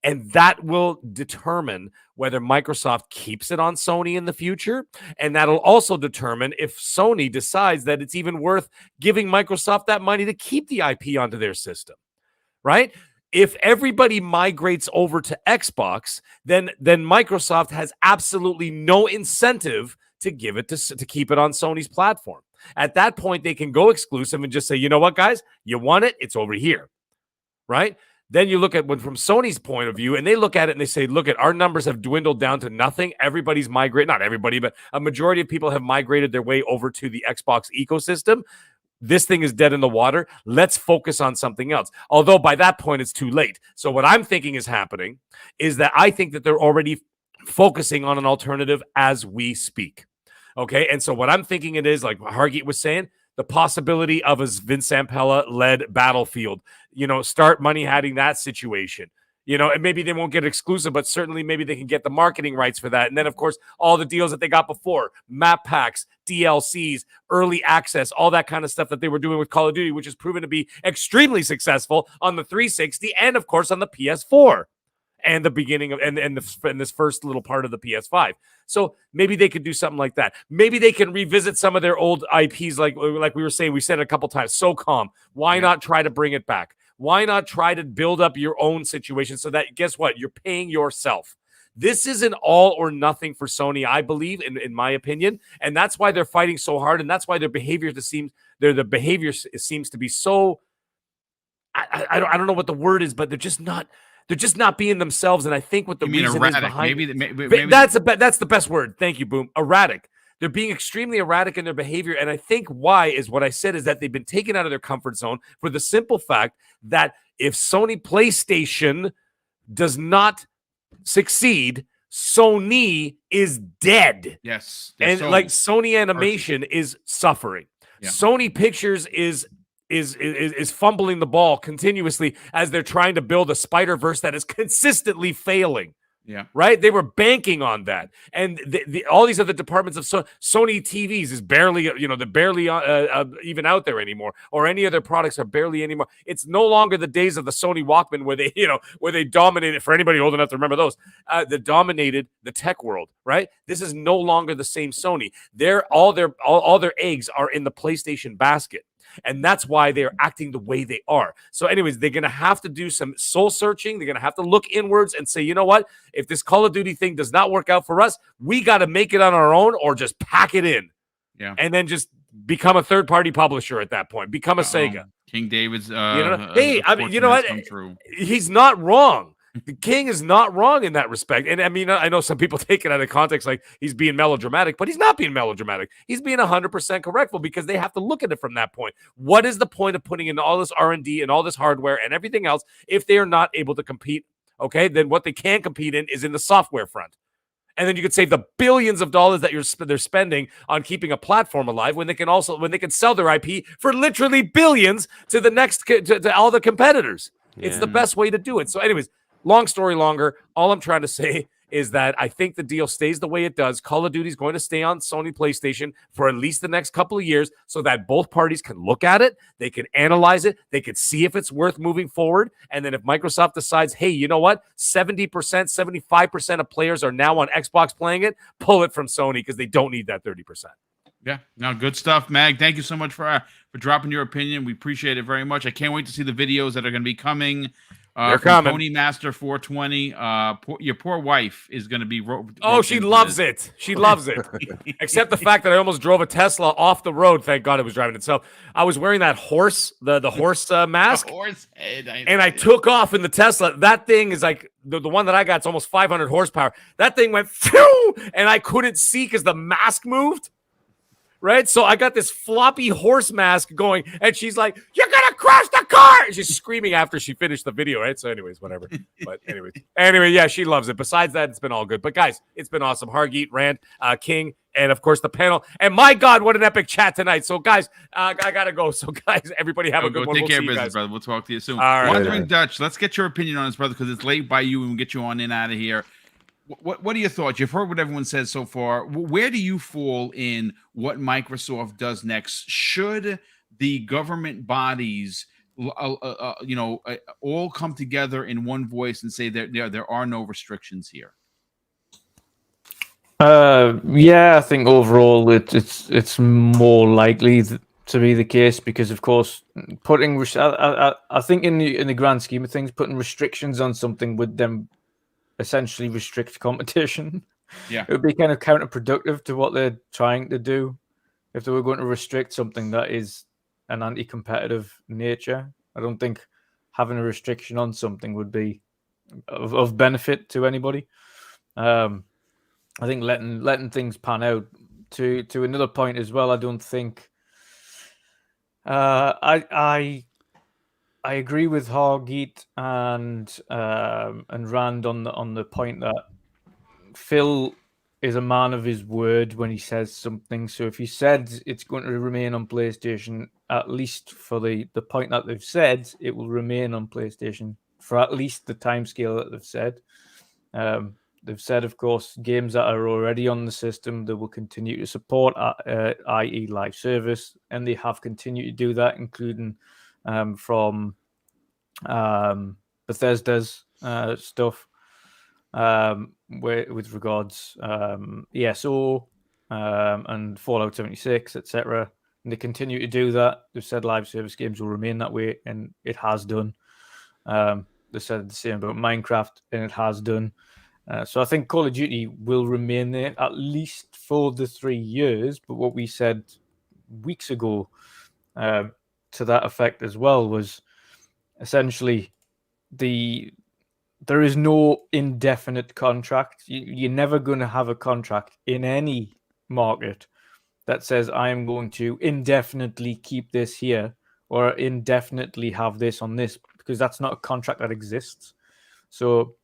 And that will determine whether Microsoft keeps it on Sony in the future. And that'll also determine if Sony decides that it's even worth giving Microsoft that money to keep the IP onto their system, right? If everybody migrates over to Xbox, then Microsoft has absolutely no incentive to give it to keep it on Sony's platform. At that point, they can go exclusive and just say, you know what, guys, you want it? It's over here, right? Then you look at from Sony's point of view, and they look at it and they say, look, our numbers have dwindled down to nothing. Everybody's migrated, not everybody, but a majority of people have migrated their way over to the Xbox ecosystem. This thing is dead in the water. Let's focus on something else. Although by that point, it's too late. So what I'm thinking is happening is that I think that they're already focusing on an alternative as we speak. Okay. And so what I'm thinking it is, like Hargeet was saying, the possibility of a Vince Zampella-led Battlefield, start money-hatting that situation. And maybe they won't get exclusive, but certainly maybe they can get the marketing rights for that. And then, of course, all the deals that they got before, map packs, DLCs, early access, all that kind of stuff that they were doing with Call of Duty, which has proven to be extremely successful on the 360 and, of course, on the PS4 and the beginning of and this first little part of the PS5. So maybe they could do something like that. Maybe they can revisit some of their old IPs, like we were saying. We said it a couple times. SOCOM. Why not try to bring it back? Why not try to build up your own situation so that, guess what? You're paying yourself. This is an all or nothing for Sony, I believe, in my opinion. And that's why they're fighting so hard. And that's why their behavior seems to be so, I don't know what the word is, but they're just not being themselves. And I think what the reason is behind maybe that's the best word. Thank you, Boom. Erratic. They're being extremely erratic in their behavior. And I think why is what I said is that they've been taken out of their comfort zone for the simple fact that if Sony PlayStation does not succeed, Sony is dead. Yes. And like Sony Animation is suffering. Yeah. Sony Pictures is fumbling the ball continuously as they're trying to build a Spider-Verse that is consistently failing. Yeah. Right. They were banking on that. And all these other departments of Sony TVs is barely, they're barely even out there anymore, or any other products are barely anymore. It's no longer the days of the Sony Walkman where they dominated. For anybody old enough to remember those, that dominated the tech world. Right. This is no longer the same Sony. All their eggs are in the PlayStation basket. And that's why they're acting the way they are. So anyways, they're going to have to do some soul searching. They're going to have to look inwards and say, you know what? If this Call of Duty thing does not work out for us, we got to make it on our own or just pack it in. Yeah. And then just become a third-party publisher at that point. Become a Sega. King David's hey, I mean, you know what? He's not wrong. The King is not wrong in that respect. And I mean, I know some people take it out of context like he's being melodramatic, but he's not being melodramatic. He's being 100% correctful because they have to look at it from that point. What is the point of putting in all this R&D and all this hardware and everything else if they are not able to compete? Okay, then what they can compete in is in the software front. And then you could save the billions of dollars that they're spending on keeping a platform alive when they can sell their IP for literally billions to the next to all the competitors. Yeah. It's the best way to do it. So anyways, long story longer, all I'm trying to say is that I think the deal stays the way it does. Call of Duty is going to stay on Sony PlayStation for at least the next couple of years so that both parties can look at it, they can analyze it, they can see if it's worth moving forward. And then if Microsoft decides, hey, you know what? 70%, 75% of players are now on Xbox playing it, pull it from Sony because they don't need that 30%. Yeah, no, good stuff, Mag. Thank you so much for dropping your opinion. We appreciate it very much. I can't wait to see the videos that are going to be coming. They're coming. Tony Master 420. Your poor wife is going to be. She loves it. She loves it. Except the fact that I almost drove a Tesla off the road. Thank God it was driving itself. I was wearing that horse, the horse mask, horse head, and I took off in the Tesla. That thing is like the one that I got. It's almost 500 horsepower. That thing went phew, and I couldn't see because the mask moved. Right, so I got this floppy horse mask going, and she's like, "You're gonna crash the car!" And she's screaming after she finished the video. Right, so anyways, whatever. But anyway, yeah, she loves it. Besides that, it's been all good. But guys, it's been awesome. Hargeet, Rand, King, and of course the panel. And my God, what an epic chat tonight! So guys, I gotta go. So guys, everybody have a good one. Take care of business, brother. We'll talk to you soon. All right, Wandering Dutch, let's get your opinion on this, brother, because it's late by you, and we'll get you on in out of here. What are your thoughts? You've heard what everyone says so far. Where do you fall in what Microsoft does next? Should the government bodies, all come together in one voice and say there are no restrictions here? Yeah, I think overall it's more likely to be the case because, of course, I think in the grand scheme of things, putting restrictions on something would then essentially restrict competition. Yeah, it would be kind of counterproductive to what they're trying to do if they were going to restrict something that is an anti-competitive nature. I don't think having a restriction on something would be of benefit to anybody. I think letting things pan out. To another point as well, I don't think I agree with Hargeet and Rand on the point that Phil is a man of his word when he says something. So if he said it's going to remain on PlayStation, at least for the point that they've said, it will remain on PlayStation for at least the timescale that they've said. They've said, of course, games that are already on the system, they will continue to support, i.e. live service, and they have continued to do that, including from Bethesda's stuff with regards ESO and Fallout 76, etc. And they continue to do that. They've said live service games will remain that way, and it has done. They said the same about Minecraft, and it has done. So I think Call of Duty will remain there at least for the 3 years. But what we said weeks ago to that effect as well was essentially there is no indefinite contract. You're never going to have a contract in any market that says I am going to indefinitely keep this here or indefinitely have this on this, because that's not a contract that exists. So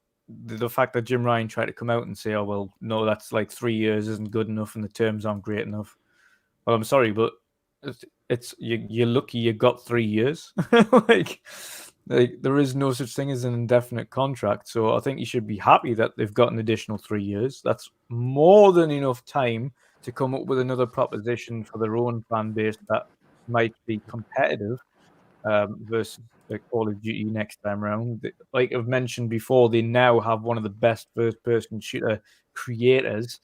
the fact that Jim Ryan tried to come out and say, oh, well, no, that's like 3 years isn't good enough and the terms aren't great enough. Well, I'm sorry, but it's you're lucky you got 3 years. like there is no such thing as an indefinite contract. So I think you should be happy that they've got an additional 3 years. That's more than enough time to come up with another proposition for their own fan base that might be competitive versus the Call of Duty next time around. Like I've mentioned before, they now have one of the best first-person shooter creators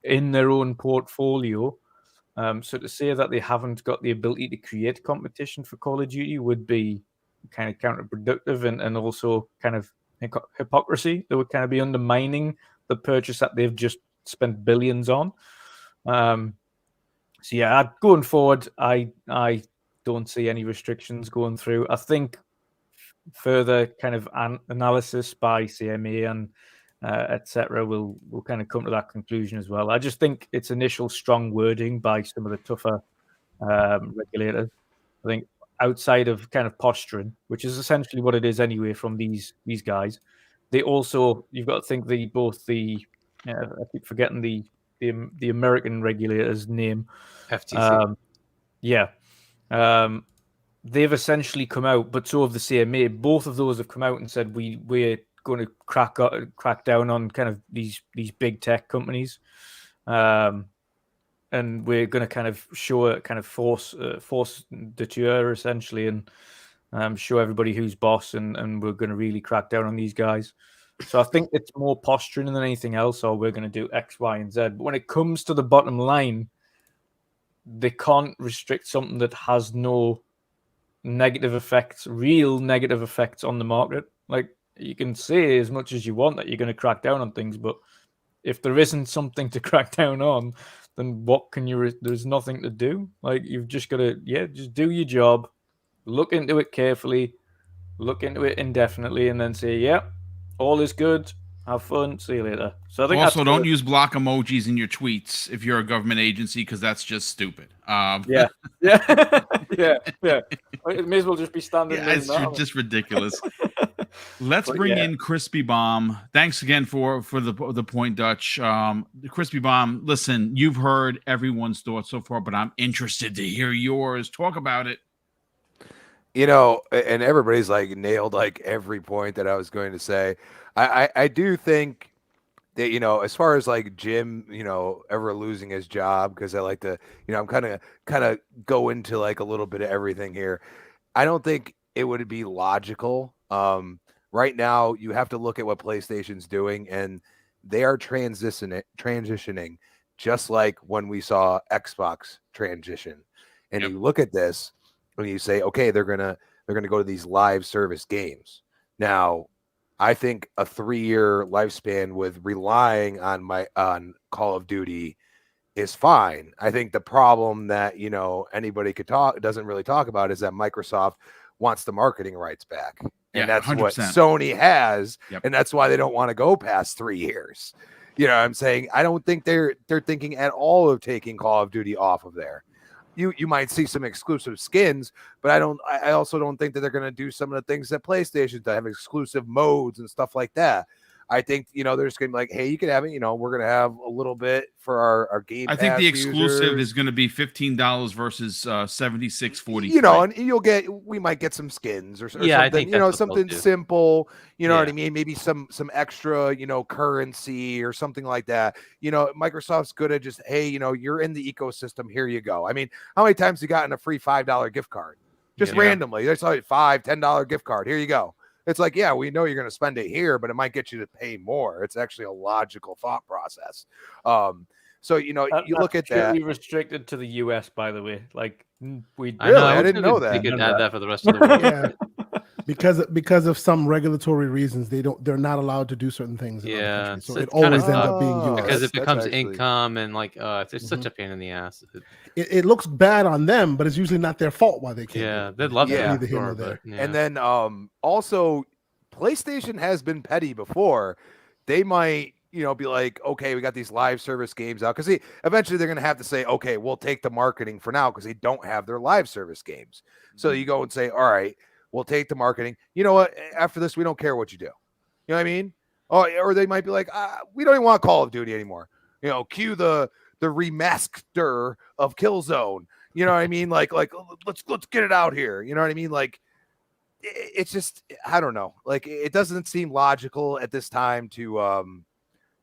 in their own portfolio. So to say that they haven't got the ability to create competition for Call of Duty would be kind of counterproductive and also kind of hypocrisy. They would kind of be undermining the purchase that they've just spent billions on. So yeah, going forward, I don't see any restrictions going through. I think further kind of analysis by CMA and etc. will kind of come to that conclusion as well. I just think it's initial strong wording by some of the tougher regulators. I think outside of kind of posturing, which is essentially what it is anyway from these guys, they also, you've got to think I keep forgetting the American regulator's name. FTC. They've essentially come out, but so have the CMA. Both of those have come out and said we're going to crack down on kind of these big tech companies, and we're going to kind of force deter essentially, and show everybody who's boss, and we're going to really crack down on these guys. So I think it's more posturing than anything else, or we're going to do X, Y, and Z. But when it comes to the bottom line, they can't restrict something that has no real negative effects on the market. Like, you can say as much as you want that you're going to crack down on things, but if there isn't something to crack down on, then what can you? There's nothing to do. Like, you've just got to just do your job, look into it carefully, look into it indefinitely, and then say, all is good. Have fun. See you later. So I think also don't use block emojis in your tweets if you're a government agency, because that's just stupid. Yeah. It may as well just be standing. Yeah, it's just ridiculous. Let's bring in Crispy Bomb. Thanks again for the point, Dutch. Crispy Bomb, listen, you've heard everyone's thoughts so far, but I'm interested to hear yours. Talk about it. And everybody's like nailed like every point that I was going to say. I do think that, as far as like Jim, ever losing his job, because I like to, I'm kind of go into like a little bit of everything here. I don't think it would be logical. Right now, you have to look at what PlayStation's doing, and they are transitioning just like when we saw Xbox transition. And you look at this and you say, okay, they're gonna go to these live service games. Now, I think a 3-year lifespan with relying on Call of Duty is fine. I think the problem that anybody doesn't really talk about is that Microsoft wants the marketing rights back. And that's 100%. What Sony has, and that's why they don't want to go past 3 years. You know what I'm saying? I don't think they're thinking at all of taking Call of Duty off of there. You might see some exclusive skins, but I also don't think that they're going to do some of the things that PlayStation does, have exclusive modes and stuff like that. I think, they're just going to be like, hey, you can have it. We're going to have a little bit for our game. I think the exclusive is going to be $15 versus $76.40. And we might get some skins or something, I think something simple, what I mean? Maybe some extra, currency or something like that. Microsoft's good at just, hey, you're in the ecosystem. Here you go. I mean, how many times you gotten a free $5 gift card? Just randomly. There's like $5, $10 gift card. Here you go. It's like, we know you're going to spend it here, but it might get you to pay more. It's actually a logical thought process. So, you look at that. Restricted to the US, by the way. Like, I didn't know that. They could add that for the rest of the world. Yeah. Because of some regulatory reasons, they're not allowed to do certain things. Yeah, so it always ends up being US because it becomes income and it's such a pain in the ass. It looks bad on them, but it's usually not their fault why they can't. Yeah, they'd love to. Neither here nor there. And then also, PlayStation has been petty before. They might be like, okay, we got these live service games out, because eventually they're going to have to say, okay, we'll take the marketing for now because they don't have their live service games. So you go and say, all right, we'll take the marketing. You know what? After this, we don't care what you do. You know what I mean? Oh, or they might be like, we don't even want Call of Duty anymore. Cue the remaster of Killzone. You know what I mean? Like let's get it out here. You know what I mean? Like, it's just, I don't know. Like, it doesn't seem logical at this time to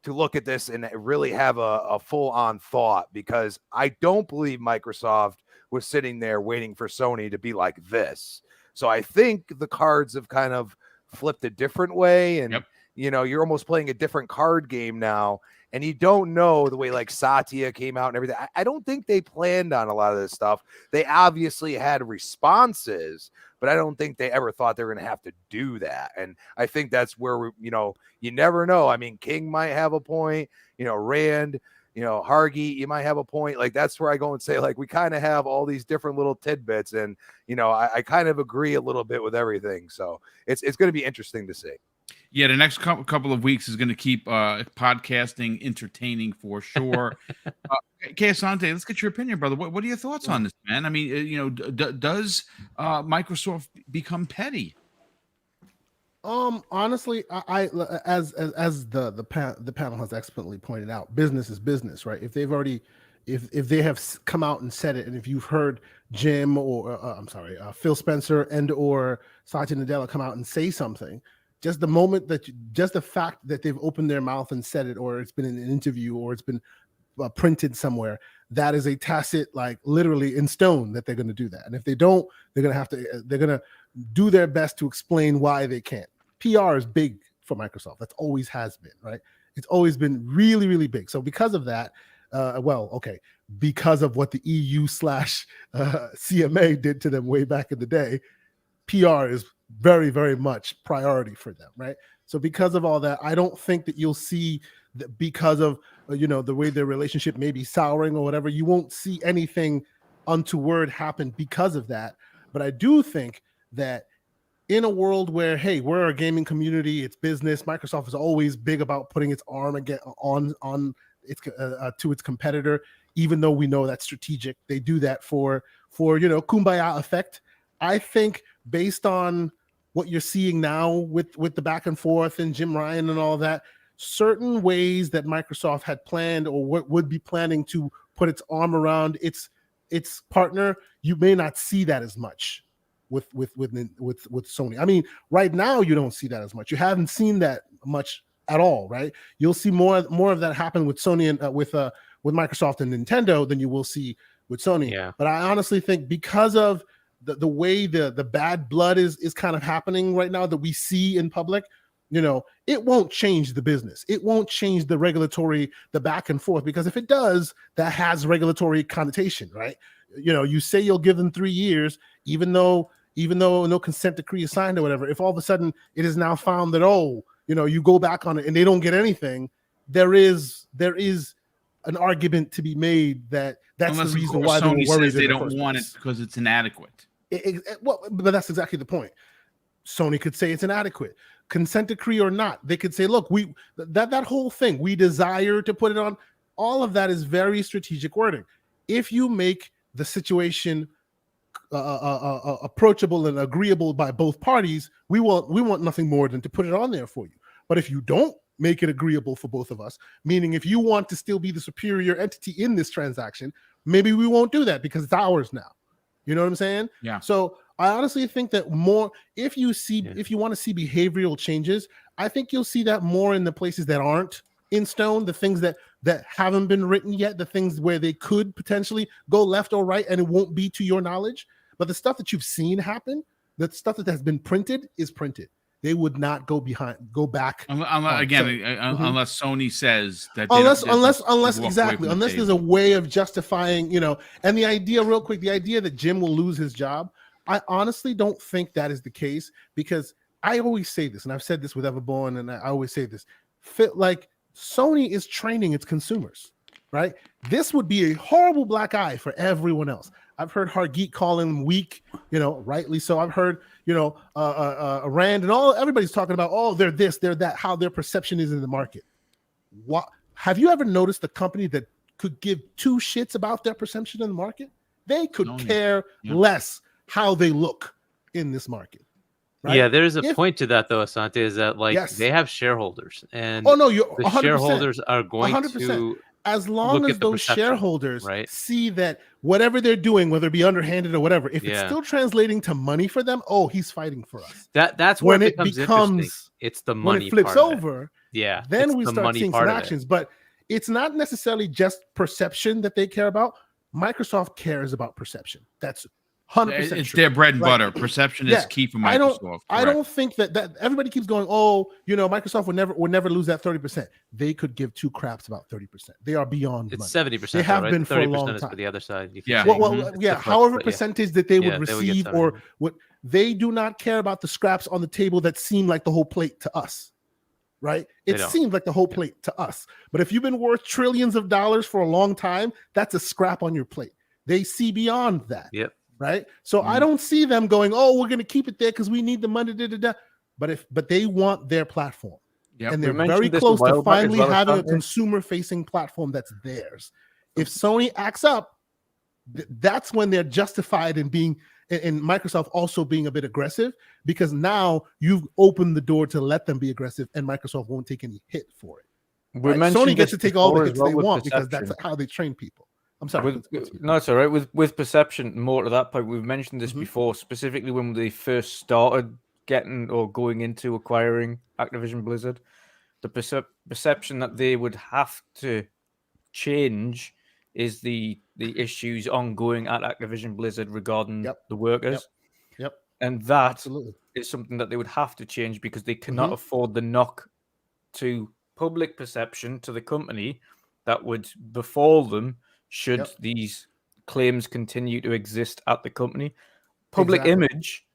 look at this and really have a full-on thought, because I don't believe Microsoft was sitting there waiting for Sony to be like this. So I think the cards have kind of flipped a different way, and you're almost playing a different card game now, and you don't know the way like Satya came out and everything. I don't think they planned on a lot of this stuff. They obviously had responses, but I don't think they ever thought they were going to have to do that. And I think that's where you never know. I mean, King might have a point, Rand, Hargi, you might have a point. Like, that's where I go and say, like, we kind of have all these different little tidbits, and I kind of agree a little bit with everything. So it's going to be interesting to see. Yeah, the next couple of weeks is going to keep podcasting entertaining for sure. Asante, let's get your opinion, brother. What are your thoughts on this, man? I mean, does Microsoft become petty? Honestly, I as the panel has excellently pointed out, business is business, right? If they've already, if they have come out and said it, and if you've heard Jim or Phil Spencer and or Satya Nadella come out and say something, just the fact that they've opened their mouth and said it, or it's been in an interview, or it's been printed somewhere, that is a tacit, like, literally in stone, that they're going to do that. And if they don't, they're going to do their best to explain why they can't. PR is big for Microsoft. That's always has been, right? It's always been really, really big. So because of that, because of what the EU / CMA did to them way back in the day, PR is very, very much priority for them, right? So because of all that, I don't think that you'll see that, because of the way their relationship may be souring or whatever, you won't see anything untoward happen because of that. But I do think that in a world where, hey, we're a gaming community, it's business, Microsoft is always big about putting its arm on its to its competitor, even though we know that's strategic. They do that for kumbaya effect. I think based on what you're seeing now with the back and forth and Jim Ryan and all that, certain ways that Microsoft had planned or what would be planning to put its arm around its partner, you may not see that as much with Sony. I mean, right now you don't see that as much. You haven't seen that much at all, right? You'll see more of that happen with Sony and with Microsoft and Nintendo than you will see with Sony. Yeah. But I honestly think because of the way the bad blood is kind of happening right now that we see in public, it won't change the business. It won't change the regulatory, the back and forth, because if it does, that has regulatory connotation, right? You say you'll give them 3 years, even though no consent decree is signed or whatever. If all of a sudden it is now found that, you go back on it and they don't get anything, there is an argument to be made that's Unless, the reason of why course, Sony worried says they in the don't first want place. it because it's inadequate. Well, but that's exactly the point. Sony could say it's inadequate, consent decree or not. They could say, look, that whole thing, we desire to put it on. All of that is very strategic wording. If you make the situation approachable and agreeable by both parties, we want nothing more than to put it on there for you. But if you don't make it agreeable for both of us, meaning if you want to still be the superior entity in this transaction, maybe we won't do that because it's ours now. You know what I'm saying? Yeah. So I honestly think that more, if you want to see behavioral changes, I think you'll see that more in the places that aren't in stone, the things that haven't been written yet, the things where they could potentially go left or right and it won't be to your knowledge. But the stuff that you've seen happen, the stuff that has been printed is printed. They would not go back. Unless Sony says that. Unless there's a way of justifying, and the idea that Jim will lose his job, I honestly don't think that is the case, because I always say this, and I've said this with Everborn, and I always say this, like Sony is training its consumers, right? This would be a horrible black eye for everyone else. I've heard Hargeet call him weak, rightly so. I've heard, Rand and everybody's talking about, they're this, they're that, how their perception is in the market. What have you ever noticed a company that could give two shits about their perception in the market? They could care less how they look in this market. Right? Yeah, there's a point to that though, Asante, is that they have shareholders, and you're the 100%, shareholders are going 100%. to as long as those shareholders see that whatever they're doing, whether it be underhanded or whatever, if it's still translating to money for them, he's fighting for us. That's when it becomes it's the money. When it flips over, then we the start seeing some actions. But it's not necessarily just perception that they care about. Microsoft cares about perception. That's 100%. It's their bread and butter. Perception is key for Microsoft. I don't think that everybody keeps going, Microsoft would never lose that 30%. They could give two craps about 30%. They are beyond it's money. 70%. They have been for a long time. For the other side. However percentage that they would receive or what they do not care about the scraps on the table that seem like the whole plate to us. Right? It seems like the whole plate to us. But if you've been worth trillions of dollars for a long time, that's a scrap on your plate. They see beyond that. Yep. Right. So I don't see them going, we're going to keep it there because we need the money. But they want their platform. Yep. And they're very close to finally having a consumer facing platform that's theirs. If Sony acts up, that's when they're justified in being and Microsoft also being a bit aggressive, because now you've opened the door to let them be aggressive and Microsoft won't take any hit for it. Right? Sony gets to take all the hits they want because that's how they train people. I'm sorry. No, it's all right. With perception, more to that point, we've mentioned this before, specifically when they first started getting or going into acquiring Activision Blizzard. The perception that they would have to change is the issues ongoing at Activision Blizzard regarding the workers. Yep. And that is something that they would have to change because they cannot afford the knock to public perception to the company that would befall them should these claims continue to exist at the company. Public image,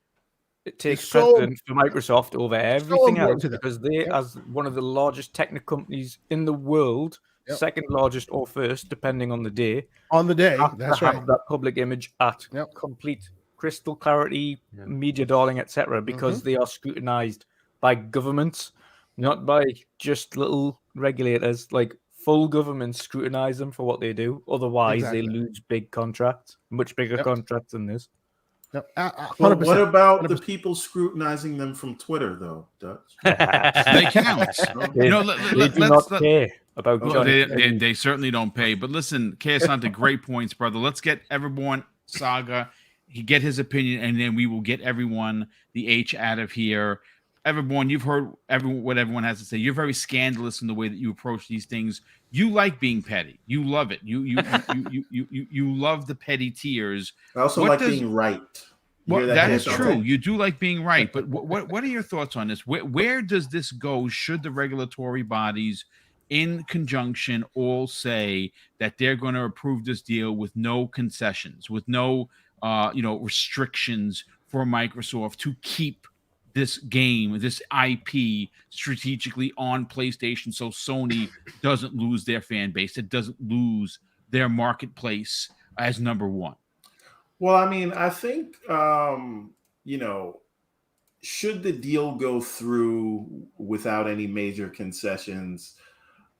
it takes precedence for Microsoft over everything else because they, as one of the largest technical companies in the world, second largest or first, depending on the day. That's right. Have that public image at complete crystal clarity, media darling, etc., because they are scrutinized by governments, not by just little regulators. Like full governments scrutinize them for what they do. Otherwise, they lose big contracts, much bigger contracts than this. Well, what about 100%. The people scrutinizing them from Twitter, though, Dutch? They count. They do not care about they certainly don't pay. But listen, Asante, great points, brother. Let's get everyone Saga. He get his opinion, and then we will get everyone the H out of here. Everyone, you've heard what everyone has to say. You're very scandalous in the way that you approach these things. You like being petty. You love it. You love the petty tears. I also like being right. Well, that is true. You do like being right. But what are your thoughts on this? Where does this go? Should the regulatory bodies, in conjunction, all say that they're going to approve this deal with no concessions, with no restrictions for Microsoft to keep this game, this IP strategically on PlayStation so Sony doesn't lose their fan base, it doesn't lose their marketplace as number one? Well, I mean, I think, should the deal go through without any major concessions,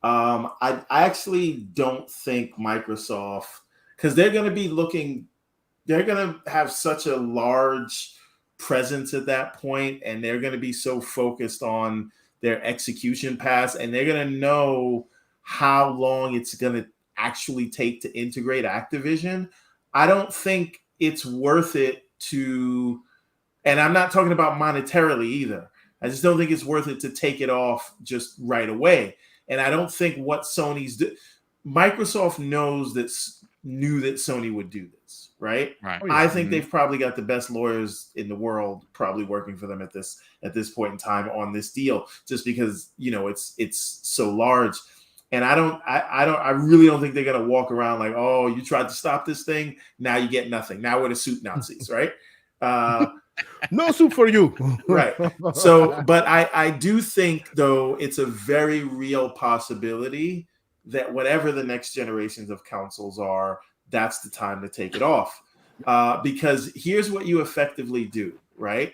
I actually don't think Microsoft, because they're going to have such a large presence at that point, and they're going to be so focused on their execution paths, and they're going to know how long it's going to actually take to integrate Activision. I don't think it's worth it to, and I'm not talking about monetarily either. I just don't think it's worth it to take it off just right away. And I don't think what Microsoft knew that Sony would do this, right? I think they've probably got the best lawyers in the world probably working for them at this point in time on this deal, just because it's so large. And I really don't think they're gonna walk around like, oh, you tried to stop this thing, now you get nothing. Now we're the suit Nazis, right? No soup for you. Right. So, but I do think though it's a very real possibility that whatever the next generations of consoles are, that's the time to take it off. Because here's what you effectively do, right?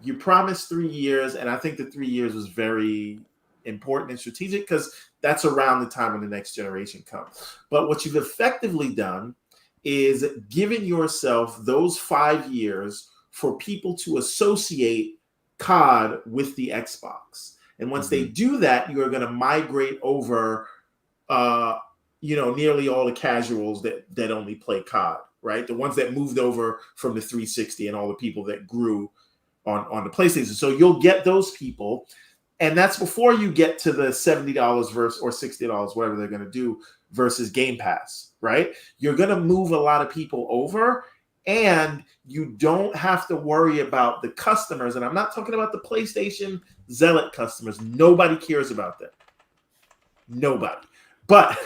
You promise 3 years, and I think the 3 years was very important and strategic because That's around the time when the next generation comes. But what you've effectively done is given yourself those 5 years for people to associate COD with the Xbox. And once they do that, you are going to migrate over, nearly all the casuals that only play COD, right? The ones that moved over from the 360 and all the people that grew on the PlayStation. So you'll get those people. And that's before you get to the $70 versus or $60, whatever they're going to do, versus Game Pass, right? You're going to move a lot of people over, and you don't have to worry about the customers. And I'm not talking about the PlayStation Zealot customers. Nobody cares about them. Nobody. But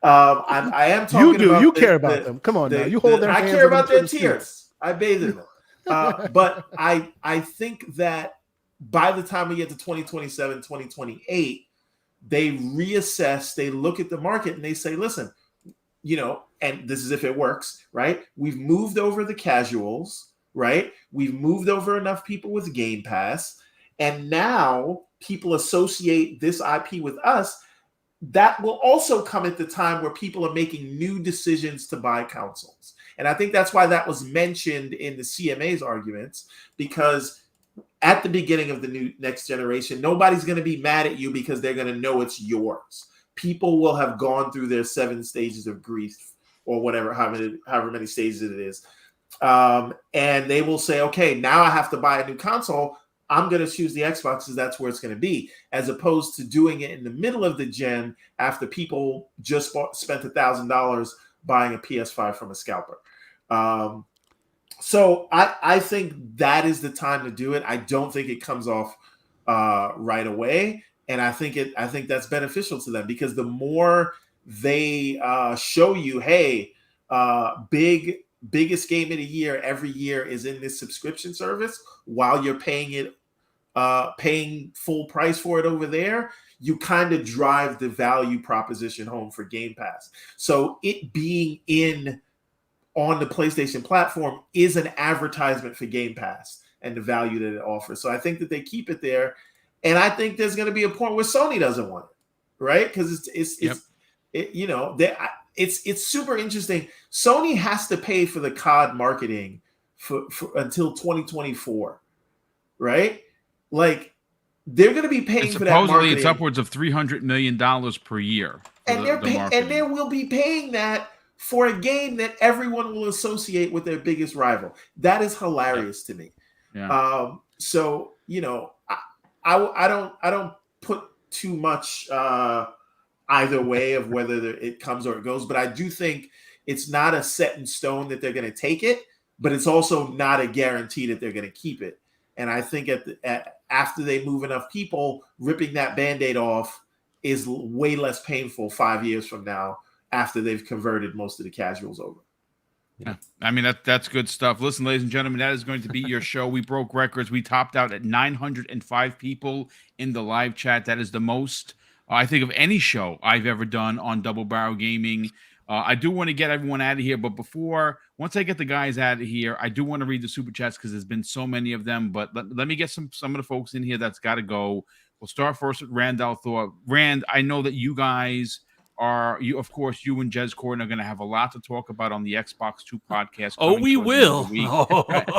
I am talking about... You do. You care about them. Come on now. You hold their hands. I care about their tears. I bathe in them. But I think that by the time we get to 2027, 2028, they reassess, they look at the market and they say, listen, and this is if it works, right? We've moved over the casuals, right? We've moved over enough people with Game Pass, and now people associate this IP with us. That will also come at the time where people are making new decisions to buy consoles. And I think that's why that was mentioned in the CMA's arguments, because at the beginning of the new next generation, nobody's going to be mad at you because they're going to know it's yours. People will have gone through their 7 stages of grief or whatever, however many stages it is. And they will say, okay, now I have to buy a new console. I'm going to choose the Xbox because that's where it's going to be, as opposed to doing it in the middle of the gen after people just spent $1,000 buying a PS5 from a scalper. So I think that is the time to do it. I don't think it comes off right away, and I think that's beneficial to them, because the more they show you, hey, biggest game of the year every year is in this subscription service, while you're paying full price for it over there, you kind of drive the value proposition home for Game Pass. So it being on the PlayStation platform is an advertisement for Game Pass and the value that it offers. So I think that they keep it there. And I think there's going to be a point where Sony doesn't want it, right? Because it's super interesting. Sony has to pay for the COD marketing for until 2024, right? Like, they're going to be paying for that marketing. Supposedly, it's upwards of $300 million per year. And they will be paying that for a game that everyone will associate with their biggest rival. That is hilarious to me. Yeah. So I don't put too much either way of whether it comes or it goes, but I do think it's not a set in stone that they're going to take it, but it's also not a guarantee that they're going to keep it. And I think after they move enough people, ripping that Band-Aid off is way less painful 5 years from now, after they've converted most of the casuals over. Yeah, I mean, that's good stuff. Listen, ladies and gentlemen, that is going to be your show. We broke records. We topped out at 905 people in the live chat. That is the most, I think, of any show I've ever done on Double Barrel Gaming. I do want to get everyone out of here, but once I get the guys out of here, I do want to read the super chats because there's been so many of them. But let me get some of the folks in here that's got to go. We'll start first with Randall Thor. Rand, I know that you guys of course, you and Jez Corden are going to have a lot to talk about on the Xbox 2 podcast. Oh, we will.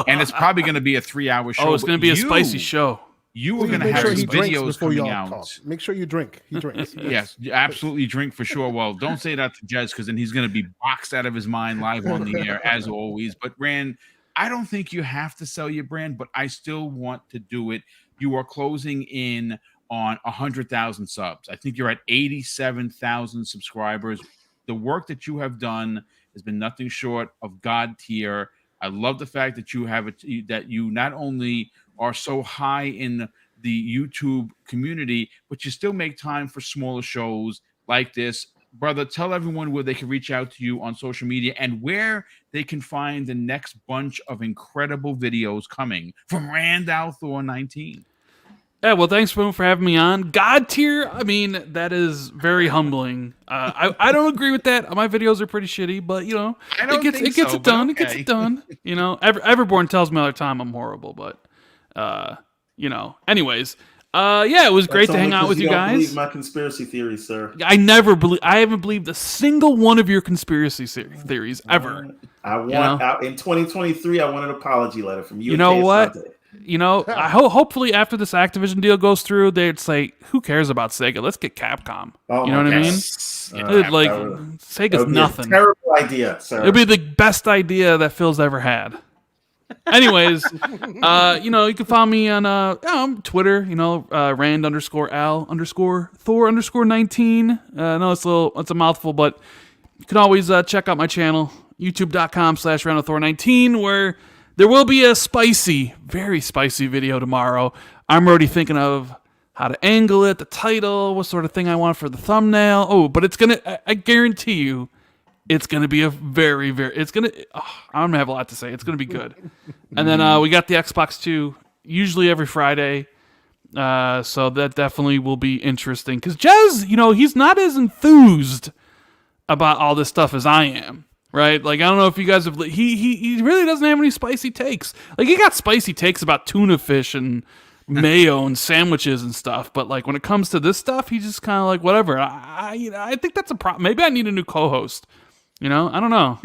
And it's probably going to be a 3-hour show. Oh, it's going to be a spicy show. You are going to have some videos coming out. Talk. Make sure you drink. He drinks. Yes, absolutely drink for sure. Well, don't say that to Jez, because then he's going to be boxed out of his mind live on the air, as always. But Rand, I don't think you have to sell your brand, but I still want to do it. You are closing in on 100,000 subs. I think you're at 87,000 subscribers. The work that you have done has been nothing short of God tier. I love the fact that that you not only are so high in the YouTube community, but you still make time for smaller shows like this. Brother, tell everyone where they can reach out to you on social media and where they can find the next bunch of incredible videos coming from Randall Thor 19. Yeah, well, thanks for having me on. God tier, I mean, that is very humbling. I don't agree with that. My videos are pretty shitty, but, it gets it done. Okay. It gets it done. Everborn tells me all the time I'm horrible, but, anyways. Yeah, it was great That's to hang only out 'cause with you don't believe guys. my conspiracy theories, sir. I haven't believed a single one of your conspiracy theories ever. I want You know? out in 2023. I want an apology letter from you. You and know Kay what? Asante. You know, hopefully after this Activision deal goes through, they'd say, "Who cares about Sega? Let's get Capcom." Oh You know my what I mean? Yes. Dude, like that would Sega's be nothing. a terrible idea, sir. It'll be the best idea that Phil's ever had. Anyways, you know, you can follow me on Twitter, you know, Rand_Al_Thor_19. No, it's a mouthful, but you can always check out my channel, youtube.com/RandallThor19, where there will be a very spicy video tomorrow. I'm already thinking of how to angle it, the title, what sort of thing I want for the thumbnail. Oh, but I guarantee you, it's going to be I'm going to have a lot to say. It's going to be good. And then we got the Xbox 2, usually every Friday. So that definitely will be interesting. Because Jez, you know, he's not as enthused about all this stuff as I am. Right? Like, I don't know if you guys have... He really doesn't have any spicy takes. Like, he got spicy takes about tuna fish and mayo and sandwiches and stuff. But, like, when it comes to this stuff, he's just kind of like, whatever. I think that's a problem. Maybe I need a new co-host. You know, I don't know.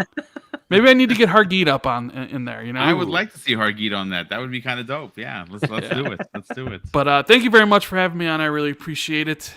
Maybe I need to get Hargeet up in there. You know, I would like to see Hargeet on that. That would be kind of dope. Yeah, let's do it. Let's do it. But thank you very much for having me on. I really appreciate it.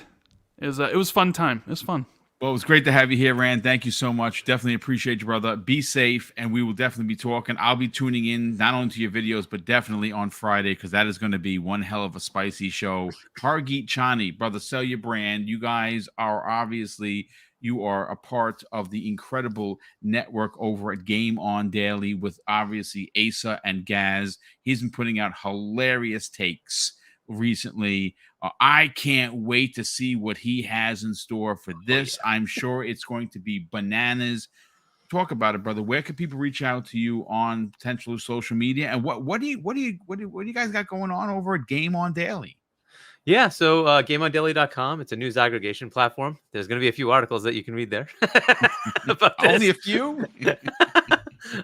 It was fun time. It was fun. Well, it was great to have you here, Rand. Thank you so much. Definitely appreciate you, brother. Be safe, and we will definitely be talking. I'll be tuning in not only to your videos, but definitely on Friday, because that is going to be one hell of a spicy show. Hargeet Chani, brother, sell your brand. You guys are obviously... You are a part of the incredible network over at Game On Daily with obviously Asa and Gaz. He's been putting out hilarious takes recently. I can't wait to see what he has in store for this. I'm sure it's going to be bananas. Talk about it, brother. Where can people reach out to you on potential social media? And what do you guys got going on over at Game On Daily? Yeah, so GameOnDaily.com. It's a news aggregation platform. There's going to be a few articles that you can read there. About this. Only a few?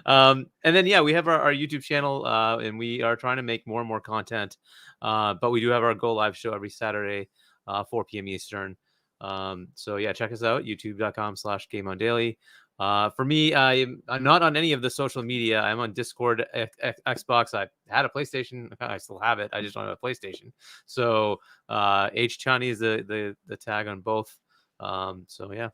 And then, yeah, we have our YouTube channel, and we are trying to make more and more content. But we do have our Go Live show every Saturday, 4 p.m. Eastern. So, yeah, check us out, youtube.com/GameOnDaily. For me, I'm not on any of the social media. I'm on Discord, Xbox. I had a PlayStation. I still have it. I just don't have a PlayStation. So H Chani is the tag on both. So yeah.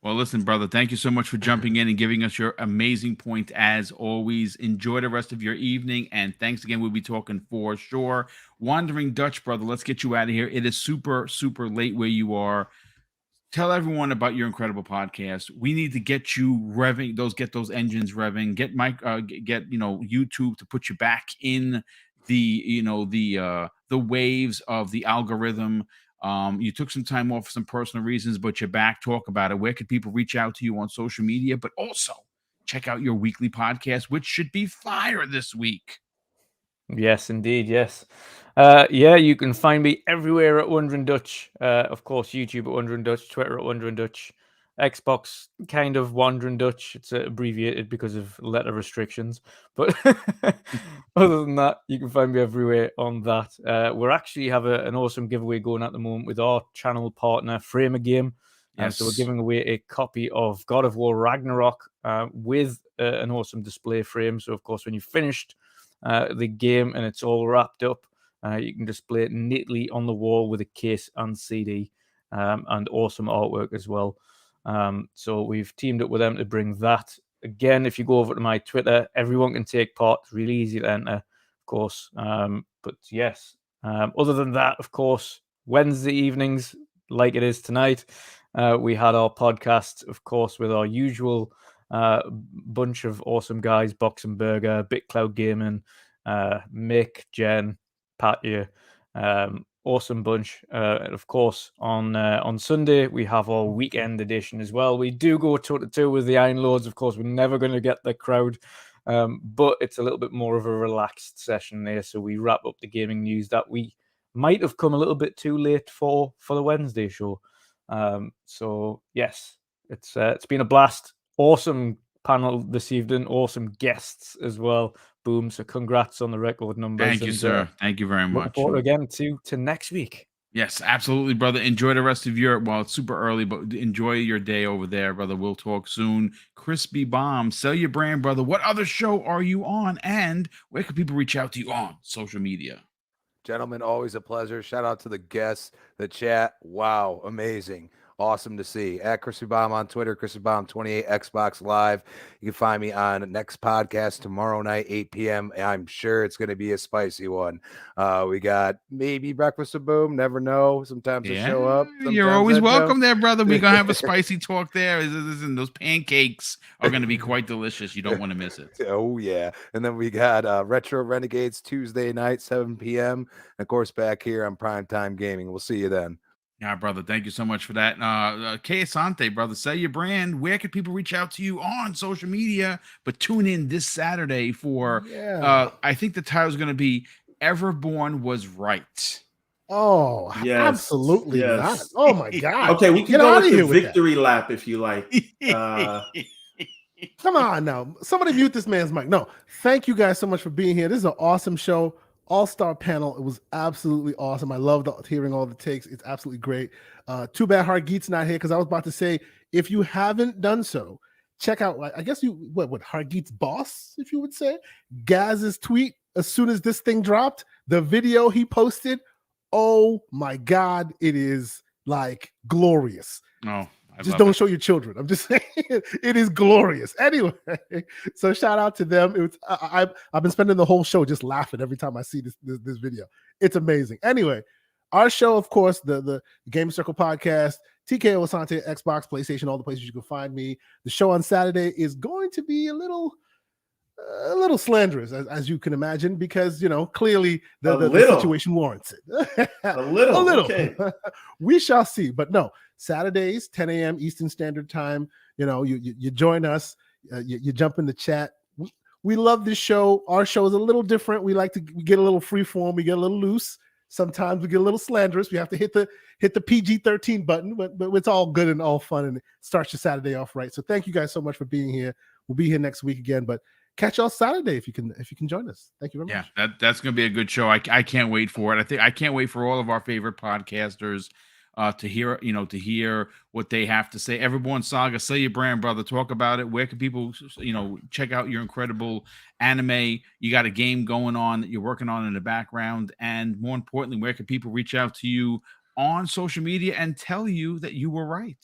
Well, listen, brother, thank you so much for jumping in and giving us your amazing point as always. Enjoy the rest of your evening, and thanks again. We'll be talking for sure. Wandering Dutch, brother, let's get you out of here. It is super, super late where you are. Tell everyone about your incredible podcast. We need to get you revving get those engines revving. Get YouTube to put you back in the waves of the algorithm. You took some time off for some personal reasons, but you're back. Talk about it. Where could people reach out to you on social media? But also check out your weekly podcast, which should be fire this week. Yes, indeed. Yes. Yeah, you can find me everywhere at Wondering Dutch. Of course, YouTube at Wondering Dutch, Twitter at Wondering Dutch, Xbox kind of Wandering Dutch. It's abbreviated because of letter restrictions. But other than that, you can find me everywhere on that. We're actually have an awesome giveaway going at the moment with our channel partner, Frame a Game. Yes. So we're giving away a copy of God of War Ragnarok with an awesome display frame. So, of course, when you've finished the game and it's all wrapped up, you can display it neatly on the wall with a case and CD, and awesome artwork as well. So we've teamed up with them to bring that. Again, if you go over to my Twitter, everyone can take part. It's really easy to enter, of course. But yes, other than that, of course, Wednesday evenings, like it is tonight, we had our podcast, of course, with our usual bunch of awesome guys, Box and Burger, BitCloud Gaming, Mick, Jen, Patya, awesome bunch. And of course, on Sunday, we have our weekend edition as well. We do go toe-to-toe with the Iron Lords. Of course, we're never going to get the crowd, but it's a little bit more of a relaxed session there. So we wrap up the gaming news that we might have come a little bit too late for the Wednesday show. So yes, it's been a blast. Awesome panel this evening. Awesome guests as well. Boom. So congrats on the record numbers. Thank you, sir. Thank you very Looking much. forward again to next week. Yes, absolutely, brother. Enjoy the rest of your, well, it's super early, but enjoy your day over there, brother. We'll talk soon. Crispy Bomb, sell your brand, brother. What other show are you on? And where can people reach out to you on social media? Gentlemen, always a pleasure. Shout out to the guests, the chat. Wow, amazing. Awesome to see. At Crispy Bomb on Twitter, Crispy Bomb 28 Xbox Live. You can find me on next podcast tomorrow night, 8 p.m. I'm sure it's going to be a spicy one. We got maybe Breakfast with Boom. Never know. Sometimes I show up. You're always welcome there, brother. We're going to have a spicy talk there. And those pancakes are going to be quite delicious. You don't want to miss it. Oh, yeah. And then we got Retro Renegades Tuesday night, 7 p.m. And of course, back here on Primetime Gaming. We'll see you then. Yeah, brother. Thank you so much for that. Kay Asante, brother, sell your brand. Where can people reach out to you on social media? But tune in this Saturday for, I think the title is going to be Everborn Was Right. Oh, yes, absolutely yes. not. Oh, my God. Okay, we can go with the victory lap if you like. Come on now. Somebody mute this man's mic. No, thank you guys so much for being here. This is an awesome show. All-star panel. It was absolutely awesome. I loved hearing all the takes. It's absolutely great. Too bad Hargeet's not here because I was about to say, if you haven't done so, check out, I guess what Hargeet's boss, if you would say, Gaz's tweet as soon as this thing dropped, the video he posted. Oh my God, it is like glorious. Oh, just don't show your children. I'm just saying it is glorious. Anyway, so shout out to them. It was I've been spending the whole show just laughing every time I see this video. It's amazing. Anyway, our show, of course, the Game Circle podcast, TKO Asante, Xbox, PlayStation, all the places you can find me. The show on Saturday is going to be a little slanderous, as you can imagine, because clearly the situation warrants it. a little. Okay. We shall see. But no, Saturdays, 10 a.m. Eastern Standard Time. You join us. You jump in the chat. We love this show. Our show is a little different. We get a little free form. We get a little loose. Sometimes we get a little slanderous. We have to hit the PG-13 button, but it's all good and all fun, and it starts your Saturday off right. So thank you guys so much for being here. We'll be here next week again, but catch y'all Saturday if you can join us. Thank you very much. Yeah, that's going to be a good show. I can't wait for it. I can't wait for all of our favorite podcasters to hear what they have to say. Everborn Saga, sell your brand, brother. Talk about it. Where can people check out your incredible anime? You got a game going on that you're working on in the background, and more importantly, where can people reach out to you on social media and tell you that you were right?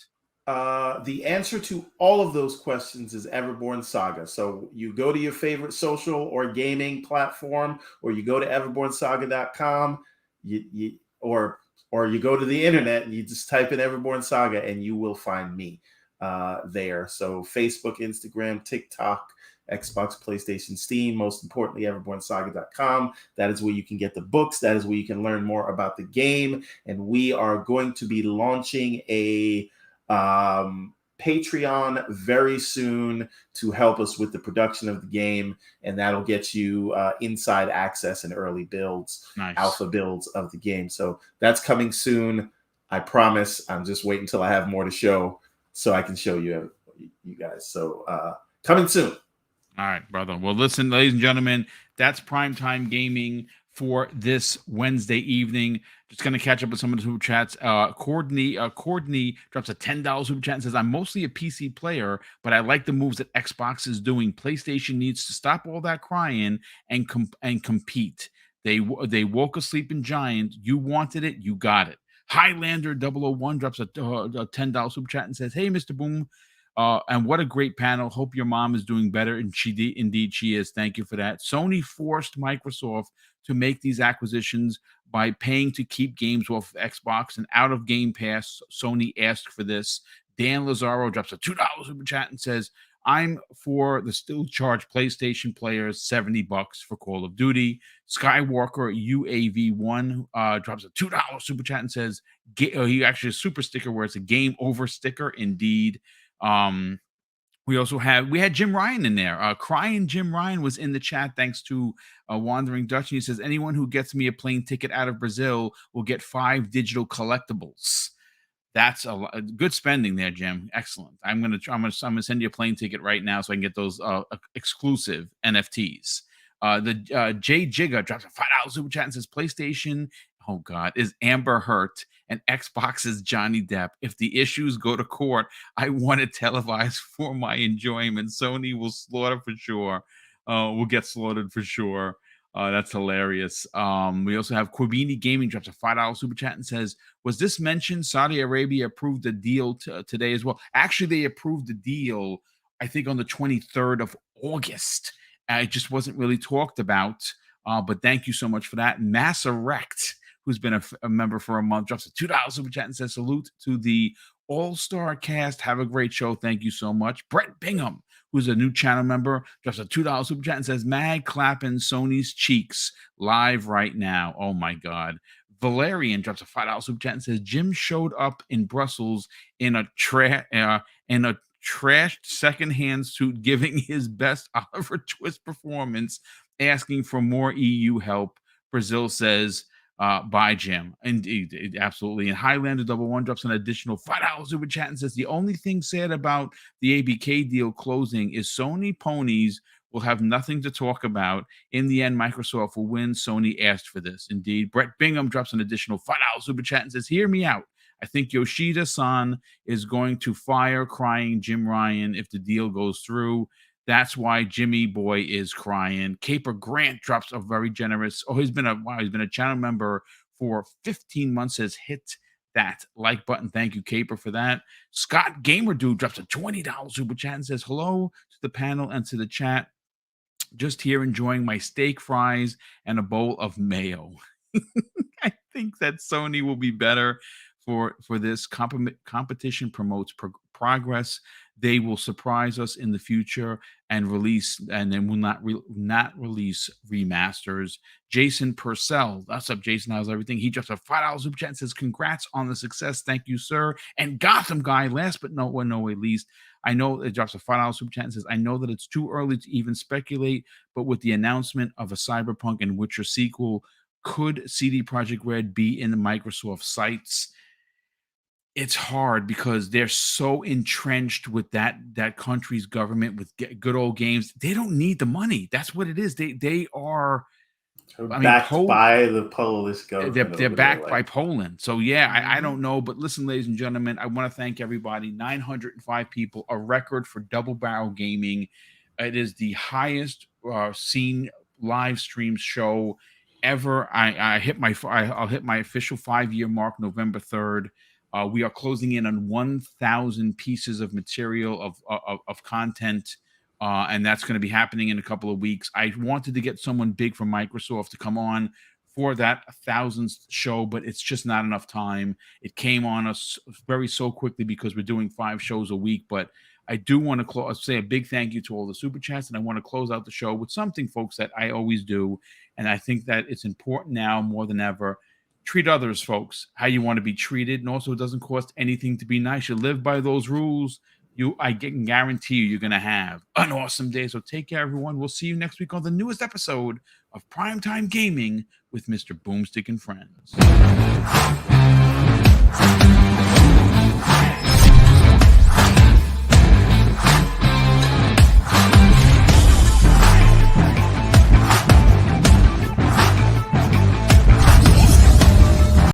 The answer to all of those questions is Everborn Saga. So you go to your favorite social or gaming platform, or you go to everbornsaga.com, or you go to the internet and you just type in Everborn Saga and you will find me there. So Facebook, Instagram, TikTok, Xbox, PlayStation, Steam, most importantly, everbornsaga.com. That is where you can get the books. That is where you can learn more about the game. And we are going to be launching a Patreon very soon to help us with the production of the game, and that'll get you inside access and early builds, alpha builds of the game. So that's coming soon. I promise. I'm just waiting until I have more to show so I can show you guys. So coming soon. All right, brother. Well, listen, ladies and gentlemen, that's Primetime Gaming for this Wednesday evening. Just going to catch up with some of the super chats. Courtney drops a $10 super chat and says, I'm mostly a PC player, but I like the moves that Xbox is doing. PlayStation needs to stop all that crying and compete. They woke a sleeping giant. You wanted it. You got it. Highlander 001 drops a $10 super chat and says, hey, Mr. Boom. And what a great panel. Hope your mom is doing better. And indeed she is. Thank you for that. Sony forced Microsoft to make these acquisitions by paying to keep games off of Xbox and out of Game Pass. Sony asked for this. Dan Lazaro drops a $2 super chat and says, I'm for the still charged PlayStation players $70 for Call of Duty. Skywalker UAV1 drops a $2 super chat and says, he actually a super sticker where it's a game over sticker. Indeed. We had Jim Ryan in there. Crying Jim Ryan was in the chat thanks to Wandering Dutch. And he says, anyone who gets me a plane ticket out of Brazil will get 5 digital collectibles. That's a good spending there, Jim. Excellent. I'm gonna send you a plane ticket right now so I can get those exclusive NFTs. The Jay Jigga drops a $5 super chat and says PlayStation, oh God, is Amber Heard and Xbox is Johnny Depp. If the issues go to court, I want it televised for my enjoyment. Sony will slaughter for sure. Will get slaughtered for sure. That's hilarious. We also have Quibini Gaming drops a $5 super chat and says, was this mentioned? Saudi Arabia approved the deal today as well. Actually, they approved the deal, I think, on the 23rd of August. It just wasn't really talked about. But thank you so much for that. Mass Erect, who's been a member for a month, drops a $2 super chat and says, salute to the All-Star cast. Have a great show. Thank you so much. Brett Bingham, who's a new channel member, drops a $2 super chat and says, Mag clapping Sony's cheeks live right now. Oh my God. Valerian drops a $5 super chat and says, Jim showed up in Brussels in a trashed secondhand suit, giving his best Oliver Twist performance, asking for more EU help. Brazil says, by Jim. Indeed, absolutely. And Highlander 11 drops an additional $5 super chat and says, the only thing said about the ABK deal closing is Sony ponies will have nothing to talk about. In the end, Microsoft will win. Sony asked for this. Indeed. Brett Bingham drops an additional $5 super chat and says, hear me out. I think Yoshida-san is going to fire crying Jim Ryan if the deal goes through. That's why Jimmy Boy is crying. Caper Grant drops a very generous. He's been a channel member for 15 months. Says hit that like button. Thank you, Caper, for that. Scott Gamer Dude drops a $20 super chat and says hello to the panel and to the chat. Just here enjoying my steak fries and a bowl of mayo. I think that Sony will be better for this. Competition promotes progress. They will surprise us in the future and then will not release remasters. Jason Purcell, that's up, Jason. How's everything? He drops a $5 super chat and says, congrats on the success. Thank you, sir. And Gotham Guy, last but no way least, I know it drops a $5 super chat and says, I know that it's too early to even speculate, but with the announcement of a Cyberpunk and Witcher sequel, could CD Projekt Red be in the Microsoft sights? It's hard because they're so entrenched with that country's government with good old games. They don't need the money. That's what it is. They are backed by the Polish government. They're backed by Poland. So yeah, I don't know. But listen, ladies and gentlemen, I want to thank everybody. 905 people, a record for Double Barrel Gaming. It is the highest seen live stream show ever. I'll hit my official 5-year mark November 3rd. We are closing in on 1,000 pieces of material of content, and that's going to be happening in a couple of weeks. I wanted to get someone big from Microsoft to come on for that 1,000th show, but it's just not enough time. It came on us so quickly because we're doing 5 shows a week. But I do want to say a big thank you to all the super chats, and I want to close out the show with something, folks, that I always do, and I think that it's important now more than ever. Treat others, folks, how you want to be treated. And also, it doesn't cost anything to be nice. You live by those rules. I can guarantee you're going to have an awesome day. So take care, everyone. We'll see you next week on the newest episode of Primetime Gaming with Mr. BoomStick and Friends.